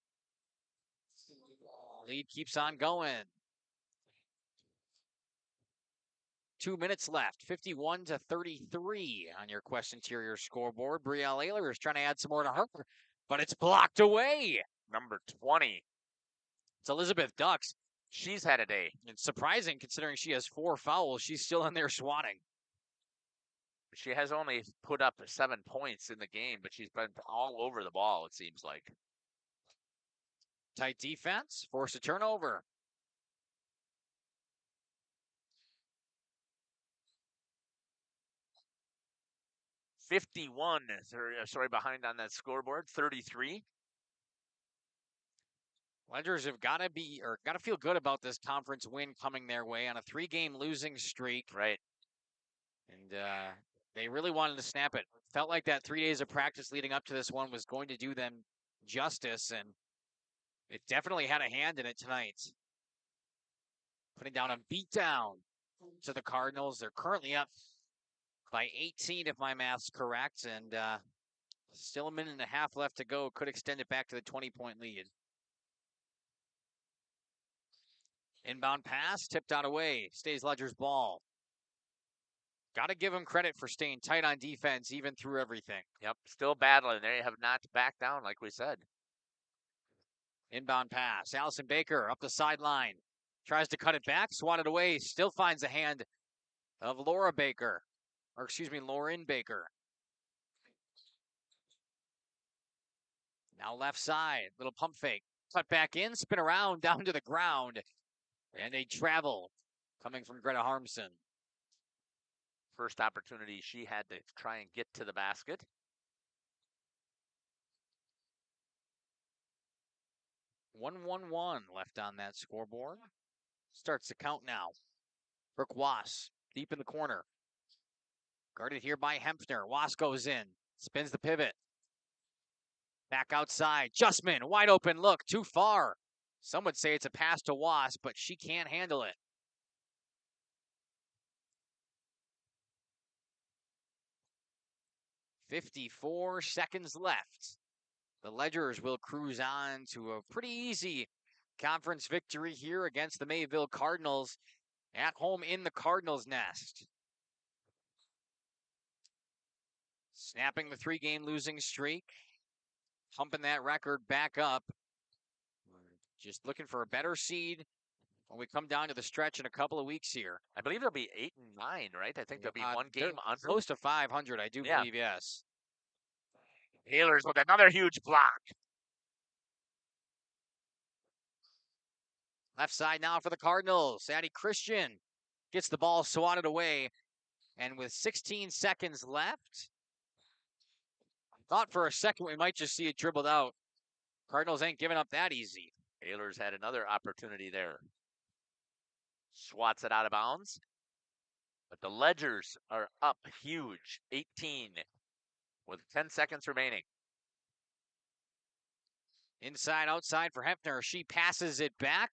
Lead keeps on going. 2 minutes left, 51-33 on your Quest Interior scoreboard. Brielle Ehlers is trying to add some more to her, but it's blocked away. Number 20. It's Elizabeth Ducks. She's had a day. It's surprising considering she has 4 fouls. She's still in there swatting. She has only put up 7 points in the game, but she's been all over the ball, it seems like. Tight defense, force a turnover. Behind on that scoreboard, 33. Ledgers have got to feel good about this conference win coming their way on a 3-game losing streak. Right. And they really wanted to snap it. Felt like that 3 days of practice leading up to this one was going to do them justice, and it definitely had a hand in it tonight. Putting down a beatdown to the Cardinals. They're currently up by 18, if my math's correct, and still a minute and a half left to go. Could extend it back to the 20-point lead. Inbound pass, tipped out away. Stays Ledger's ball. Got to give him credit for staying tight on defense even through everything. Yep, still battling. They have not backed down, like we said. Inbound pass. Allison Baker up the sideline. Tries to cut it back, swatted away. Still finds the hand of Lauren Baker. Now left side. Little pump fake. Cut back in, spin around, down to the ground. And a travel coming from Greta Harmson. First opportunity she had to try and get to the basket. One left on that scoreboard. Starts the count now. Brooke Wass deep in the corner. Guarded here by Hempner. Wass goes in. Spins the pivot. Back outside. Justman, wide open look. Too far. Some would say it's a pass to Wass, but she can't handle it. 54 seconds left. The Ledgers will cruise on to a pretty easy conference victory here against the Mayville Cardinals at home in the Cardinals' nest. Snapping the 3-game losing streak, pumping that record back up. Just looking for a better seed when we come down to the stretch in a couple of weeks here. I believe they'll be 8 and 9, right? I think they'll be one game under. Close to 500, I do believe, yes. Ehlers with another huge block. Left side now for the Cardinals. Addy Christian gets the ball swatted away. And with 16 seconds left, thought for a second we might just see it dribbled out. Cardinals ain't giving up that easy. Ehlers had another opportunity there. Swats it out of bounds. But the Ledgers are up huge, 18, with 10 seconds remaining. Inside, outside for Hefner. She passes it back.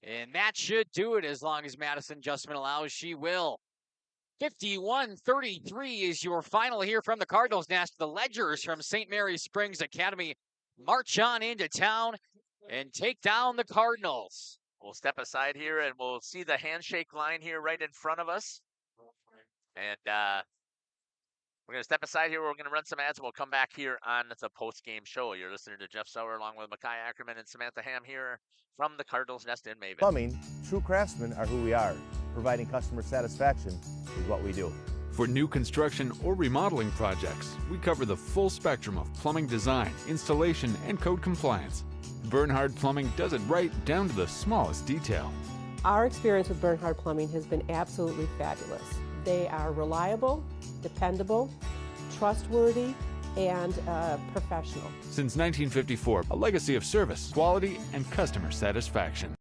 And that should do it as long as Madison Justman allows. She will. 51-33 is your final here from the Cardinals' nest. The Ledgers from St. Mary's Springs Academy march on into town and take down the Cardinals. We'll step aside here and we'll see the handshake line here right in front of us. And we're going to step aside here. We're going to run some ads and we'll come back here on the post-game show. You're listening to Jeff Sauer along with Makai Ackerman and Samantha Ham here from the Cardinals' nest in Mayville. Plumbing, true craftsmen are who we are. Providing customer satisfaction is what we do. For new construction or remodeling projects, we cover the full spectrum of plumbing design, installation, and code compliance. Bernhard Plumbing does it right down to the smallest detail. Our experience with Bernhard Plumbing has been absolutely fabulous. They are reliable, dependable, trustworthy, and professional. Since 1954, a legacy of service, quality, and customer satisfaction.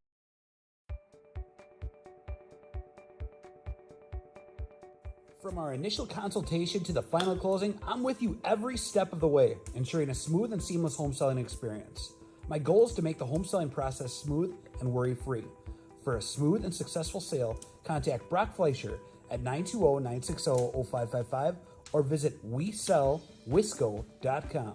From our initial consultation to the final closing, I'm with you every step of the way, ensuring a smooth and seamless home selling experience. My goal is to make the home selling process smooth and worry-free. For a smooth and successful sale, contact Brock Fleischer at 920-960-0555 or visit WeSellWisco.com.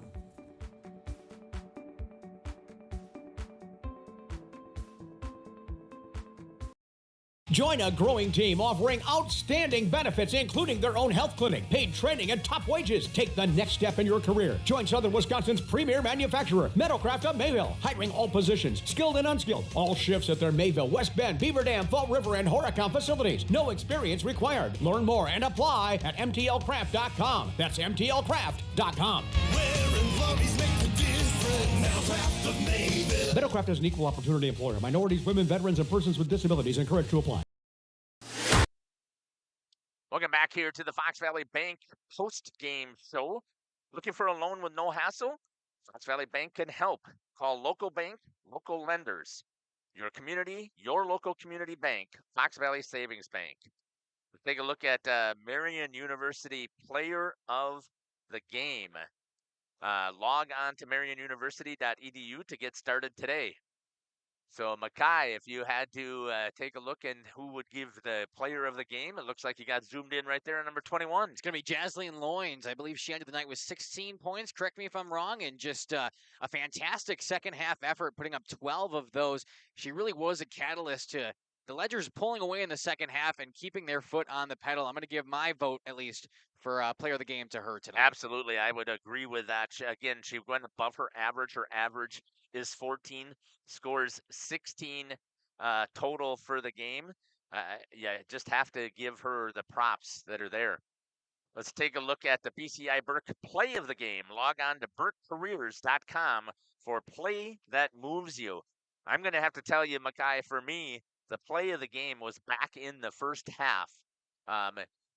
Join a growing team offering outstanding benefits, including their own health clinic, paid training, and top wages. Take the next step in your career. Join Southern Wisconsin's premier manufacturer, Metalcraft of Mayville, hiring all positions, skilled and unskilled. All shifts at their Mayville, West Bend, Beaver Dam, Fall River, and Horicon facilities. No experience required. Learn more and apply at MTLcraft.com. That's MTLcraft.com. Metalcraft is an equal opportunity employer. Minorities, women, veterans, and persons with disabilities encouraged to apply. Welcome back here to the Fox Valley Bank post-game show. Looking for a loan with no hassle? Fox Valley Bank can help. Call local bank, local lenders. Your community, your local community bank, Fox Valley Savings Bank. Let's take a look at Marian University Player of the Game. Log on to marianuniversity.edu to get started today. So, Makai, if you had to take a look and who would give the player of the game, it looks like you got zoomed in right there at number 21. It's going to be Jasleen Loynes. I believe she ended the night with 16 points. Correct me if I'm wrong. And just a fantastic second half effort, putting up 12 of those. She really was a catalyst to the Ledgers pulling away in the second half and keeping their foot on the pedal. I'm going to give my vote, at least, for player of the game to her tonight. Absolutely. I would agree with that. Again, she went above her average. Her average is 14, scores 16 total for the game. Just have to give her the props that are there. Let's take a look at the BCI Burke play of the game. Log on to burkecareers.com for play that moves you. I'm going to have to tell you, Makai, for me, the play of the game was back in the first half.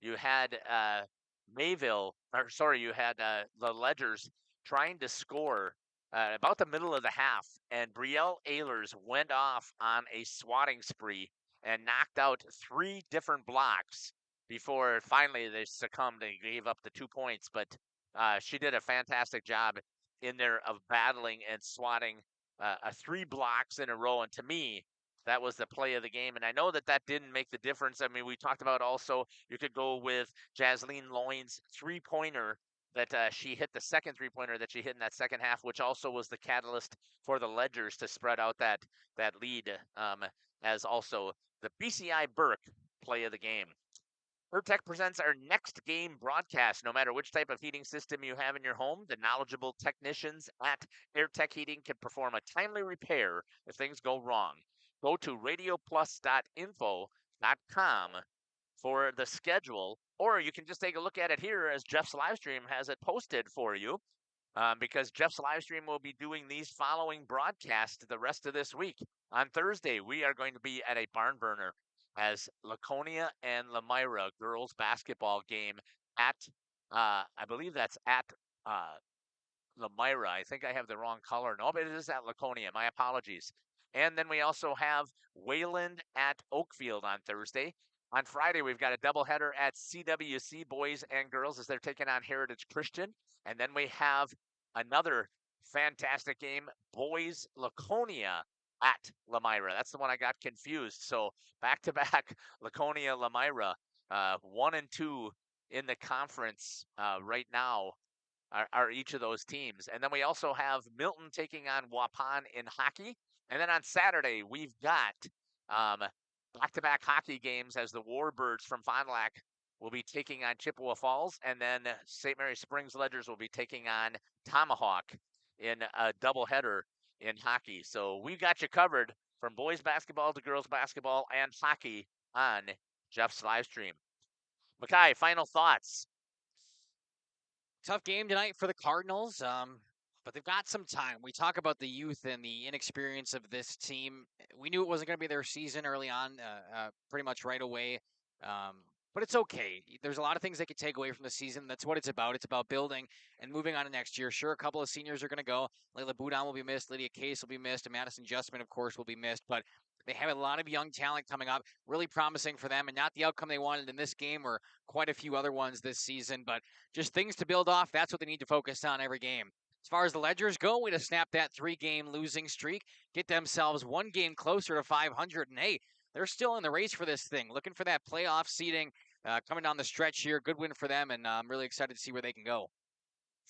You had you had the Ledgers trying to score about the middle of the half, and Brielle Ehlers went off on a swatting spree and knocked out 3 different blocks before finally they succumbed and gave up the 2 points. But she did a fantastic job in there of battling and swatting 3 blocks in a row. And to me, that was the play of the game. And I know that didn't make the difference. I mean, we talked about also you could go with Jasleen Loynes' 3-pointer that she hit the second three-pointer that she hit in that second half, which also was the catalyst for the Ledgers to spread out that lead, as also the BCI Burke play of the game. Urtech presents our next game broadcast. No matter which type of heating system you have in your home, the knowledgeable technicians at AirTech Heating can perform a timely repair if things go wrong. Go to radioplus.info.com for the schedule, or you can just take a look at it here as Jeff's live stream has it posted for you, because Jeff's live stream will be doing these following broadcasts the rest of this week. On Thursday, we are going to be at a barn burner as Laconia and Lamira girls basketball game at, I believe that's at Lamira. I think I have the wrong color. No, but it is at Laconia. My apologies. And then we also have Wayland at Oakfield on Thursday. On Friday, we've got a doubleheader at CWC boys and girls as they're taking on Heritage Christian. And then we have another fantastic game, boys Laconia at Lamira. That's the one I got confused. So back-to-back Laconia, Lamira, 1 and 2 in the conference right now are each of those teams. And then we also have Milton taking on Waupun in hockey. And then on Saturday, we've got back-to-back hockey games as the Warbirds from Fond du Lac will be taking on Chippewa Falls. And then St. Mary Springs Ledgers will be taking on Tomahawk in a doubleheader in hockey. So we've got you covered from boys basketball to girls basketball and hockey on Jeff's live stream. Mackay, final thoughts. Tough game tonight for the Cardinals, but they've got some time. We talk about the youth and the inexperience of this team. We knew it wasn't going to be their season early on, pretty much right away. But it's okay. There's a lot of things they could take away from the season. That's what it's about. It's about building and moving on to next year. Sure, a couple of seniors are going to go. Layla Boudon will be missed. Lydia Case will be missed. And Madison Justman, of course, will be missed. But they have a lot of young talent coming up. Really promising for them. And not the outcome they wanted in this game or quite a few other ones this season. But just things to build off. That's what they need to focus on every game. As far as the Ledgers go, way to snap that 3-game losing streak. Get themselves 1 game closer to 500. And hey, they're still in the race for this thing. Looking for that playoff seeding. Coming down the stretch here, good win for them, and I'm really excited to see where they can go.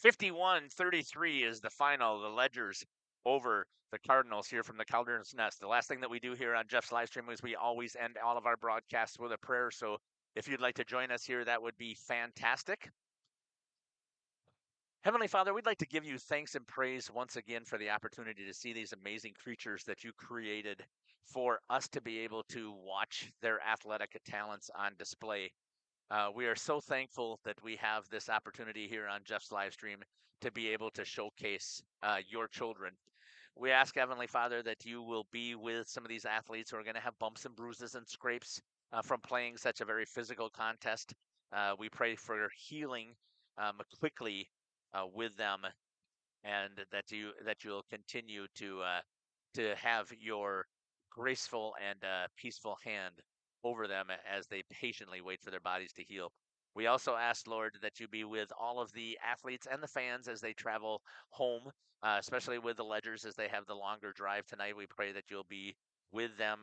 51-33 is the final. The Ledgers over the Cardinals here from the Caldern's Nest. The last thing that we do here on Jeff's live stream is we always end all of our broadcasts with a prayer. So if you'd like to join us here, that would be fantastic. Heavenly Father, we'd like to give you thanks and praise once again for the opportunity to see these amazing creatures that you created for us to be able to watch their athletic talents on display. We are so thankful that we have this opportunity here on Jeff's live stream to be able to showcase your children. We ask, Heavenly Father, that you will be with some of these athletes who are going to have bumps and bruises and scrapes from playing such a very physical contest. We pray for healing quickly with them, and that you'll continue to have your graceful and peaceful hand over them as they patiently wait for their bodies to heal. We also ask, Lord, that you be with all of the athletes and the fans as they travel home, especially with the Ledgers as they have the longer drive tonight. We pray that you'll be with them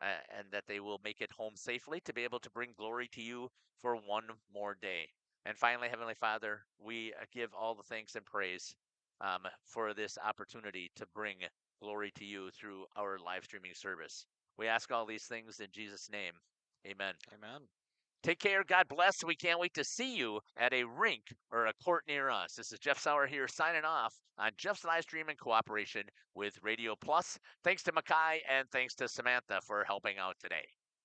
and that they will make it home safely to be able to bring glory to you for one more day. And finally, Heavenly Father, we give all the thanks and praise for this opportunity to bring glory to you through our live streaming service. We ask all these things in Jesus' name. Amen. Amen. Take care. God bless. We can't wait to see you at a rink or a court near us. This is Jeff Sauer here signing off on Jeff's live stream in cooperation with Radio Plus. Thanks to Mackay and thanks to Samantha for helping out today.